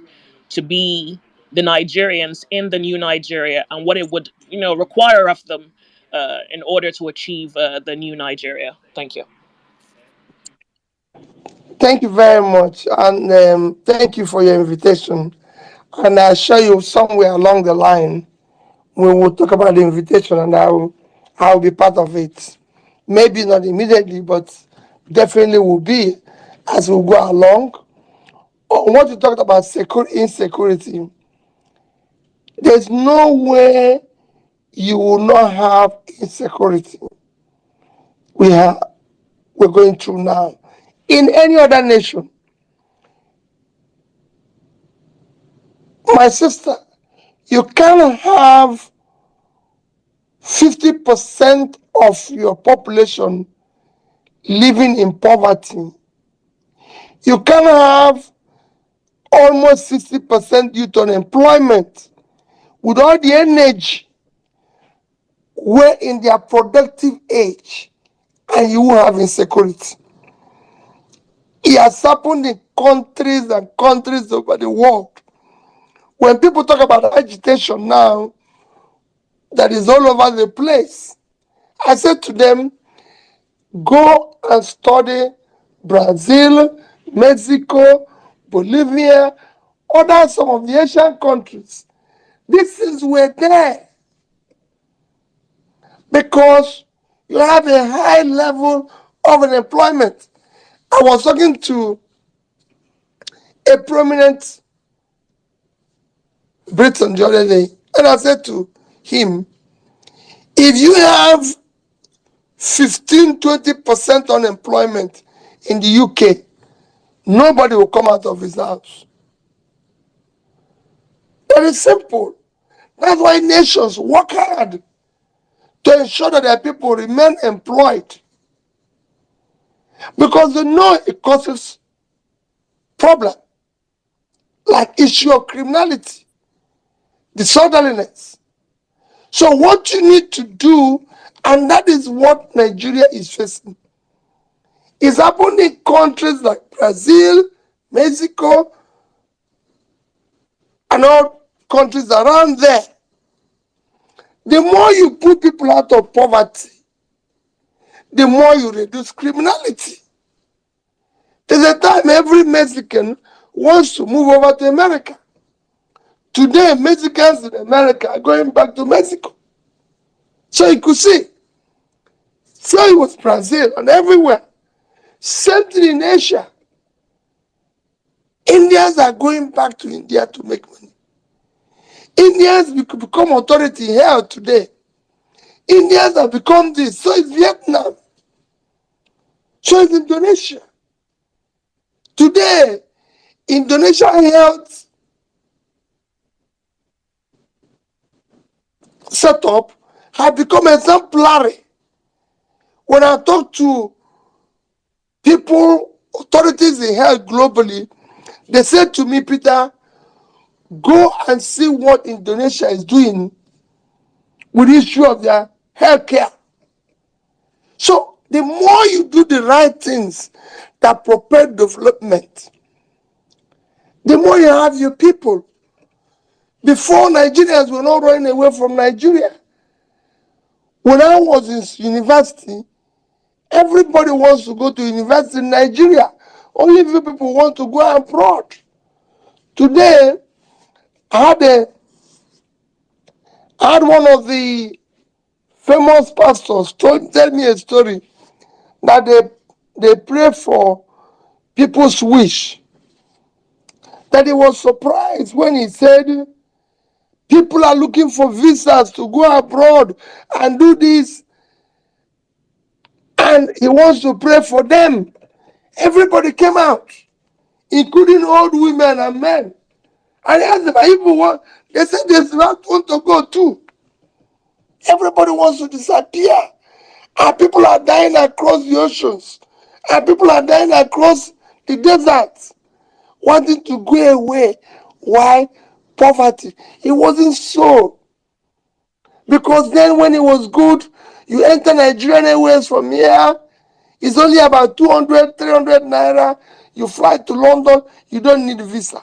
to be the Nigerians in the new Nigeria and what it would, require of them in order to achieve the new Nigeria. Thank you. Thank you very much, and thank you for your invitation. And I assure you, somewhere along the line, we will talk about the invitation, and I'll be part of it. Maybe not immediately, but definitely will be as we go along. On what you talked about insecurity, there's no way you will not have insecurity. We're going through now. In any other nation, my sister, you can't have 50% of your population living in poverty. You can't have almost 60% youth unemployment with all the energy we're in their productive age, and you will have insecurity. It has happened in countries and countries over the world. When people talk about agitation now, that is all over the place, I said to them, go and study Brazil, Mexico, Bolivia, other some of the Asian countries. These things were there because you have a high level of unemployment. I was talking to a prominent Briton the other day, and I said to him, if you have 15-20% unemployment in the UK, nobody will come out of his house. Very simple. That's why nations work hard to ensure that their people remain employed, because they know it causes problem like issue of criminality, disorderliness. So what you need to do, and that is what Nigeria is facing, is happening in countries like Brazil, Mexico, and all countries around there. The more you put people out of poverty, the more you reduce criminality. There's a time every Mexican wants to move over to America. Today, Mexicans in America are going back to Mexico. So you could see. So it was Brazil and everywhere. Same thing in Asia. Indians are going back to India to make money. Indians become authority here today. Indians have become this. So it's Vietnam. So it's Indonesia. Today, Indonesia health setup has become exemplary. When I talk to people, authorities in health globally, they said to me, Peter, go and see what Indonesia is doing with the issue of their healthcare. So the more you do the right things that propel development, the more you have your people. Before, Nigerians were not running away from Nigeria. When I was in university, everybody wants to go to university in Nigeria. Only few people want to go abroad. Today, I had one of the famous pastors tell me a story that they pray for people's wish. That he was surprised when he said, people are looking for visas to go abroad and do this, and he wants to pray for them. Everybody came out, including old women and men. And he asked them, people want, they said they want to go too. Everybody wants to disappear. And people are dying across the oceans. And people are dying across the deserts, wanting to go away. Why? Poverty. It wasn't so. Because then when it was good, you enter Nigerian Airways from here, it's only about 200, 300 naira. You fly to London, you don't need visa.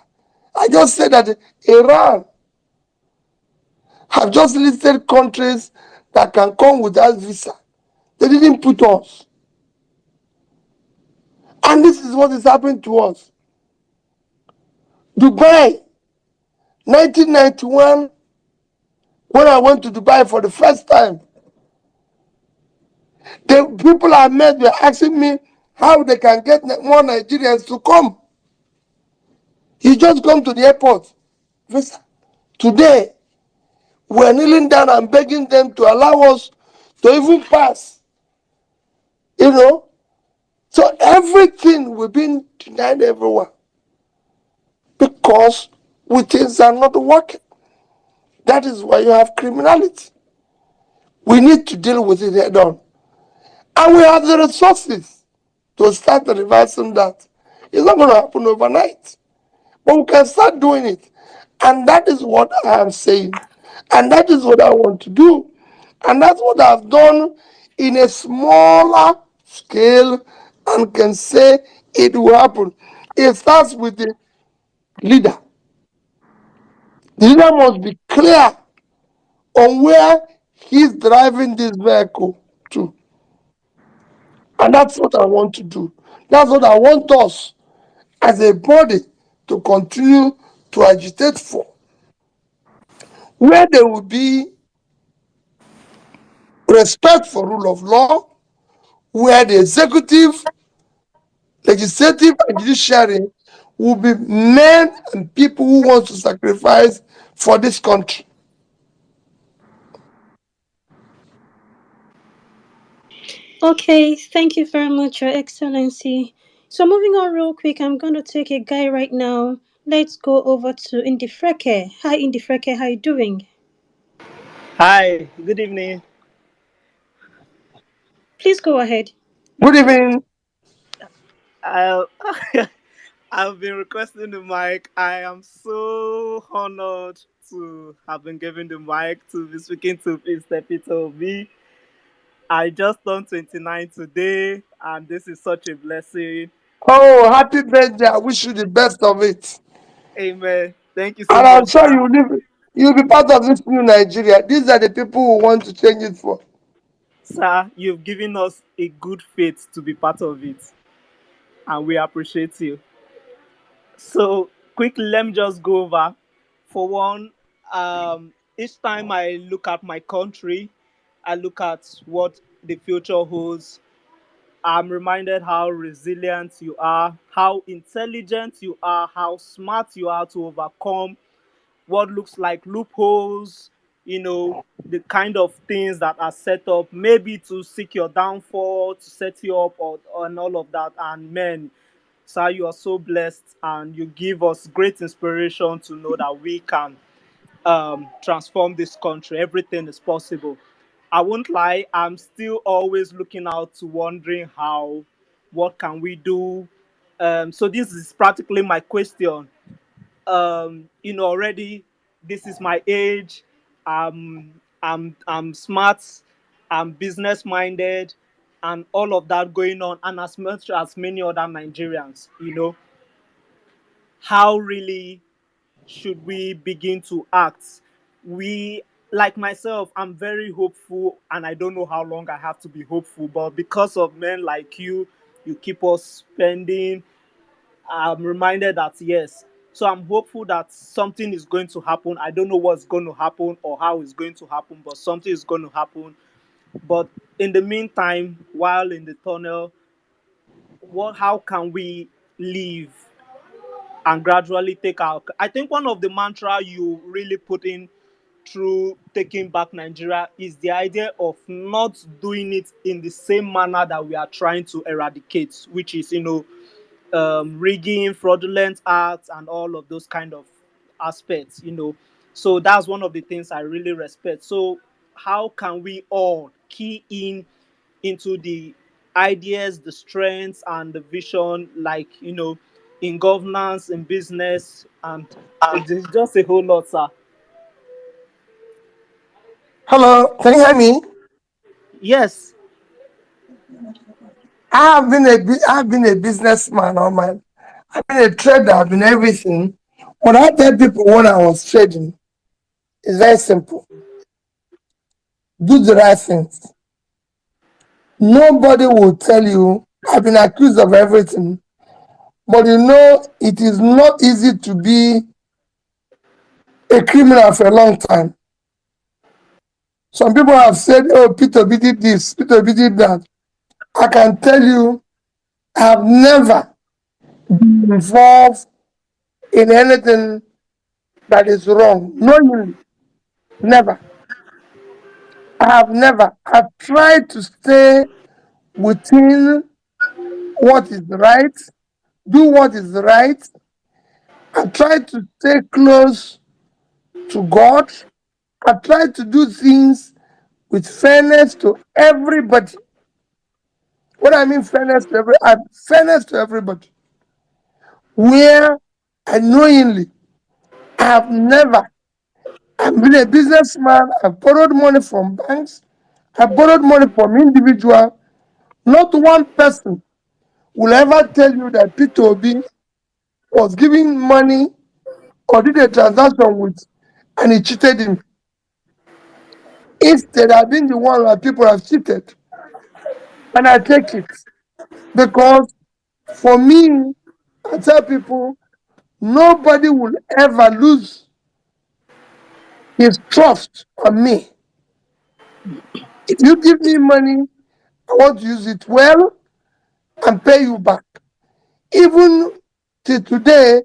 I just said that Iran have just listed countries that can come without visa. They didn't put us. And this is what is happening to us. Dubai, 1991, when I went to Dubai for the first time, the people I met were asking me how they can get more Nigerians to come. You just come to the airport. Visa. Today, we're kneeling down and begging them to allow us to even pass. You know? So everything we've been denied everyone because things are not working. That is why you have criminality. We need to deal with it head on. And we have the resources to start reversing that. It's not going to happen overnight. But we can start doing it. And that is what I am saying. And that is what I want to do. And that's what I've done in a smaller scale and can say it will happen. It starts with the leader. The leader must be clear on where he's driving this vehicle to. And that's what I want to do. That's what I want us as a body to continue to agitate for. Where there will be respect for rule of law, where the executive, legislative, and judiciary will be men and people who want to sacrifice for this country. Okay, thank you very much, Your Excellency. So moving on real quick, I'm going to take a guy right now. Let's go over to Indifreke. Hi, Indifreke, how you doing? Hi, good evening. Please go ahead. Good evening. I, I've been requesting the mic. I am so honored to have been given the mic to be speaking to Mr. Peter Obi. I just turned 29 today, and this is such a blessing. Oh, happy birthday. I wish you the best of it. Amen. Thank you so And I'm much, sure sir. you'll be part of this new Nigeria. These are the people who want to change it for. Sir, you've given us a good faith to be part of it, and we appreciate you. So, quickly, let me just go over. For one, each time I look at my country, I look at what the future holds. I'm reminded how resilient you are, how intelligent you are, how smart you are to overcome what looks like loopholes, the kind of things that are set up, maybe to seek your downfall, to set you up, and all of that. And men, sir, you are so blessed, and you give us great inspiration to know that we can transform this country. Everything is possible. I won't lie, I'm still always looking out to wondering what can we do. So this is practically my question. Already this is my age. I'm smart, I'm business minded, and all of that going on, and as much as many other Nigerians. how really should we begin to act? We, like myself, I'm very hopeful, and I don't know how long I have to be hopeful, but because of men like you keep us spending. I'm reminded that yes. So I'm hopeful that something is going to happen. I don't know what's going to happen or how it's going to happen, but something is going to happen. But in the meantime, while in the tunnel, how can we live and gradually take our, I think one of the mantra you really put in through taking back Nigeria is the idea of not doing it in the same manner that we are trying to eradicate, which is, rigging, fraudulent acts, and all of those kind of aspects. So that's one of the things I really respect. So how can we all key in into the ideas, the strengths, and the vision, like, in governance, in business, and it's just a whole lot, sir. Hello, can you hear me? Yes. I've been a businessman all my. I've been a trader. I've been everything. What I tell people when I was trading is very simple. Do the right things. Nobody will tell you. I've been accused of everything, but it is not easy to be a criminal for a long time. Some people have said, "Oh, Peter B did this, Peter B did that." I can tell you, I have never been involved in anything that is wrong. Knowingly, never. I have never. I've tried to stay within what is right, do what is right. I try to stay close to God. I try to do things with fairness to everybody. What I mean fairness to fairness to everybody. Where unknowingly, I have never. I've been a businessman. I've borrowed money from banks. I borrowed money from individuals. Not one person will ever tell you that P2B was giving money or did a transaction with and he cheated him. Instead, I've been the one that people have cheated. And I take it. Because for me, I tell people, nobody will ever lose his trust on me. If you give me money, I want to use it well and pay you back. Even till today,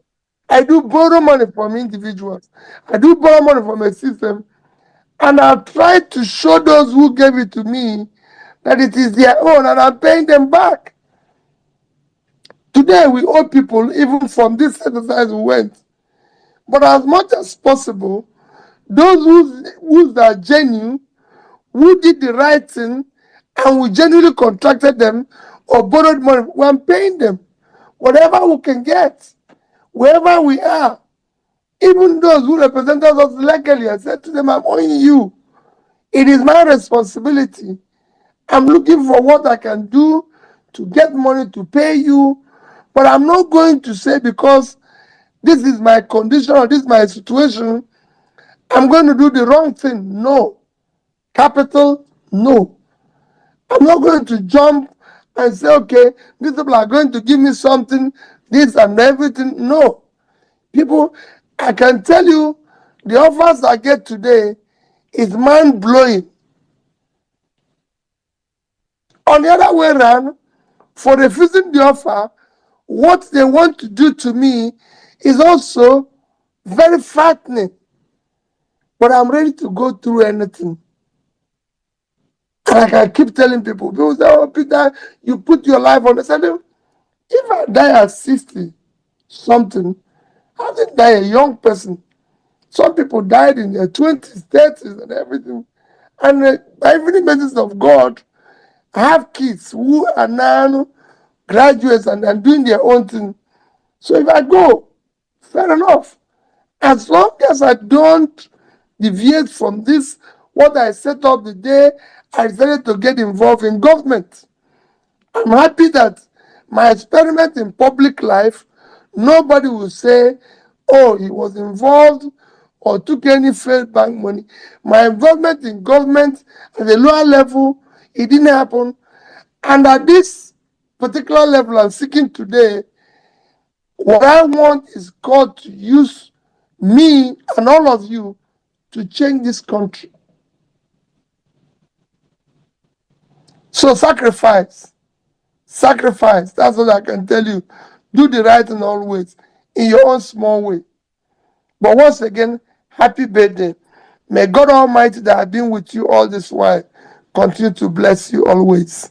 I do borrow money from individuals. I do borrow money from a system. And I've tried to show those who gave it to me that it is their own and I'm paying them back. Today, we owe people, even from this exercise we went. But as much as possible, those who are genuine, who did the right thing, and we genuinely contracted them or borrowed money, we're paying them. Whatever we can get, wherever we are. Even those who represented us legally, I said to them, I'm owing you. It is my responsibility. I'm looking for what I can do to get money to pay you. But I'm not going to say because this is my condition or this is my situation, I'm going to do the wrong thing. No. Capital, no. I'm not going to jump and say, okay, these people are going to give me something, this and everything. No. People, I can tell you, the offers I get today is mind-blowing. On the other way around, for refusing the offer, what they want to do to me is also very fattening. But I'm ready to go through anything. And like I keep telling people say, oh, Peter, you put your life on this. I said, if I die at 60 something, I didn't die a young person. Some people died in their 20s, 30s, and everything. And by every message of God, I have kids who are now graduates and doing their own thing. So if I go, fair enough. As long as I don't deviate from this, what I set up the day I decided to get involved in government. I'm happy that my experiment in public life, Nobody will say, oh, he was involved or took any failed bank money. My involvement in government at the lower level, it didn't happen. And at this particular level I'm seeking today, what I want is God to use me and all of you to change this country. So sacrifice. That's what I can tell you. Do the right thing always, in your own small way. But once again, happy birthday. May God Almighty that have been with you all this while continue to bless you always.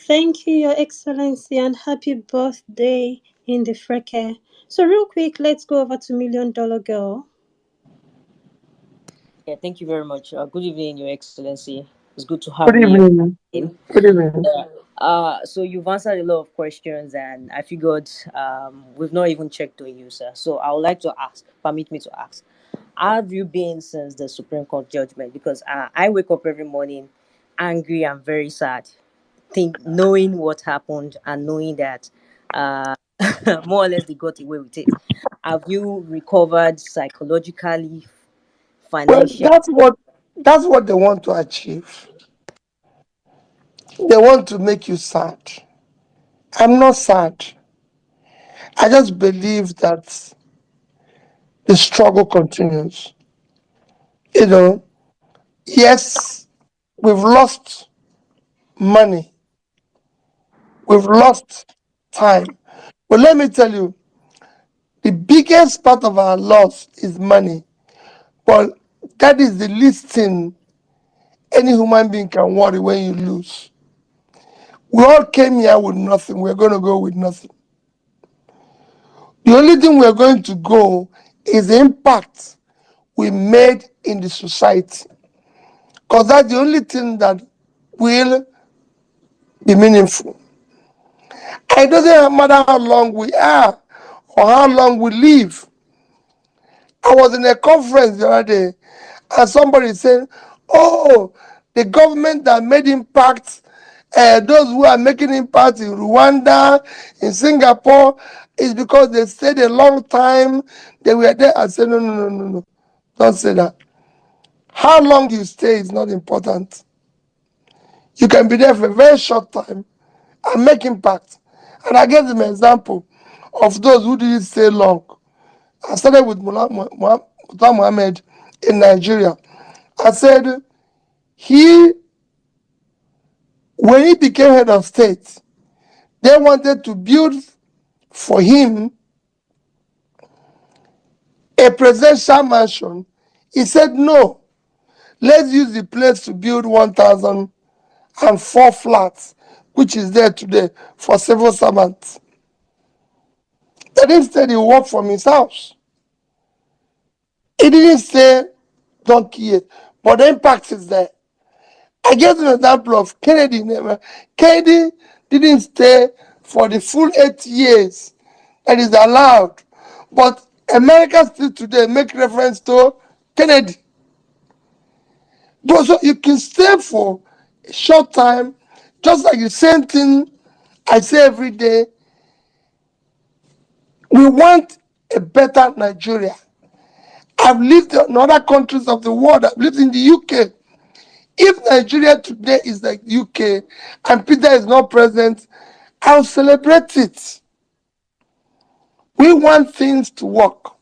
Thank you, Your Excellency, and happy birthday in the freke. So, real quick, let's go over to Million Dollar Girl. Yeah, thank you very much. Good evening, Your Excellency. It's good to have Good you evening. in. Good evening. Yeah. So you've answered a lot of questions, and I figured we've not even checked on you, sir. So I would like to ask, permit me to ask, how have you been since the Supreme Court judgment? Because I wake up every morning angry and very sad, knowing what happened and knowing that uh, more or less they got away with it. Have you recovered psychologically, Well, financially? that's what they want to achieve. They want to make you sad. I'm not sad. I just believe that the struggle continues. You know, yes, we've lost money, we've lost time. But let me tell you, the biggest part of our loss is money. But that is the least thing any human being can worry when you lose. We all came here with nothing. We're going to go with nothing. The only thing we're going to go is the impact we made in the society. Because that's the only thing that will be meaningful. It doesn't matter how long we are or how long we live. I was in a conference the other day and somebody said, oh, the government that made impact, those who are making impact in Rwanda, in Singapore, is because they stayed a long time. They were there. I said, no. Don't say that. How long you stay is not important. You can be there for a very short time and make impact. And I gave them an example of those who didn't stay long. I started with Mullah Muhammad in Nigeria. I said, when he became head of state, they wanted to build for him a presidential mansion. He said, no, let's use the place to build 1,004 flats, which is there today for civil servants. Then instead, he worked from his house. He didn't say, don't kill, but the impact is there. I gave an example of Kennedy. Kennedy didn't stay for the full 8 years that is allowed. But America still today make reference to Kennedy. But so you can stay for a short time, just like the same thing I say every day. We want a better Nigeria. I've lived in other countries of the world. I've lived in the UK. If Nigeria today is like UK and Peter is not present, I'll celebrate it. We want things to work.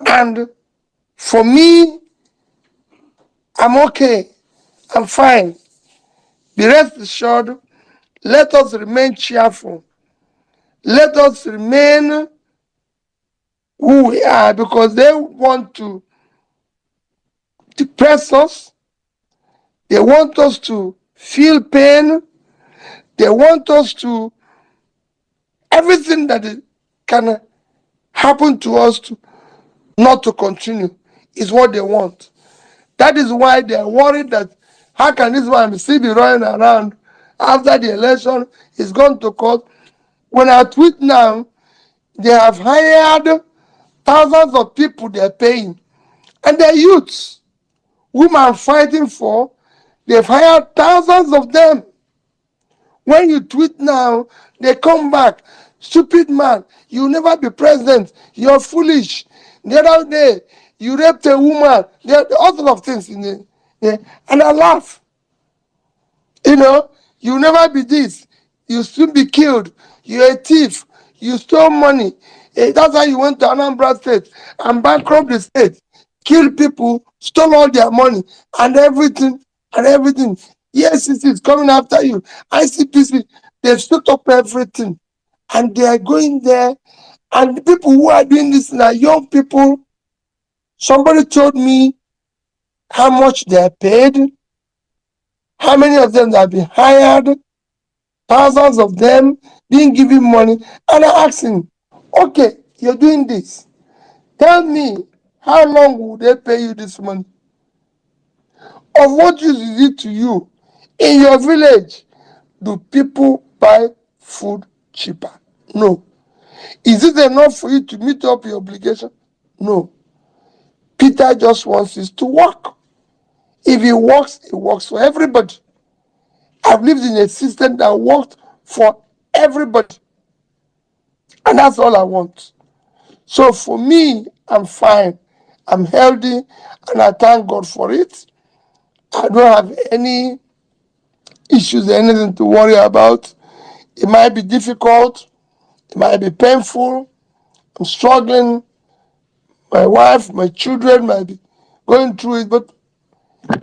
And for me, I'm okay. I'm fine. Be rest assured, let us remain cheerful. Let us remain who we are because they want to depress us. They want us to feel pain. They want us to, everything that can happen to us to not to continue is what they want. That is why they are worried that how can this man still be running around after the election? He's gone to court. When I tweet now, they have hired thousands of people they're paying. And they're youths whom I'm fighting for. They've hired thousands of them When you tweet now, they come back. Stupid man, you'll never be president. You're foolish. The other day, you raped a woman. There are all sorts of things in there. And I laugh. You know, you'll never be this. You'll soon be killed. You're a thief. You stole money. That's why you went to Anambra State and bankrupt the state. Killed people, stole all their money and everything and everything. EFCC is coming after you. ICPC, they've stood up everything. And they are going there. And the people who are doing this now, young people, somebody told me how much they're paid, how many of them have been hired, thousands of them being given money, and I asked him, okay, you're doing this. Tell me, how long will they pay you this money? Of what use is it to you? In your village, do people buy food cheaper? No. Is it enough for you to meet up your obligation? No. Peter just wants us to work. If it works for everybody. I've lived in a system that worked for everybody. And that's all I want. So for me, I'm fine. I'm healthy and I thank God for it. I don't have any issues or anything to worry about. It might be difficult. It might be painful. I'm struggling. My wife, my children might be going through it. But,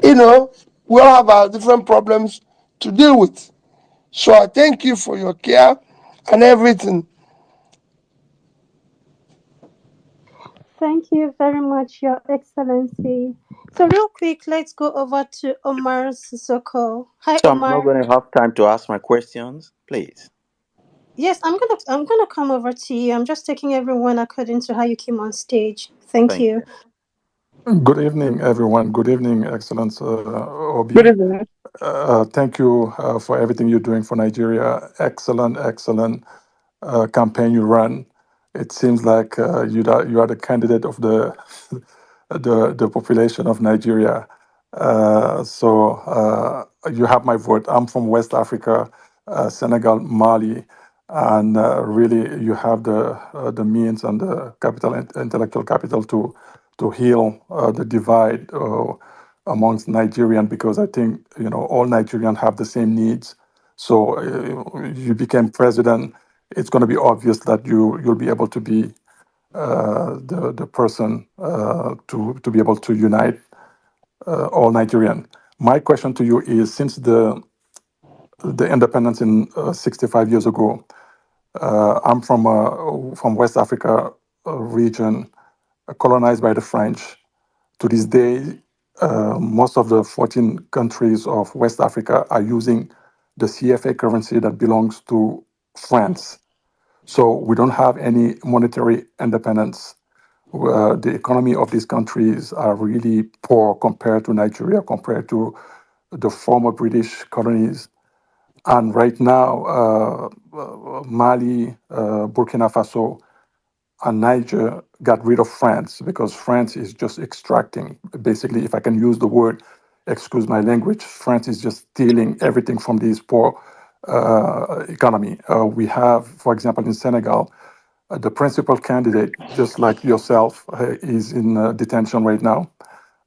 we all have our different problems to deal with. So I thank you for your care and everything. Thank you very much, Your Excellency. So, real quick, let's go over to Omar Sissoko. Hi, So I'm not Omar. going to have time to ask my questions, please. Yes, I'm gonna come over to you. I'm just taking everyone according to how you came on stage. Thank Thank you. you. Good evening, everyone. Good evening, Excellence Good Obi. evening. Thank you for everything you're doing for Nigeria. Excellent, excellent campaign you run. It seems like you are the candidate of the the population of Nigeria. You have my vote. I'm from West Africa, Senegal, Mali, and really you have the means and the capital, intellectual capital to heal the divide amongst Nigerian, because I think all Nigerians have the same needs. So you became president. It's going to be obvious that you'll be able to be the person to be able to unite all Nigerian. My question to you is: since the independence in 65 years ago, I'm from West Africa region, colonized by the French. To this day, most of the 14 countries of West Africa are using the CFA currency that belongs to France. So we don't have any monetary independence. The economy of these countries are really poor compared to Nigeria, compared to the former British colonies. And right now, Mali, Burkina Faso, and Niger got rid of France because France is just extracting. Basically, if I can use the word, excuse my language, France is just stealing everything from these poor economy. We have, for example, in Senegal, the principal candidate, just like yourself, is in detention right now,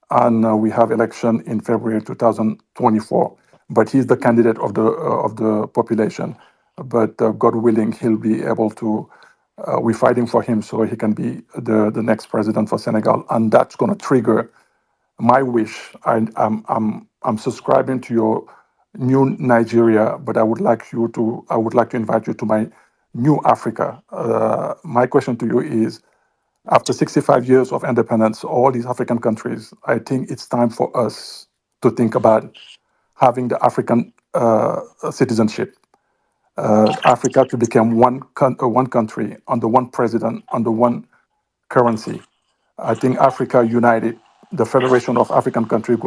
and we have election in February 2024. But he's the candidate of the population. But God willing, he'll be able to. We're fighting for him so he can be the next president for Senegal, and that's going to trigger my wish. I'm subscribing to your new Nigeria, but I would like to invite you to my new Africa. My question to you is: after 65 years of independence, all these African countries, I think it's time for us to think about having the African citizenship. Africa to become one country under one president, under one currency. I think Africa United, the Federation of African Countries,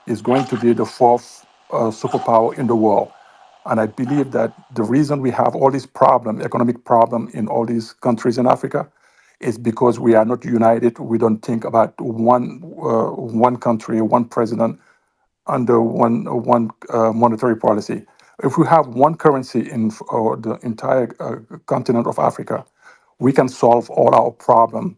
is going to be the fourth superpower in the world. And I believe that the reason we have all these problem, economic problem in all these countries in Africa, is because we are not united. We don't think about one country, one president under one monetary policy. If we have one currency in the entire continent of Africa, we can solve all our problem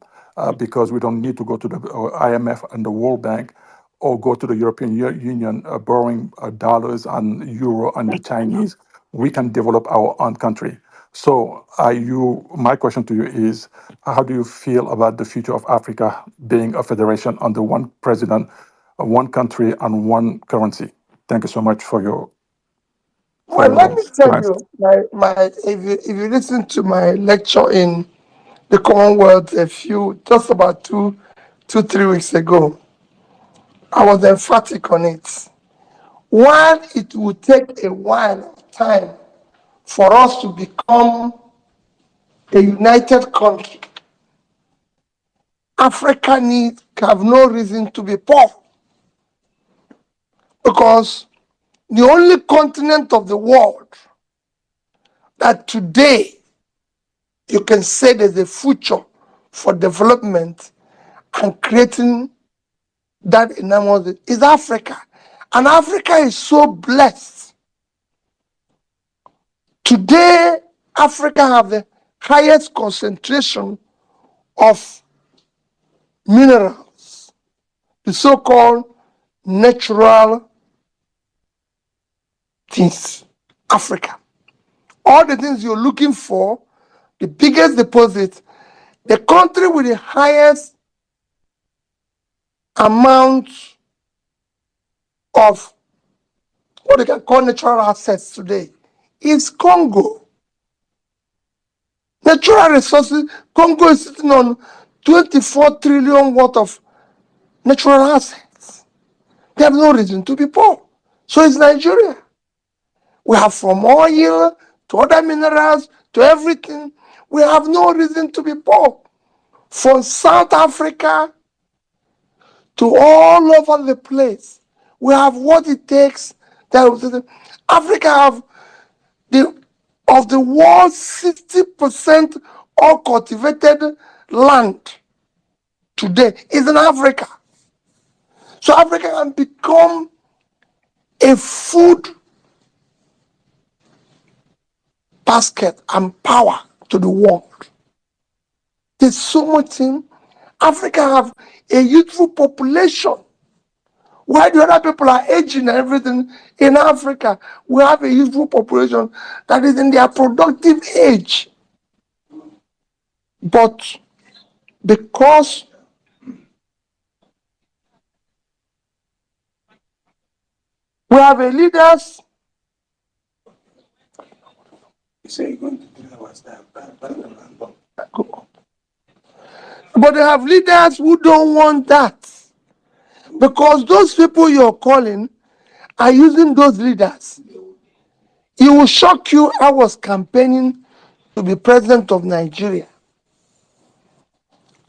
because we don't need to go to the IMF and the World Bank or go to the European Union borrowing dollars and euro and the Chinese. We can develop our own country. So, my question to you is, how do you feel about the future of Africa being a federation under one president, one country, and one currency? Thank you so much for your Well, let me tell time. you, if you listen to my lecture in the Commonwealth just about 3 weeks ago, I was emphatic on it. While it will take a while of time for us to become a united country, Africa have no reason to be poor, because the only continent of the world that today you can say there's a future for development and creating that enormous is Africa. And Africa is so blessed. Today, Africa have the highest concentration of minerals, the so-called natural things. Africa. All the things you're looking for, the biggest deposit, the country with the highest amount of what they can call natural assets today is Congo. Natural resources, Congo is sitting on 24 trillion worth of natural assets. They have no reason to be poor. So is Nigeria. We have from oil to other minerals to everything. We have no reason to be poor. From South Africa to all over the place, we have what it takes. Africa have of the world's 60% all cultivated land today is in Africa. So Africa can become a food basket and power to the world. There's so much in Africa have a youthful population. While the other people are aging and everything, in Africa, we have a youthful population that is in their productive age. But because we have a leaders, but they have leaders who don't want that. Because those people you're calling are using those leaders. It will shock you. I was campaigning to be president of Nigeria.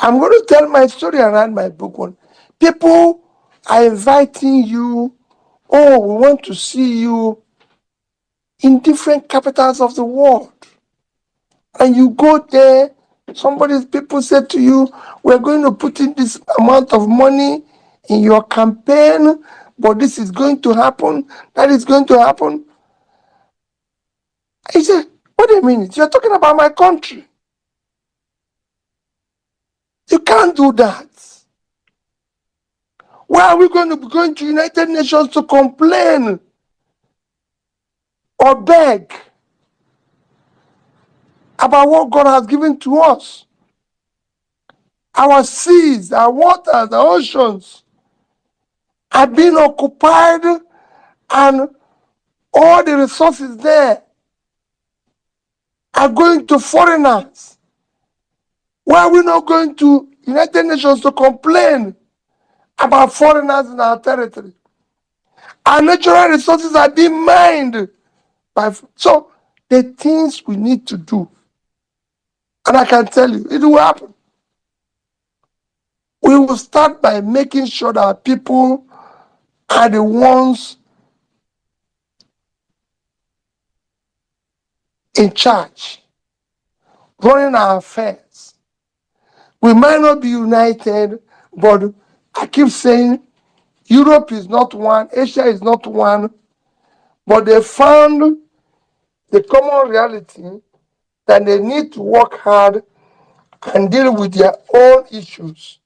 I'm going to tell my story around my book one. People are inviting you, oh, we want to see you in different capitals of the world. And you go there, people say to you, we're going to put in this amount of money in your campaign, but this is going to happen, that is going to happen. I said, wait a minute, you're talking about my country. You can't do that. Why are we going to be going to United Nations to complain or beg about what God has given to us? Our seas, our waters, our oceans are being occupied, and all the resources there are going to foreigners. Why are we not going to United Nations to complain about foreigners in our territory? Our natural resources are being mined so the things we need to do, and I can tell you, it will happen. We will start by making sure that people are the ones in charge, running our affairs. We might not be united, but I keep saying Europe is not one, Asia is not one, but they found the common reality that they need to work hard and deal with their own issues.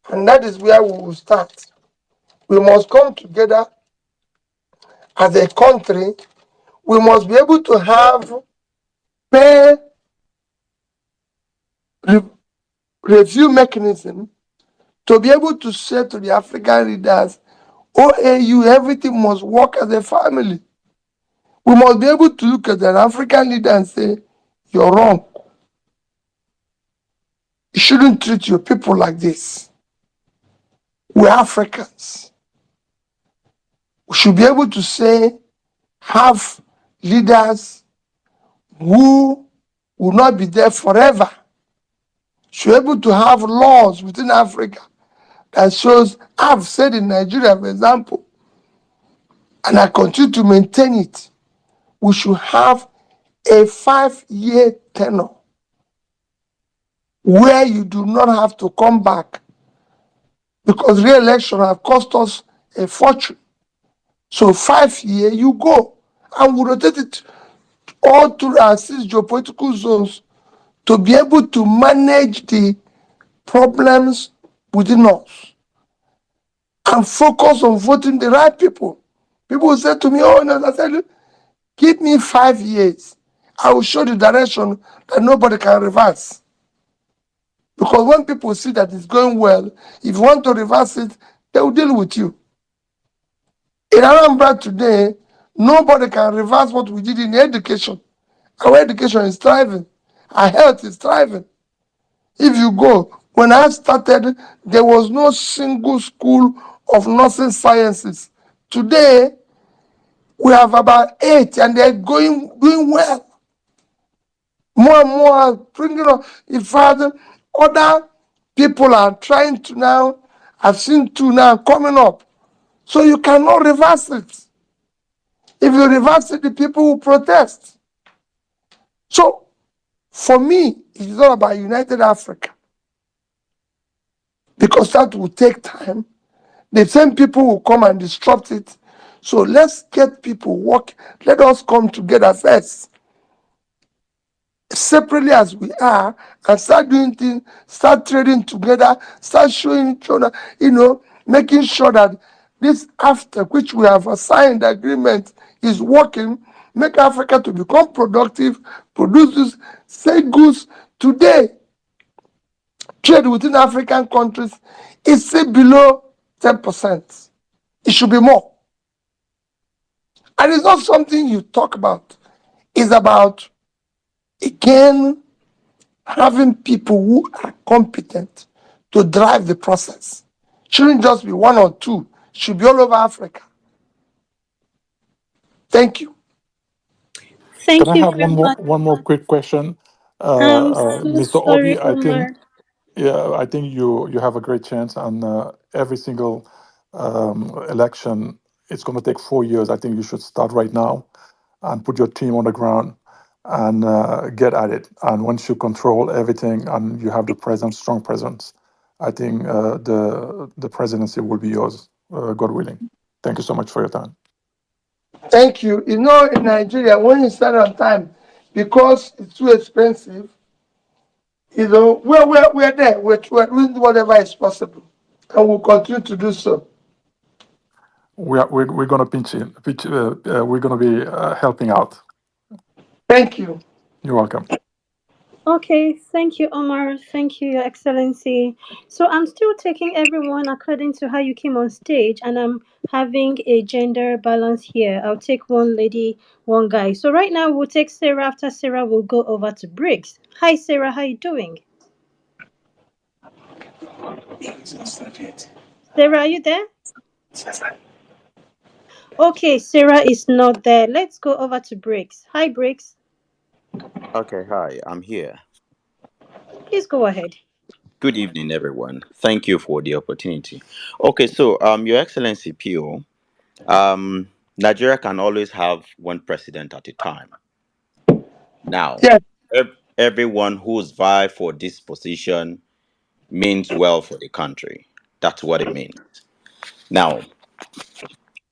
And that is where we will start. We must come together as a country. We must be able to have pay review mechanism to be able to say to the African leaders, OAU, everything must work as a family. We must be able to look at an African leader and say, you're wrong. You shouldn't treat your people like this. We're Africans. We should be able to say, have leaders who will not be there forever. Should be able to have laws within Africa that shows, I've said in Nigeria, for example, and I continue to maintain it, we should have a 5-year tenure where you do not have to come back because re-election has cost us a fortune. So 5 years, you go, and we rotate it all through our 6 geopolitical zones to be able to manage the problems within us and focus on voting the right people. People say to me, oh, no, I said, give me 5 years. I will show the direction that nobody can reverse. Because when people see that it's going well, if you want to reverse it, they will deal with you. In Anambra today, nobody can reverse what we did in education. Our education is thriving. Our health is thriving. If you go, when I started, there was no single school of nursing sciences. Today, we have about 8 and they're doing well. More and more are bringing up. In fact, other people are trying to now, I've seen 2 now coming up. So you cannot reverse it. If you reverse it, the people will protest. So for me, it is all about United Africa. Because that will take time. The same people will come and disrupt it. So let's get people work. Let us come together first, separately as we are, and start doing things, start trading together, start showing each other, making sure that this after which we have assigned agreement is working, make Africa to become productive, produce this, say goods. Today, trade within African countries is still below 10%. It should be more. And it's not something you talk about. It's about, again, having people who are competent to drive the process. Shouldn't just be 1 or 2. Should be all over Africa. Thank you. Can Thank I you have very much. one more quick question? I'm so Mr. sorry, Obi, I think Omar. yeah, I think you have a great chance on every single election. It's going to take 4 years. I think you should start right now and put your team on the ground and get at it. And once you control everything and you have the presence, strong presence, I think the presidency will be yours, God willing. Thank you so much for your time. Thank you. In Nigeria, when you start on time, because it's too expensive, we're there. We're doing whatever is possible. And we'll continue to do so. We're going to we're going to be helping out. Thank you. You're welcome. Okay, thank you, Omar. Thank you, Your Excellency. So I'm still taking everyone according to how you came on stage, and I'm having a gender balance here. I'll take one lady, one guy. So right now we'll take Sarah. After Sarah, we'll go over to Briggs. Hi, Sarah. How you doing? Sarah, are you there? Okay, Sarah is not there. Let's go over to Briggs. Hi, Briggs. Okay, hi, I'm here. Please go ahead. Good evening, everyone. Thank you for the opportunity. Okay, so Your Excellency PO, Nigeria can always have one president at a time. Now, Yes. everyone who's vying for this position means well for the country. That's what it means. Now,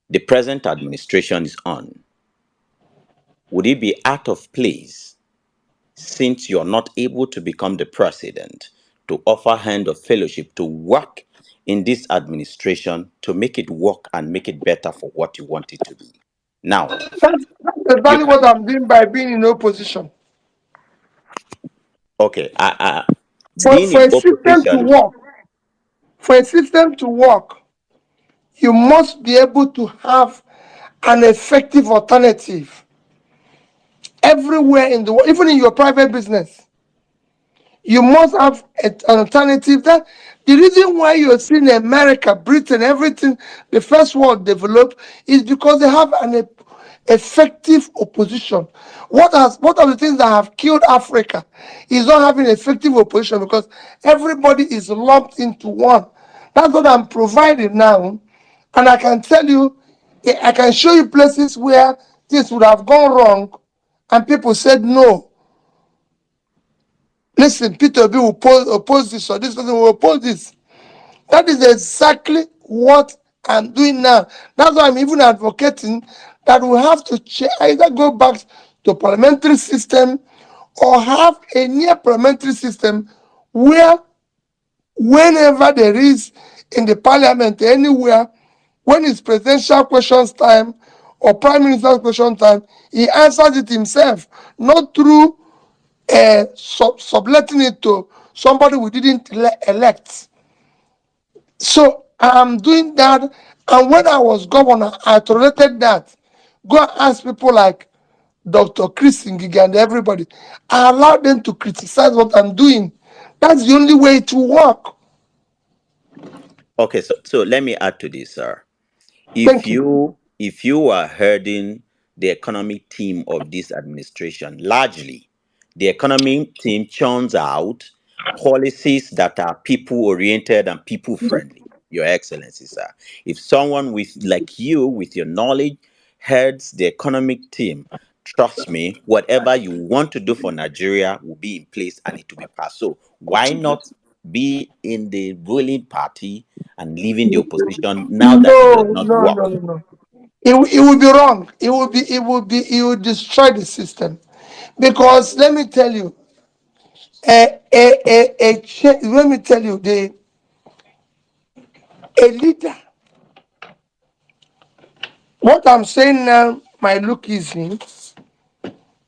the present administration is on. would it be out of place, since you're not able to become the president, to offer hand of fellowship to work in this administration to make it work and make it better for what you want it to be? Now, That's you exactly what I'm doing by being in opposition. okay, For, being for in a system to opposition. work, for a system to work, you must be able to have an effective alternative everywhere in the world, even in your private business. You must have an alternative. That the reason why you're seeing America, Britain, everything, the first world develop is because they have an effective opposition. What are the things that have killed Africa is not having effective opposition, because everybody is lumped into one. That's what I'm providing now, and I can tell you, I can show you places where things would have gone wrong, and people said no. Listen, Peter B will oppose this, or this person will oppose this. That is exactly what I'm doing now. That's why I'm even advocating that we have to either go back to parliamentary system or have a near parliamentary system where whenever there is in the parliament anywhere, when it's presidential questions time or prime minister's question time, he answers it himself, not through subletting it to somebody we didn't elect. So I'm doing that, and when I was governor, I tolerated that. Go and ask people like Dr. Chris Ngige and everybody. I allowed them to criticize what I'm doing. That's the only way to work. Okay, so let me add to this, sir. If Thank you. you are heading the economic team of this administration, largely the economic team churns out policies that are people oriented and people friendly, Your Excellency, sir. If someone with like you with your knowledge heads the economic team, trust me, whatever you want to do for Nigeria will be in place and it will be passed. So why not be in the ruling party and leaving the opposition now that it does No, not no, work? no, no, no. It would be wrong. It would destroy the system. Because let me tell you, let me tell you, a leader, what I'm saying now might look easy,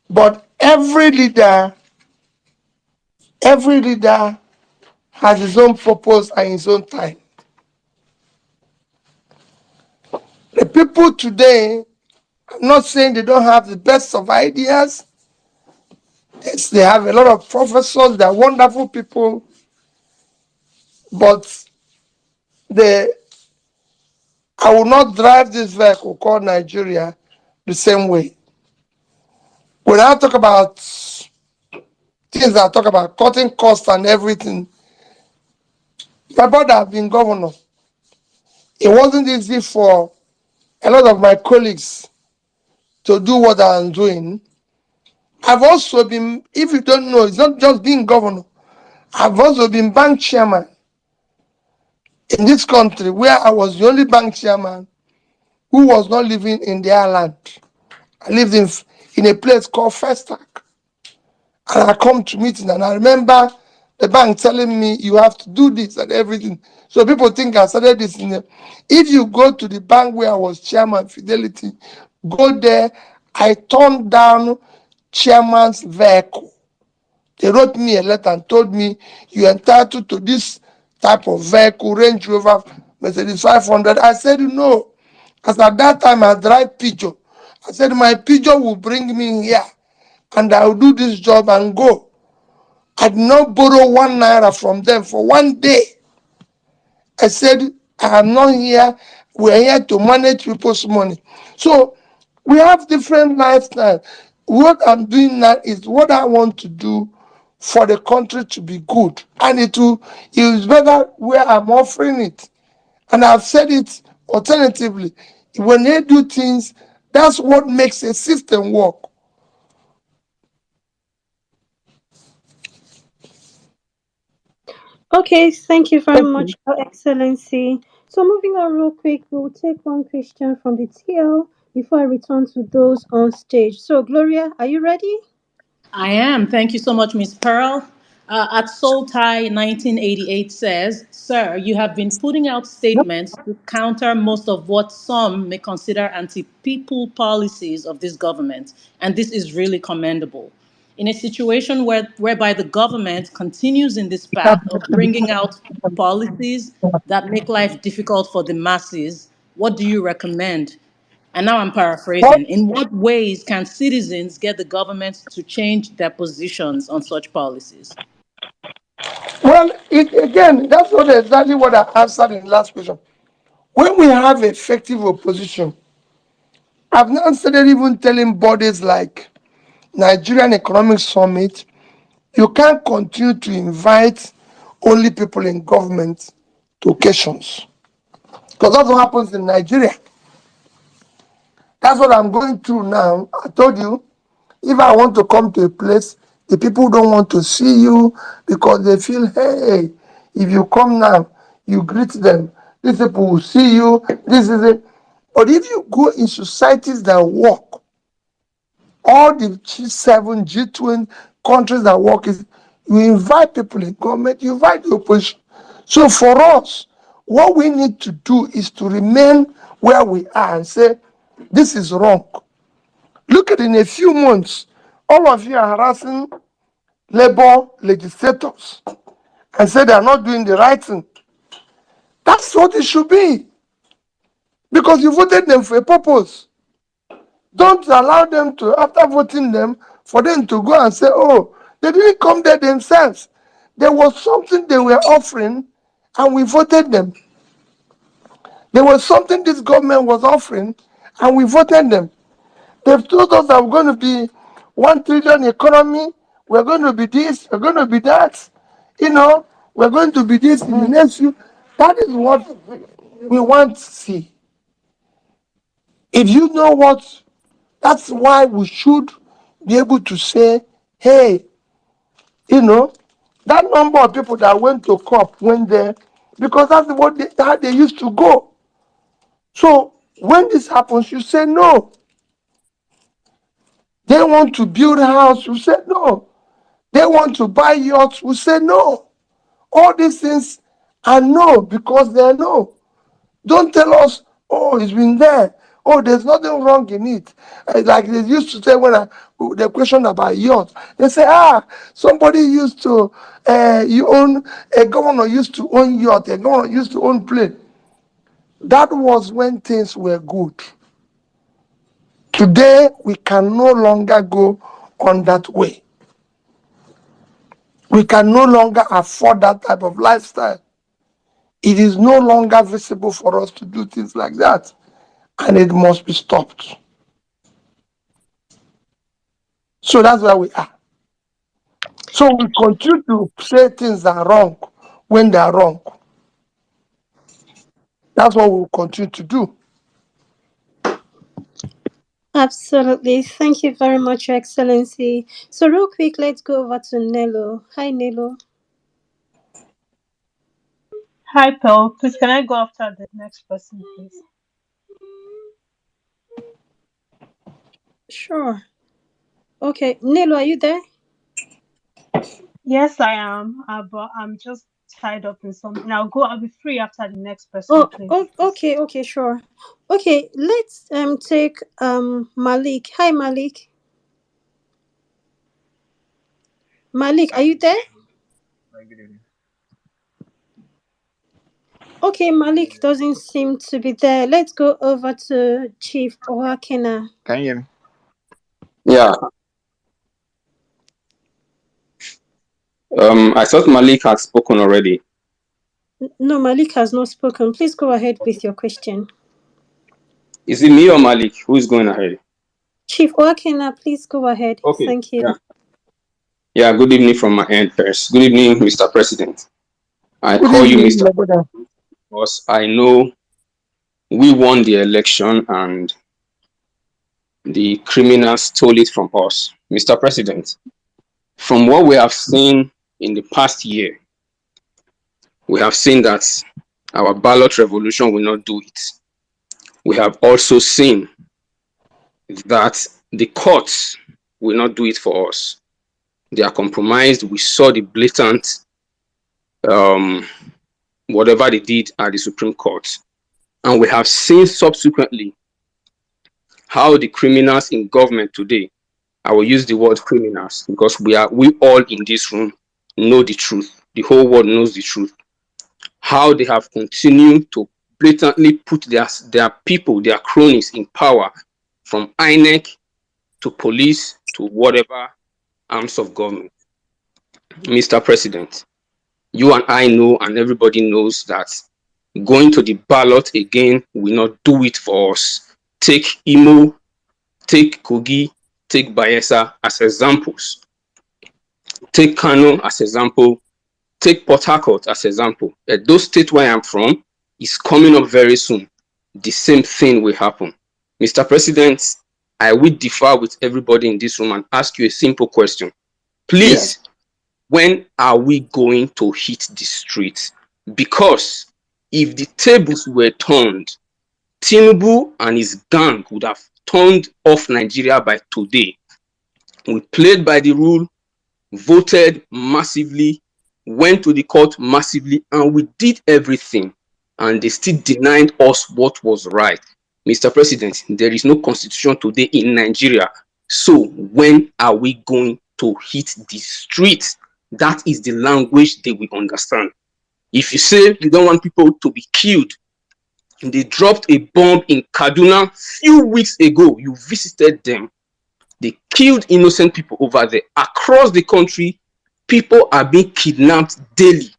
but every leader has his own purpose and his own time. The people today, I'm not saying they don't have the best of ideas. Yes, they have a lot of professors, they're wonderful people, but they I will not drive this vehicle called Nigeria the same way. When I talk about things I talk about cutting costs and everything, my brother has been governor. It wasn't easy for a lot of my colleagues to do what I'm doing. I've also been, if you don't know, it's not just being governor. I've also been bank chairman in this country, where I was the only bank chairman who was not living in their land. I lived in a place called Festac. And I come to meeting, and I remember the bank telling me you have to do this and everything. So people think I started this in the, if you go to the bank where I was chairman, Fidelity, go there, I turned down chairman's vehicle. They wrote me a letter and told me you're entitled to this type of vehicle, Range Rover, Mercedes 500. I said no. Because at that time I drive Pigeon. I said my Pigeon will bring me here and I'll do this job and go. I did not borrow 1 naira from them for one day. I said, I am not here. We're here to manage people's money. So we have different lifestyles. What I'm doing now is what I want to do for the country to be good. And it is better where I'm offering it. And I've said it alternatively. When they do things, that's what makes a system work. Okay, thank you very much, Your Excellency. So moving on real quick, we'll take one question from the TL. before I return to those on stage. So, Gloria, are you ready? I am. Thank you so much, Miss Pearl. At Soul Tie 1988 says, Sir, you have been putting out statements to counter most of what some may consider anti-people policies of this government, and this is really commendable. In a situation whereby the government continues in this path of bringing out policies that make life difficult for the masses, what do you recommend? And now I'm paraphrasing. In what ways can citizens get the government to change their positions on such policies? Well, again, that's not exactly what I answered in the last question. When we have effective opposition, I've now started even telling bodies like Nigerian Economic Summit, you can't continue to invite only people in government to occasions. Because that's what happens in Nigeria. That's what I'm going through now. I told you, if I want to come to a place, the people don't want to see you because they feel, hey, if you come now, you greet them. These people will see you. This is it. But if you go in societies that work, all the G7, G20 countries that work, is you invite people in government, you invite the opposition. So for us, what we need to do is to remain where we are and say, this is wrong. Look at in a few months, all of you are harassing labor legislators and say they are not doing the right thing. That's what it should be. Because you voted them for a purpose. Don't allow them to, after voting them, for them to go and say, oh, they didn't come there themselves. There was something they were offering and we voted them. There was something this government was offering and we voted them. They've told us that we're going to be 1 trillion economy, we're going to be this, we're going to be that, we're going to be this in the next few. That is what we want to see. If you know what, that's why we should be able to say, hey, that number of people that went to COP went there because that's how they used to go. So when this happens, you say no. They want to build a house, you say no. They want to buy yachts, we say no. All these things are no because they're no. Don't tell us, oh, it's been there. Oh, there's nothing wrong in it. Like they used to say when the question about yacht, they say, somebody used to, a governor used to own yacht, a governor used to own plane. That was when things were good. Today, we can no longer go on that way. We can no longer afford that type of lifestyle. It is no longer visible for us to do things like that, and it must be stopped. So that's where we are. So we continue to say things are wrong when they are wrong. That's what we'll continue to do. Absolutely. Thank you very much, Your Excellency. So, real quick, let's go over to Nello. Hi, Nello. Hi, Pearl. Please, can I go after the next person, please? Sure. Okay, Nello, are you there? Yes, I am, but I'm just tied up in something. I'll be free after the next person, please. Okay, sure. Okay, let's take Malik. Hi, Malik. Malik, are you there? Okay, Malik doesn't seem to be there. Let's go over to Chief Owakena. Can you hear me? Yeah. I thought Malik had spoken already. No, Malik has not spoken. Please go ahead with your question. Is it me or Malik who is going ahead? Chief Owakena, please go ahead. Okay. Thank you. Yeah, good evening from my end first. Good evening, Mr. President. I Good call evening, you Mr. brother. because I know we won the election and the criminals stole it from us. Mr. President, from what we have seen in the past year, we have seen that our ballot revolution will not do it. We have also seen that the courts will not do it for us. They are compromised. We saw the blatant whatever they did at the Supreme Court. And we have seen subsequently how the criminals in government today, I will use the word criminals because we all in this room know the truth. The whole world knows the truth. How they have continued to blatantly put their people, their cronies in power, from INEC to police to whatever arms of government. Mr. President, you and I know, and everybody knows, that going to the ballot again will not do it for us. Take Imo, take Kogi, take Bayelsa as examples. Take Kanu as example. Take Port Harcourt as example. Those states where I'm from is coming up very soon. The same thing will happen. Mr. President, I will differ with everybody in this room and ask you a simple question. Please, Yes. when are we going to hit the streets? Because if the tables were turned, Tinubu and his gang would have turned off Nigeria by today. We played by the rule, voted massively, went to the court massively, and we did everything. And they still denied us what was right. Mr. President, there is no constitution today in Nigeria. So when are we going to hit the streets? That is the language they will understand. If you say you don't want people to be killed, they dropped a bomb in Kaduna few weeks ago. You visited them. They killed innocent people over there. Across the country, people are being kidnapped daily.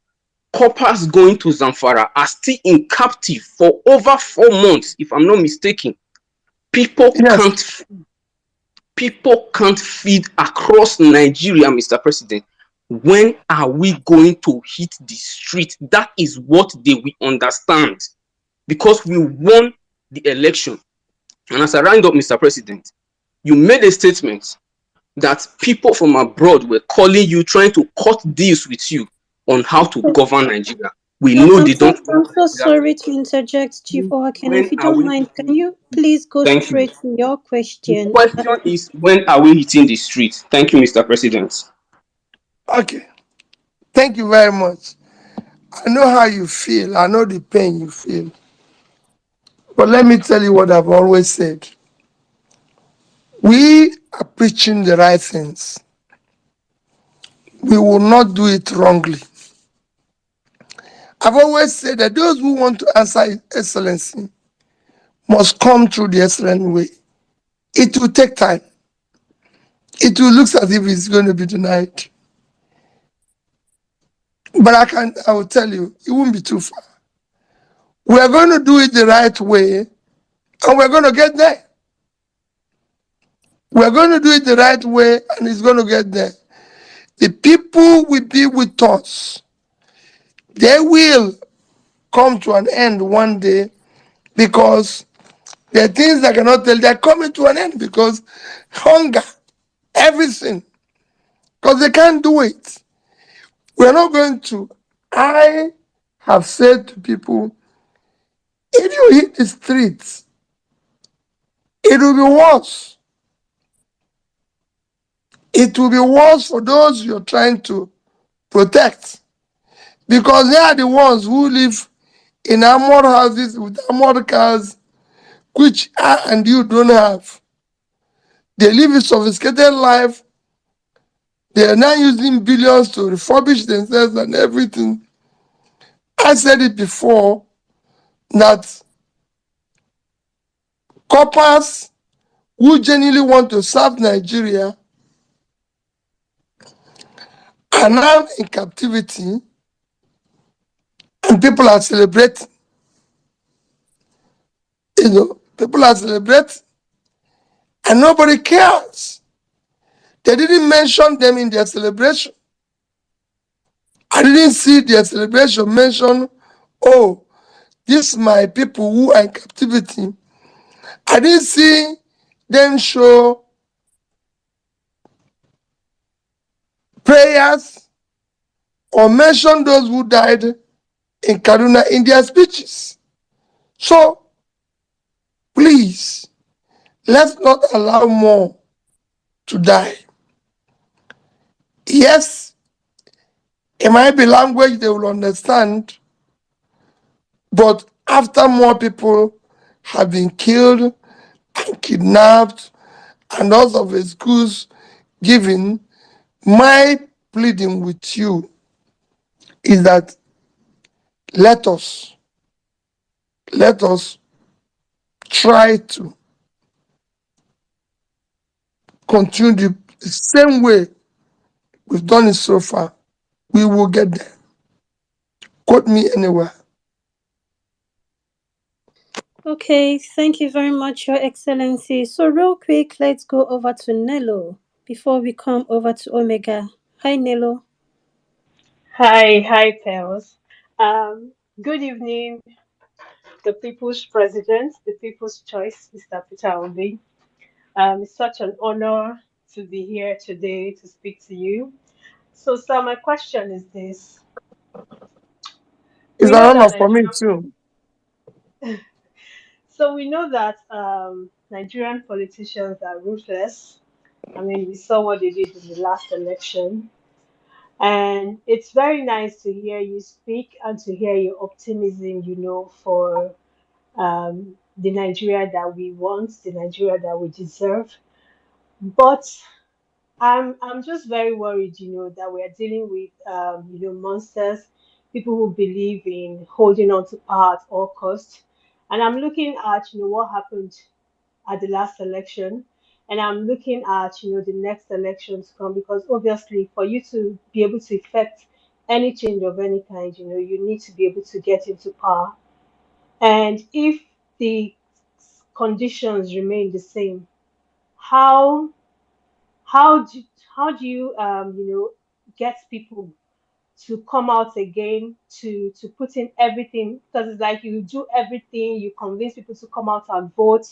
Coppers going to Zamfara are still in captive for over 4 months, if I'm not mistaken. People Yes. can't feed across Nigeria, Mr. President. When are we going to hit the street? That is what they will understand. Because we won the election. And as I round up, Mr. President, you made a statement that people from abroad were calling you, trying to cut deals with you on how to govern Nigeria. We know they don't I'm want so Nigeria to. sorry to interject, Chief Owaken. If When you are don't we mind, can hitting? you please go Thank you. straight to your The question? question is, when are we hitting the streets? Thank you, Mr. President. Okay. Thank you very much. I know how you feel. I know the pain you feel. But let me tell you what I've always said. We are preaching the right things. We will not do it wrongly. I've always said that those who want to answer excellency must come through the excellent way. It will take time. It will look as if it's going to be tonight. But I will tell you, it won't be too far. We are going to do it the right way, and we're going to get there. We're going to do it the right way, and it's going to get there. The people will be with us. They will come to an end one day, because there are things I cannot tell. They're coming to an end because hunger, everything, because they can't do it. We're not going to. I have said to people, if you hit the streets, it will be worse. It will be worse for those you're trying to protect, because they are the ones who live in armored houses with armored cars, which I and you don't have. They live a sophisticated life. They are now using billions to refurbish themselves and everything. I said it before that coppers who genuinely want to serve Nigeria are now in captivity, and people are celebrating. People are celebrating, and nobody cares. They didn't mention them in their celebration. I didn't see their celebration mention, oh, these my people who are in captivity. I didn't see them show prayers or mention those who died in Kaduna in their speeches. So, please, Let's not allow more to die. Yes, it might be language they will understand, but after more people have been killed and kidnapped and all of excuse given, my pleading with you is that let us try to continue the same way we've done it so far. We will get there. Quote me anywhere. Okay, thank you very much, Your Excellency. So, real quick, let's go over to Nello before we come over to Omega. Hi, Nello. Hi, Pels. Good evening, the people's president, the people's choice, Mr. Peter Obi. It's such an honor to be here today to speak to you. So, sir, my question is this. It's We an know honor that for me Nigerian, too. so we know that Nigerian politicians are ruthless. I mean, we saw what they did in the last election. And it's very nice to hear you speak and to hear your optimism, for the Nigeria that we want, the Nigeria that we deserve. But I'm just very worried, that we are dealing with monsters, people who believe in holding on to power at all costs. And I'm looking at what happened at the last election, and I'm looking at the next election to come, because obviously for you to be able to effect any change of any kind, you need to be able to get into power. And if the conditions remain the same, how how do how do you get people to come out again, to put in everything, because it's like you do everything, you convince people to come out and vote,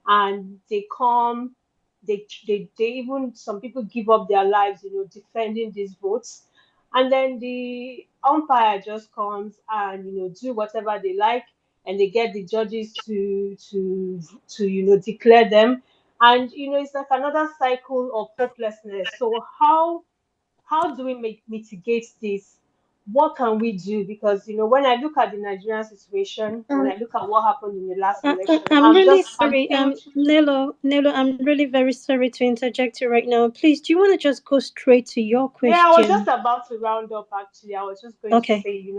and they come, they even, some people give up their lives, defending these votes, and then the umpire just comes and do whatever they like, and they get the judges to declare them, and it's like another cycle of hopelessness. So how do we mitigate this? What can we do? Because when I look at the Nigerian situation, when Um, I look at what happened in the last election, I'm I'm really just I'm sorry. think Nello, I'm really very sorry to interject you right now. Please, do you want to just go straight to your yeah, I was just question? about to round up actually. I was just going to Okay. say,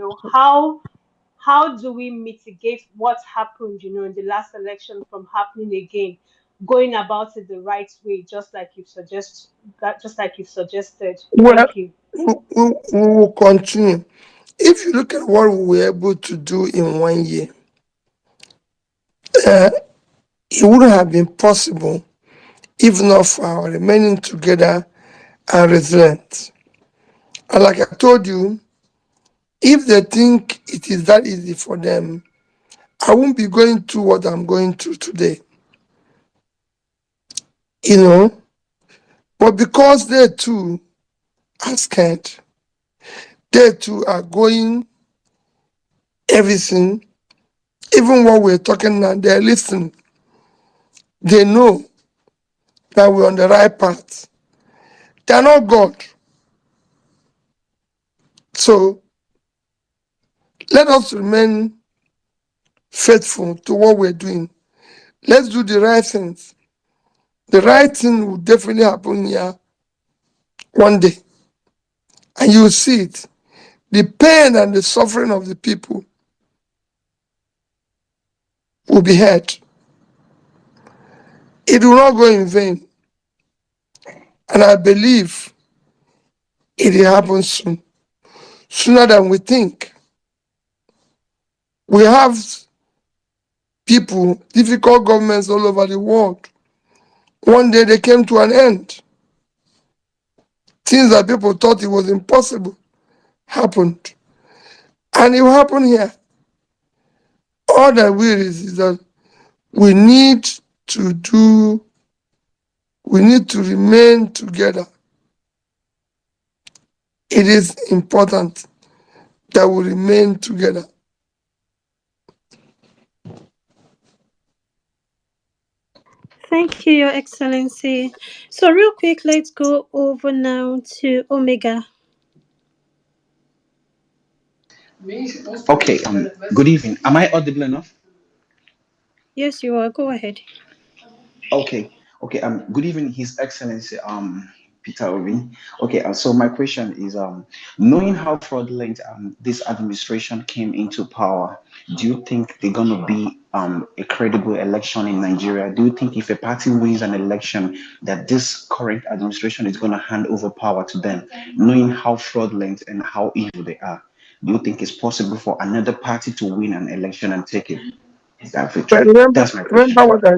how do we mitigate what happened, in the last election from happening again, going about it the right way, just like you've suggested. Well, Thank you. we will continue. If you look at what we were able to do in 1 year, it wouldn't have been possible if not for our remaining together and resilient. And like I told you, if they think it is that easy for them, I won't be going through what I'm going through today. You know, but because they too are scared, they too are going everything, even what we're talking now, they're listening. They know that we're on the right path. They're not God. So let us remain faithful to what we're doing. Let's do the right things. The right thing will definitely happen here one day. And you'll see it. The pain and the suffering of the people will be heard. It will not go in vain. And I believe it will happen soon, sooner than we think. We have people, difficult governments all over the world. One day they came to an end. Things that people thought it was impossible happened. And it will happen here. All that we is that we need to do, we need to remain together. It is important that we remain together. Thank you, Your Excellency. So, real quick, let's go over now to Omega. Okay, good evening. Am I audible enough? Yes, you are. Go ahead. Okay, okay. Good evening, His Excellency, Peter Obi. Okay, so my question is, knowing how fraudulent this administration came into power, do you think they're gonna be a credible election in Nigeria? Do you think if a party wins an election, that this current administration is gonna hand over power to them, knowing how fraudulent and how evil they are? Do you think it's possible for another party to win an election and take it? That But victory. remember, That's my question. remember what I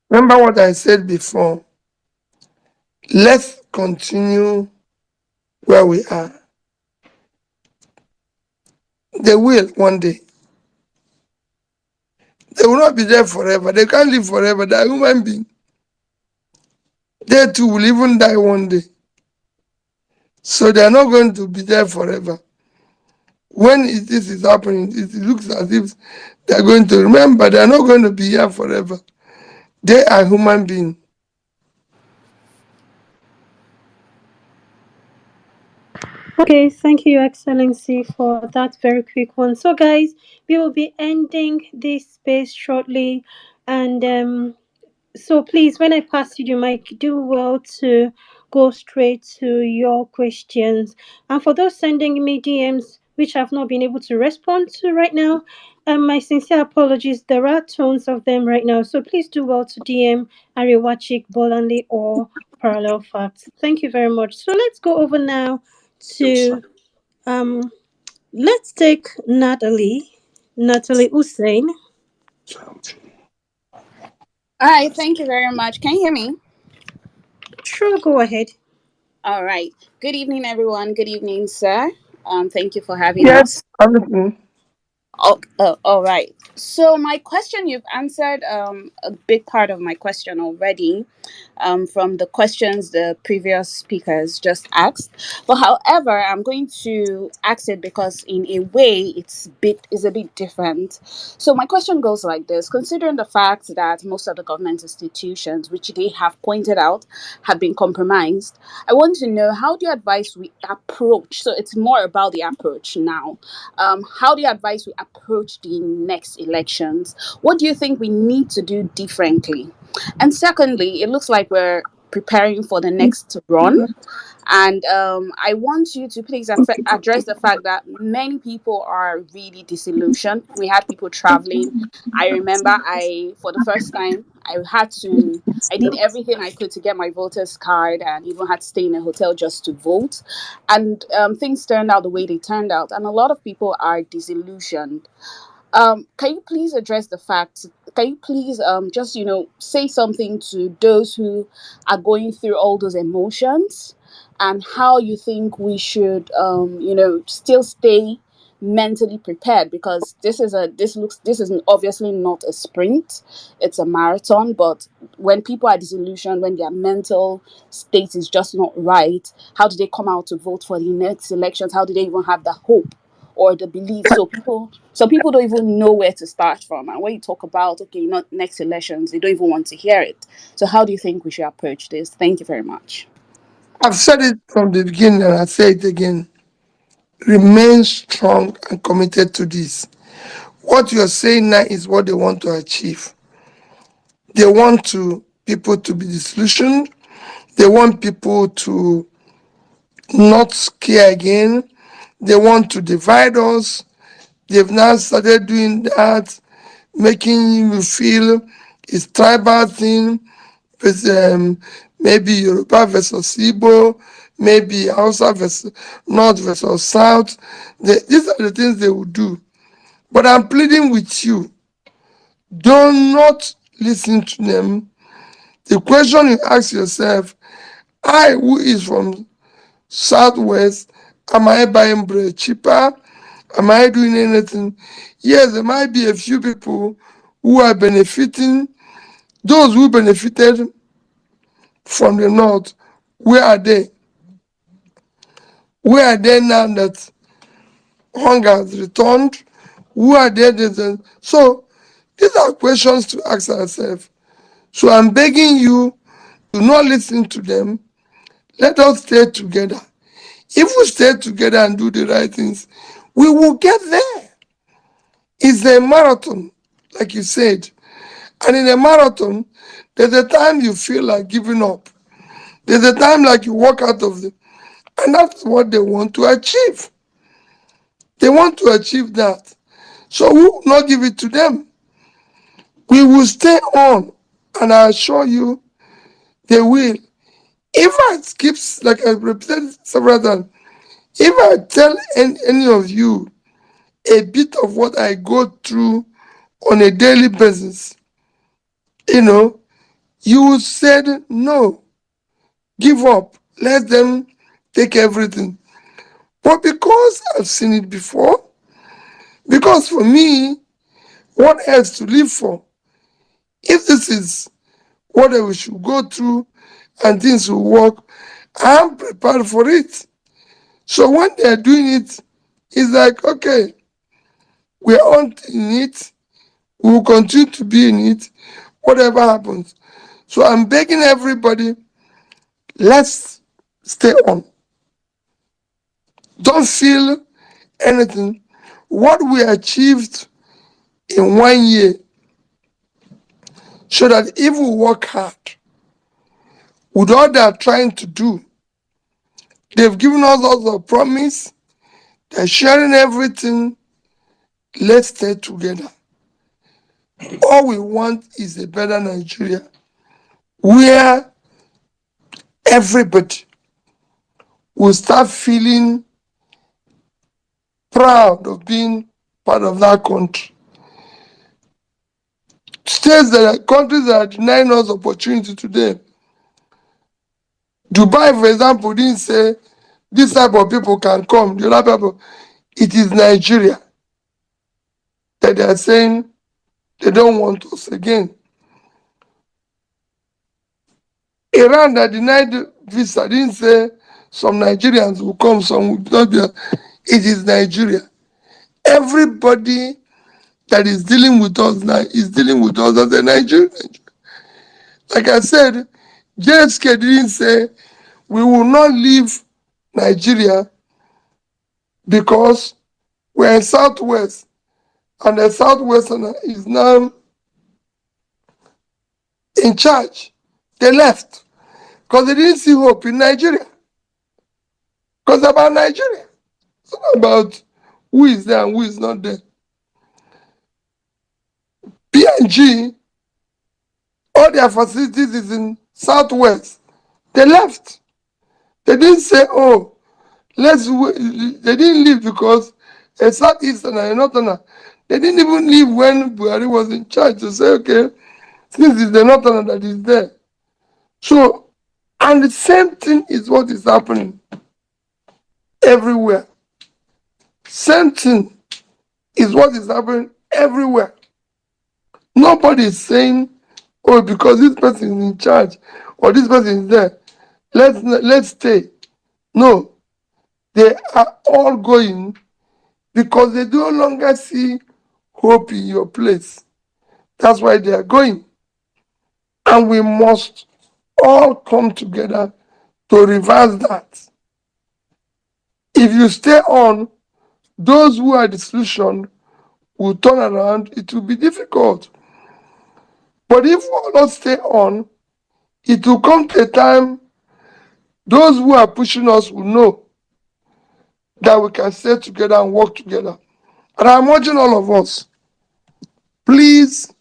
remember what I said before. Let's continue where we are. They will one day. They will not be there forever. They can't live forever. They are human beings. They too will even die one day. So they are not going to be there forever. When this is happening, it looks as if they are going to remember. They are not going to be here forever. They are human beings. Okay, thank you, Your Excellency, for that very quick one. So, guys, we will be ending this space shortly, and so please, when I pass you the mic, do well to go straight to your questions. And for those sending me DMs which I've not been able to respond to right now, my sincere apologies. There are tons of them right now, so please do well to DM Ariwachik, Bolanle, or Parallel Facts. Thank you very much. So let's go over now to um. Let's take Natalie Hussein. All right, thank you very much. Can you hear me? Sure, go ahead. All right. Good evening, everyone. Good evening, sir. Thank you for having Yes, us. everything. Oh, all right. So my question, you've answered a big part of my question already, from the questions the previous speakers just asked. But however, I'm going to ask it because in a way it's a bit different. So my question goes like this: considering the fact that most of the government institutions, which they have pointed out, have been compromised, I want to know, how do you advise we approach? So it's more about the approach now. How do you advise we approach the next elections? What do you think we need to do differently? And secondly, it looks like we're preparing for the next run. And I want you to please address the fact that many people are really disillusioned. We had people traveling. I remember for the first time, I did everything I could to get my voter's card and even had to stay in a hotel just to vote. And things turned out the way they turned out. And a lot of people are disillusioned. Can you please address the facts? Can you please just say something to those who are going through all those emotions, and how you think we should still stay mentally prepared, because this is obviously not a sprint, it's a marathon. But when people are disillusioned, when their mental state is just not right, how do they come out to vote for the next elections? How do they even have the hope or the belief? Some people don't even know where to start from. And when you talk about, okay, not next elections, they don't even want to hear it. So how do you think we should approach this? Thank you very much. I've said it from the beginning and I say it again. Remain strong and committed to this. What you're saying now is what they want to achieve. They want people to be disillusioned. They want people to not care again. They want to divide us. They've now started doing that, making you feel it's tribal thing, with maybe Yoruba versus Igbo, maybe Hausa versus North versus South. These are the things they will do. But I'm pleading with you, do not listen to them. The question you ask yourself, I, who is from Southwest, am I buying bread cheaper? Am I doing anything? Yes, there might be a few people who are benefiting. Those who benefited from the North, where are they? Where are they now that hunger has returned? Who are they? So these are questions to ask ourselves. So I'm begging you, do not listen to them. Let us stay together. If we stay together and do the right things, we will get there. It's a marathon, like you said. And in a marathon, there's a time you feel like giving up. There's a time like you walk out of it. And that's what they want to achieve. They want to achieve that. So we will not give it to them. We will stay on. And I assure you, they will. If I skip, like I repeated several times, if I tell any of you a bit of what I go through on a daily basis, you said no, give up, let them take everything. But because I've seen it before, because for me, what else to live for? If this is what we should go through and things will work, I'm prepared for it. So when they're doing it, it's like, okay, we're on in it, we will continue to be in it, whatever happens. So I'm begging everybody, let's stay on. Don't feel anything. What we achieved in 1 year, so that if we work hard with all they are trying to do, they've given us all the promise, they're sharing everything, let's stay together. All we want is a better Nigeria where everybody will start feeling proud of being part of that country. States that are countries that are denying us opportunity today. Dubai, for example, didn't say this type of people can come. The other people, it is Nigeria that they are saying they don't want us again. Iran that denied the visa didn't say some Nigerians will come, some will not be. It is Nigeria. Everybody that is dealing with us now is dealing with us as a Nigerian. Like I said, JSK didn't say we will not leave Nigeria because we're in Southwest and the Southwesterner is now in charge. They left because they didn't see hope in Nigeria. Because about Nigeria. It's not about who is there and who is not there. PNG, all their facilities is in Southwest. They left. They didn't say, oh, let's wait. They didn't leave because a Southeasterner and a Northerner. They didn't even leave when Buhari was in charge to say, okay, since it's the Northerner that is there. So, and the same thing is what is happening everywhere. Same thing is what is happening everywhere. Nobody is saying, oh, because this person is in charge or this person is there, let's stay. No, they are all going because they no longer see hope in your place. That's why they are going. And we must all come together to reverse that. If you stay on, those who are disillusioned will turn around. It will be difficult. But if we all not stay on, it will come to a time those who are pushing us will know that we can stay together and work together. And I'm urging all of us, please,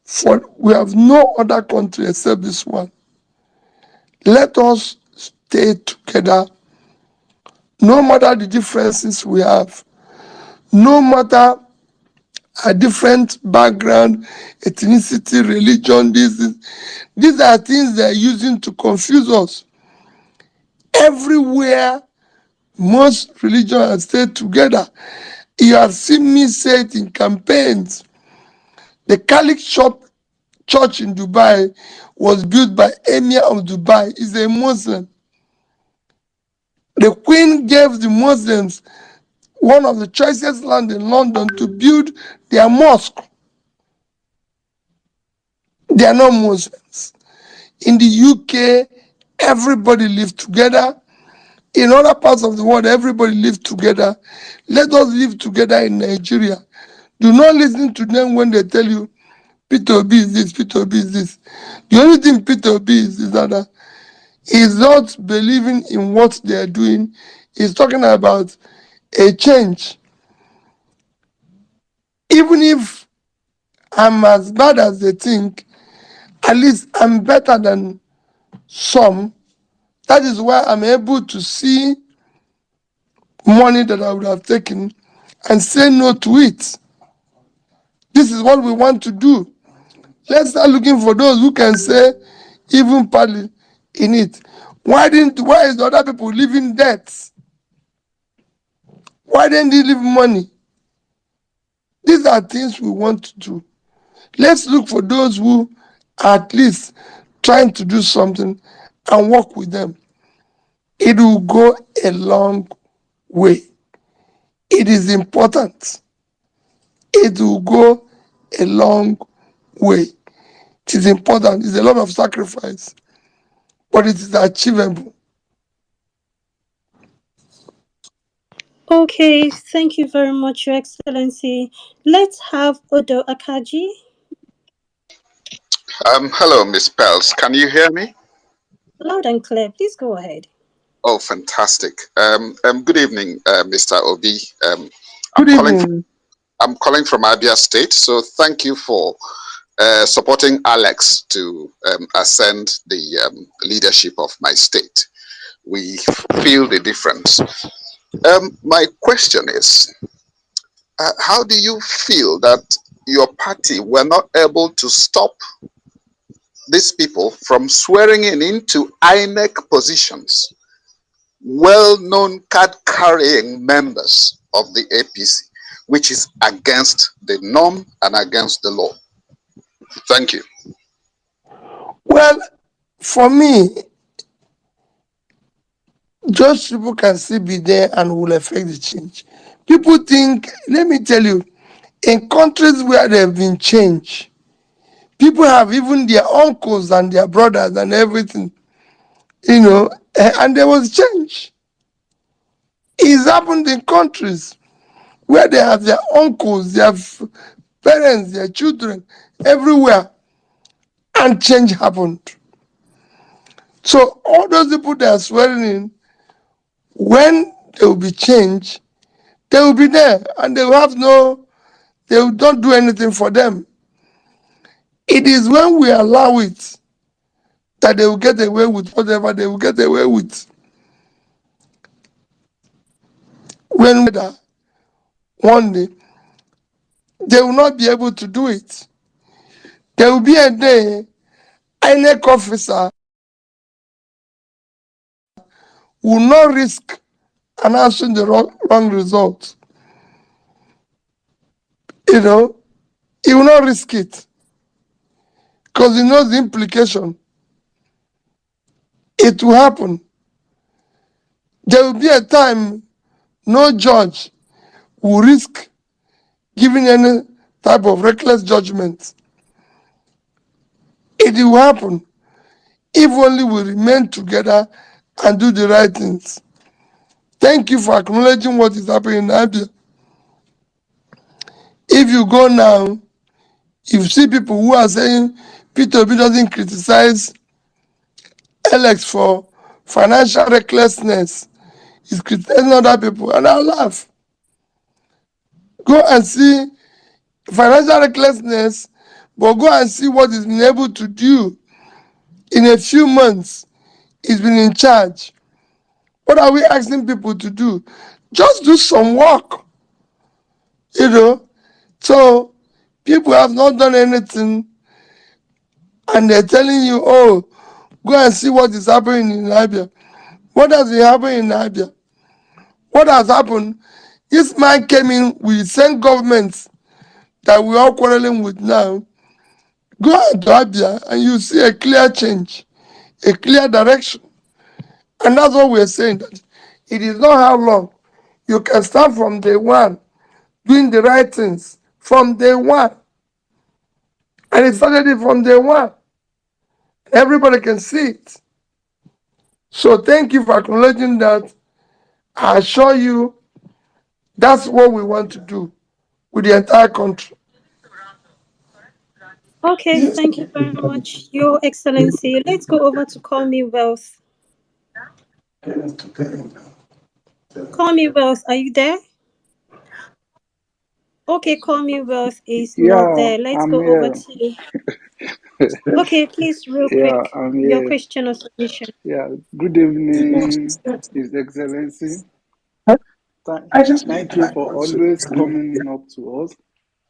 for we have no other country except this one. Let us stay together, no matter the differences we have, no matter a different background, ethnicity, religion, these are things they're using to confuse us. Everywhere, most religions have stayed together. You have seen me say it in campaigns. The Catholic church in Dubai was built by Emir of Dubai. He's a Muslim. The Queen gave the Muslims one of the choicest land in London to build their mosque. They are not Muslims. In the UK, everybody lives together. In other parts of the world, everybody lives together. Let us live together in Nigeria. Do not listen to them when they tell you P2B is this, P2B is this. The only thing P2B is that he's not believing in what they are doing. He's talking about a change. Even if I'm as bad as they think, at least I'm better than some. That is why I'm able to see money that I would have taken and say no to it. This is what we want to do. Let's start looking for those who can say even partly in it. Why is the other people leaving debts? Why didn't they leave money? These are things we want to do. Let's look for those who are at least trying to do something and work with them. It will go a long way. It is important. It will go a long way. It is important. It's a lot of sacrifice, but it is achievable. Okay, thank you very much, Your Excellency. Let's have Odo Akaji. Hello, Miss Pels. Can you hear me? Loud and clear. Please go ahead. Oh, fantastic. Good evening, Mr. Obi. Good evening. I'm calling from Abia State, so thank you for supporting Alex to ascend the leadership of my state. We feel the difference. My question is, how do you feel that your party were not able to stop these people from swearing in into INEC positions, well-known card-carrying members of the APC, which is against the norm and against the law? Thank you. Well, for me, those people can still be there and will affect the change. People think, let me tell you, in countries where there have been change, people have even their uncles and their brothers and everything, and there was change. It's happened in countries where they have their uncles, their parents, their children, everywhere, and change happened. So all those people that are swearing in, when there will be change, they will be there and they will not do anything for them. It is when we allow it that they will get away with whatever they will get away with. When one day, they will not be able to do it. There will be a day, INEC officer will not risk announcing the wrong result. He will not risk it because he knows the implication. It will happen. There will be a time no judge will risk giving any type of reckless judgment. It will happen if only we remain together and do the right things. Thank you for acknowledging what is happening in Abia. If you go now, you see people who are saying Peter Obi doesn't criticize Alex for financial recklessness. He's criticizing other people, and I laugh. Go and see financial recklessness, but go and see what he's been able to do in a few months. He's been in charge. What are we asking people to do? Just do some work, So people have not done anything, and they're telling you, oh, go and see what is happening in Abia. What has been happening in Abia? What has happened? This man came in with the same government that we're all quarreling with now. Go out to Abia and you see a clear change, a clear direction. And that's what we're saying, that it is not how long. You can start from day one, doing the right things from day one. And it started it from day one. Everybody can see it. So thank you for acknowledging that. I assure you that's what we want to do with the entire country. Okay, thank you very much, Your Excellency. Let's go over to Call Me Wealth. Call Me Wealth, are you there? Okay, Call Me Wealth is not Yeah, there. Let's I'm go over here. to. Okay, please, real Yeah, quick, I'm your here. question or submission. Yeah, good evening, His Excellency. Thank, I just thank you for always coming up to us.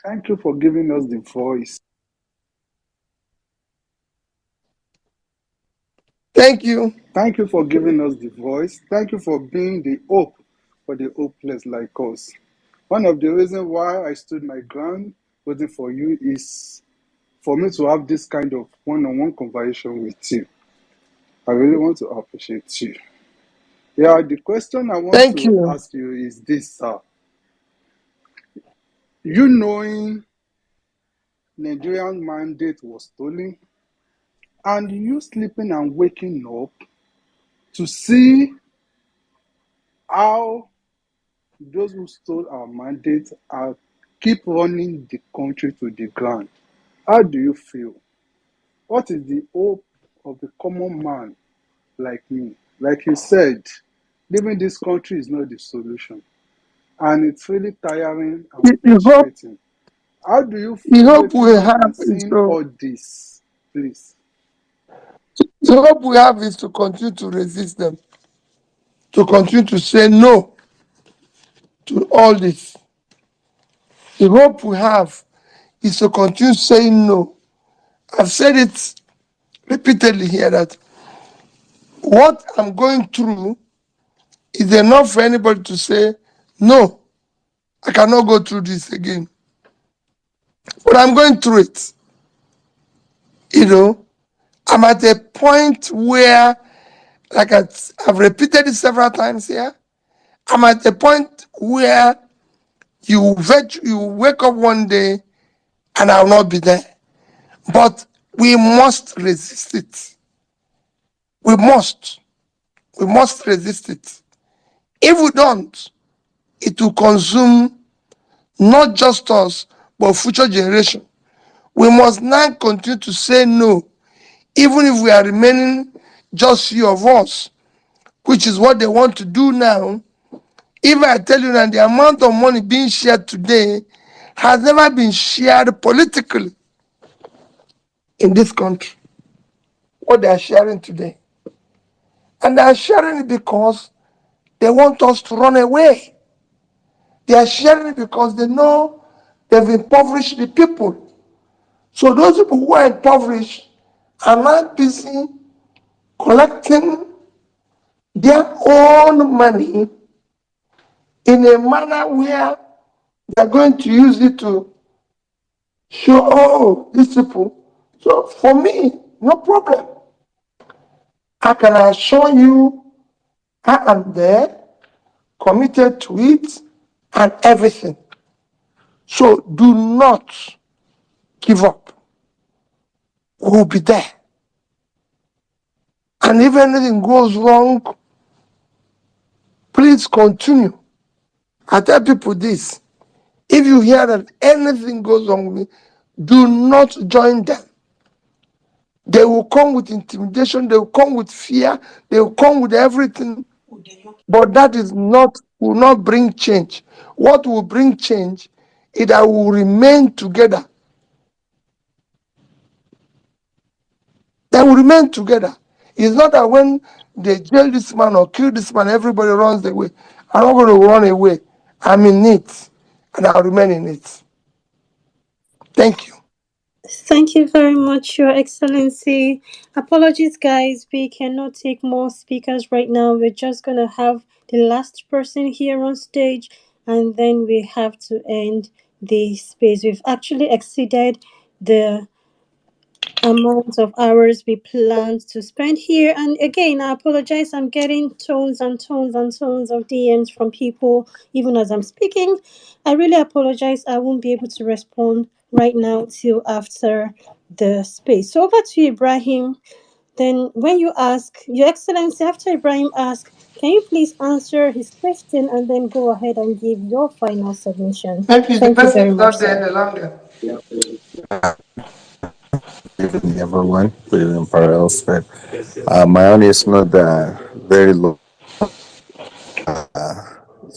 Thank you for giving us the voice. thank you. Thank you for giving us the voice. Thank you for being the hope for the hopeless like us. One of the reasons why I stood my ground waiting for you is for me to have this kind of one-on-one conversation with you. I really want to appreciate you. Yeah, the question I want Thank to you. ask you is this, sir. You knowing Nigerian mandate was stolen, and you sleeping and waking up to see how those who stole our mandate are keep running the country to the ground. How do you feel? What is the hope of the common man like me? Like you said, leaving this country is not the solution. And it's really tiring and You hope frustrating. How do you the feel hope we waking up have and is seeing to all this? Please. the hope we have is to continue to resist them, to continue to say no to all this. The hope we have is to continue saying no. I've said it repeatedly here that what I'm going through is enough for anybody to say, no, I cannot go through this again. But I'm going through it. You know, I'm at a point where, like I've repeated it several times here, I'm at a point where you wake up one day and I'll not be there. But we must resist it. We must. We must resist it. If we don't, it will consume not just us, but future generation. We must now continue to say no, even if we are remaining just few of us, which is what they want to do now. If I tell you that the amount of money being shared today has never been shared politically in this country, what they are sharing today. And they are sharing it because they want us to run away. They are sharing it because they know they've impoverished the people. So those people who are impoverished are now busy collecting their own money in a manner where they're going to use it to show, oh, these people. So for me, no problem. I can assure you I am there, committed to it, and everything. So do not give up. We'll be there. And if anything goes wrong, please continue. I tell people this. If you hear that anything goes wrong with me, do not join them. They will come with intimidation, they will come with fear, they will come with everything. But that is not, will not bring change. What will bring change is that we will remain together. They will remain together. It's not that when they jail this man or kill this man, everybody runs away. I'm not going to run away. I'm in it, and I'll remain in it. Thank you. Thank you very much, Your Excellency. Apologies, guys. We cannot take more speakers right now. We're just going to have the last person here on stage, and then we have to end the space. We've actually exceeded the amount of hours we planned to spend here. And again, I apologize. I'm getting tons and tons and tons of DMs from people, even as I'm speaking. I really apologize. I won't be able to respond right now till after the space. So over to you, Ibrahim. Then, when you ask, Your Excellency, after Ibrahim asks, can you please answer his question and then go ahead and give your final submission? Maybe the Thank you person very is much, not there sir. any longer. Good evening, everyone. Good evening, Parallels. But my own is not very low.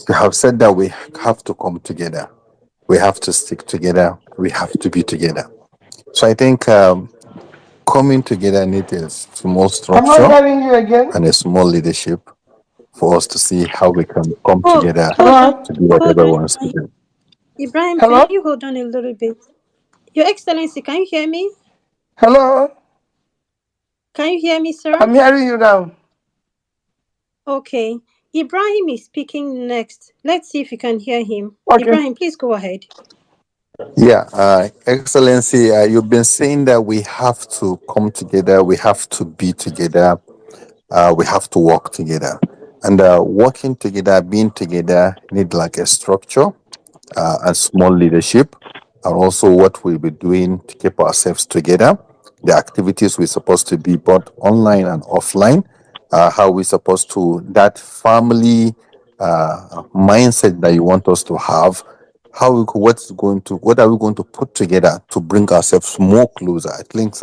You have said that we have to come together. We have to stick together. We have to be together. So I think coming together needs a small I'm not structure hearing you again. and a small leadership for us to see how we can come Oh, together hold on. Hello? to do Hold whatever on. we want to do. Ibrahim, can Hello? you hold on a little bit? Your Excellency, can you hear me? Hello? Can you hear me, sir? I'm hearing you now. Okay. Ibrahim is speaking next. Let's see if you can hear him. Okay. Ibrahim, please go ahead. Yeah, Excellency, you've been saying that we have to come together, we have to be together, we have to work together. And working together, being together, need like a structure and small leadership, and also what we'll be doing to keep ourselves together, the activities we're supposed to be both online and offline, how we're supposed to, that family mindset that you want us to have, what are we going to put together to bring ourselves more closer? I think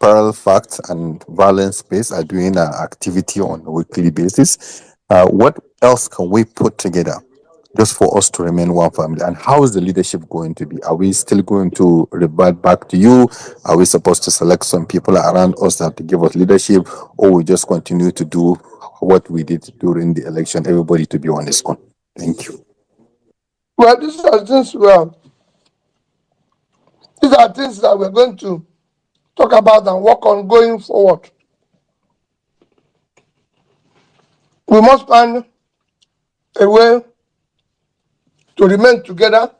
Parallel Facts and Violence Space are doing an activity on a weekly basis. What else can we put together just for us to remain one family? And how is the leadership going to be? Are we still going to revert back to you? Are we supposed to select some people around us that to give us leadership, or we just continue to do what we did during the election, everybody to be on this one? Thank you. Well, these are things that we're going to talk about and work on going forward. We must find a way to remain together,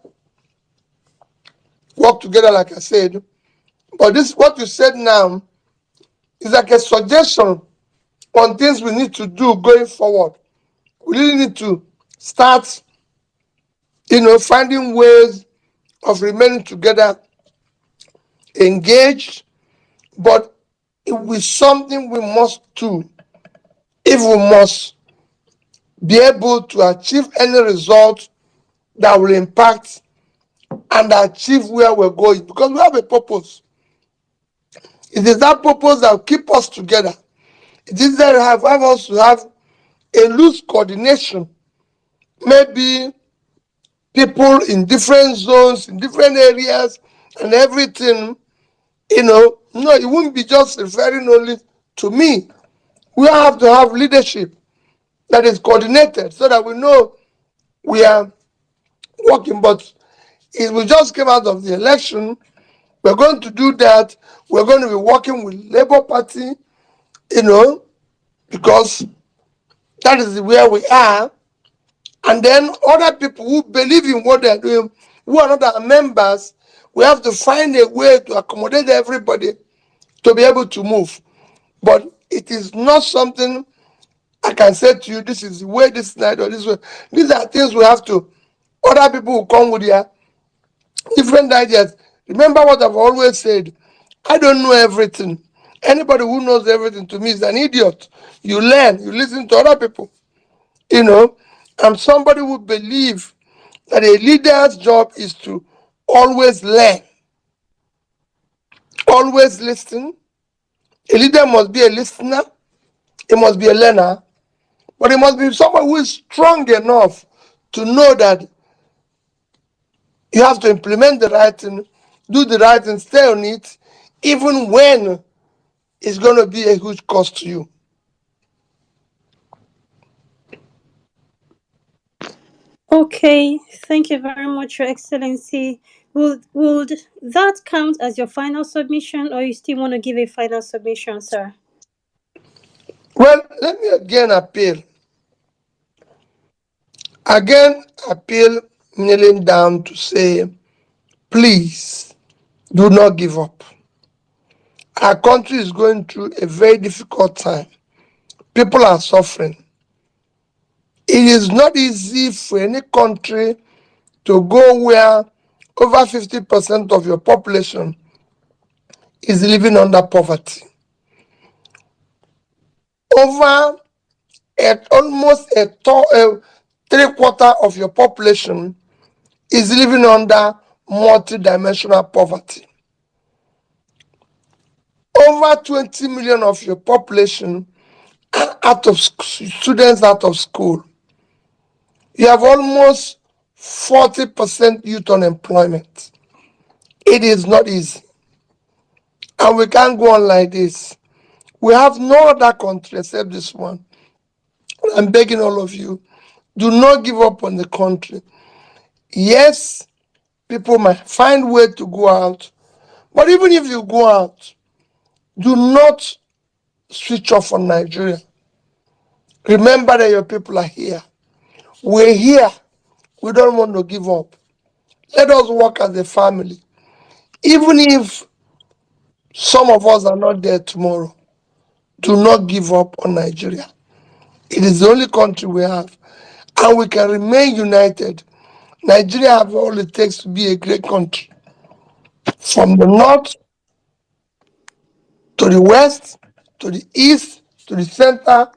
work together, like I said. But this, what you said now, is like a suggestion on things we need to do going forward. We really need to start, finding ways of remaining together, engaged, but it will be something we must do if we must be able to achieve any result that will impact and achieve where we're going, because we have a purpose. It is that purpose that will keep us together. It is that have us to have a loose coordination, maybe people in different zones, in different areas, and everything. No, it wouldn't be just referring only to me. We have to have leadership that is coordinated so that we know we are working. But if we just came out of the election, we're going to do that. We're going to be working with Labour Party, because that is where we are. And then other people who believe in what they're doing, who are not our members, we have to find a way to accommodate everybody to be able to move. But it is not something I can say to you, this is the way, this night, or this way. These are things we have to, other people will come with their different ideas. Remember what I've always said, I don't know everything. Anybody who knows everything to me is an idiot. You learn, you listen to other people. I'm somebody who believes that a leader's job is to always learn, always listen. A leader must be a listener, he must be a learner, but he must be someone who is strong enough to know that you have to implement the right thing, do the right thing, stay on it, even when it's going to be a huge cost to you. Okay, thank you very much, Your Excellency. Would that count as your final submission, or you still want to give a final submission, sir? Well, let me again appeal, kneeling down to say, please do not give up. Our country is going through a very difficult time. People are suffering. It is not easy for any country to go where over 50% of your population is living under poverty. Over almost a three-quarter of your population is living under multi-dimensional poverty. Over 20 million of your population are students out of school. You have almost 40% youth unemployment. It is not easy. And we can't go on like this. We have no other country except this one. I'm begging all of you, do not give up on the country. Yes, people might find way to go out, but even if you go out, do not switch off on Nigeria. Remember that your people are here. We're here. We don't want to give up. Let us work as a family. Even if some of us are not there tomorrow, do not give up on Nigeria. It is the only country we have, and we can remain united. Nigeria has all it takes to be a great country. From the north to the west, to the east, to the center,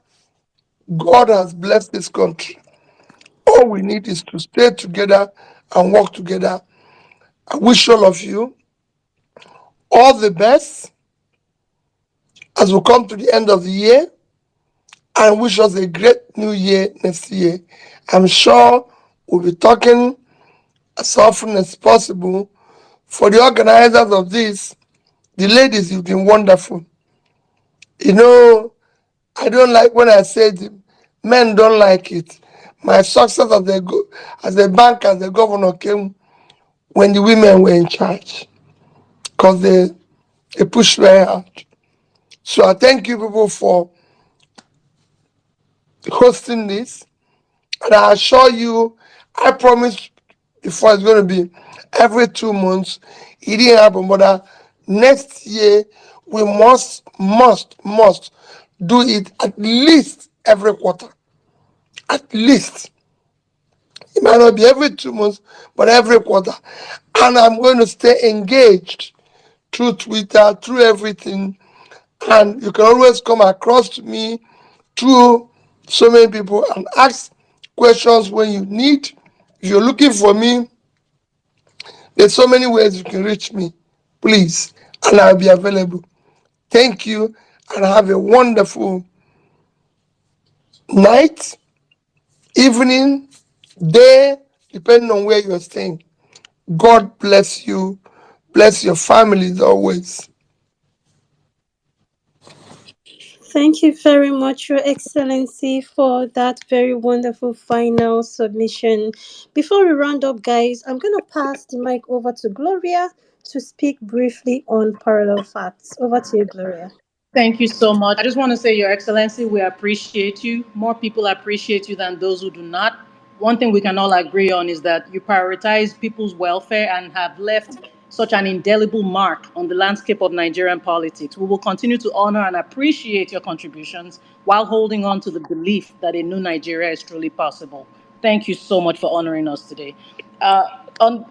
God has blessed this country. All we need is to stay together and work together. I wish all of you all the best as we come to the end of the year, and wish us a great new year next year. I'm sure we'll be talking as often as possible. For the organizers of this, the ladies, you've been wonderful. You know, I don't like when I say it, men don't like it. My success as a bank, as a governor came when the women were in charge, because they pushed very hard. So I thank you people for hosting this. And I assure you, I promise before it's going to be every 2 months. It didn't happen, but next year we must do it at least every quarter. At least. It might not be every 2 months, but every quarter. And I'm going to stay engaged through Twitter, through everything. And you can always come across to me through so many people and ask questions when you need. If you're looking for me, there's so many ways you can reach me. Please, and I'll be available. Thank you, and have a wonderful night, evening, day, depending on where you're staying. God bless you. Bless your families always. Thank you very much, Your Excellency, for that very wonderful final submission. Before we round up, guys, I'm going to pass the mic over to Gloria to speak briefly on parallel facts. Over to you, Gloria. Thank you so much. I just want to say, Your Excellency, we appreciate you. More people appreciate you than those who do not. One thing we can all agree on is that you prioritize people's welfare and have left such an indelible mark on the landscape of Nigerian politics. We will continue to honor and appreciate your contributions while holding on to the belief that a new Nigeria is truly possible. Thank you so much for honoring us today. On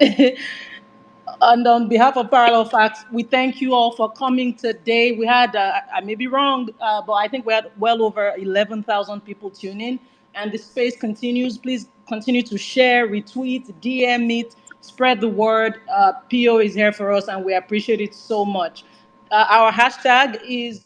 And on behalf of Parallel Facts, we thank you all for coming today. We had, I may be wrong, but I think we had well over 11,000 people tune in. And the space continues. Please continue to share, retweet, DM it, spread the word. PO is here for us, and we appreciate it so much. Our hashtag is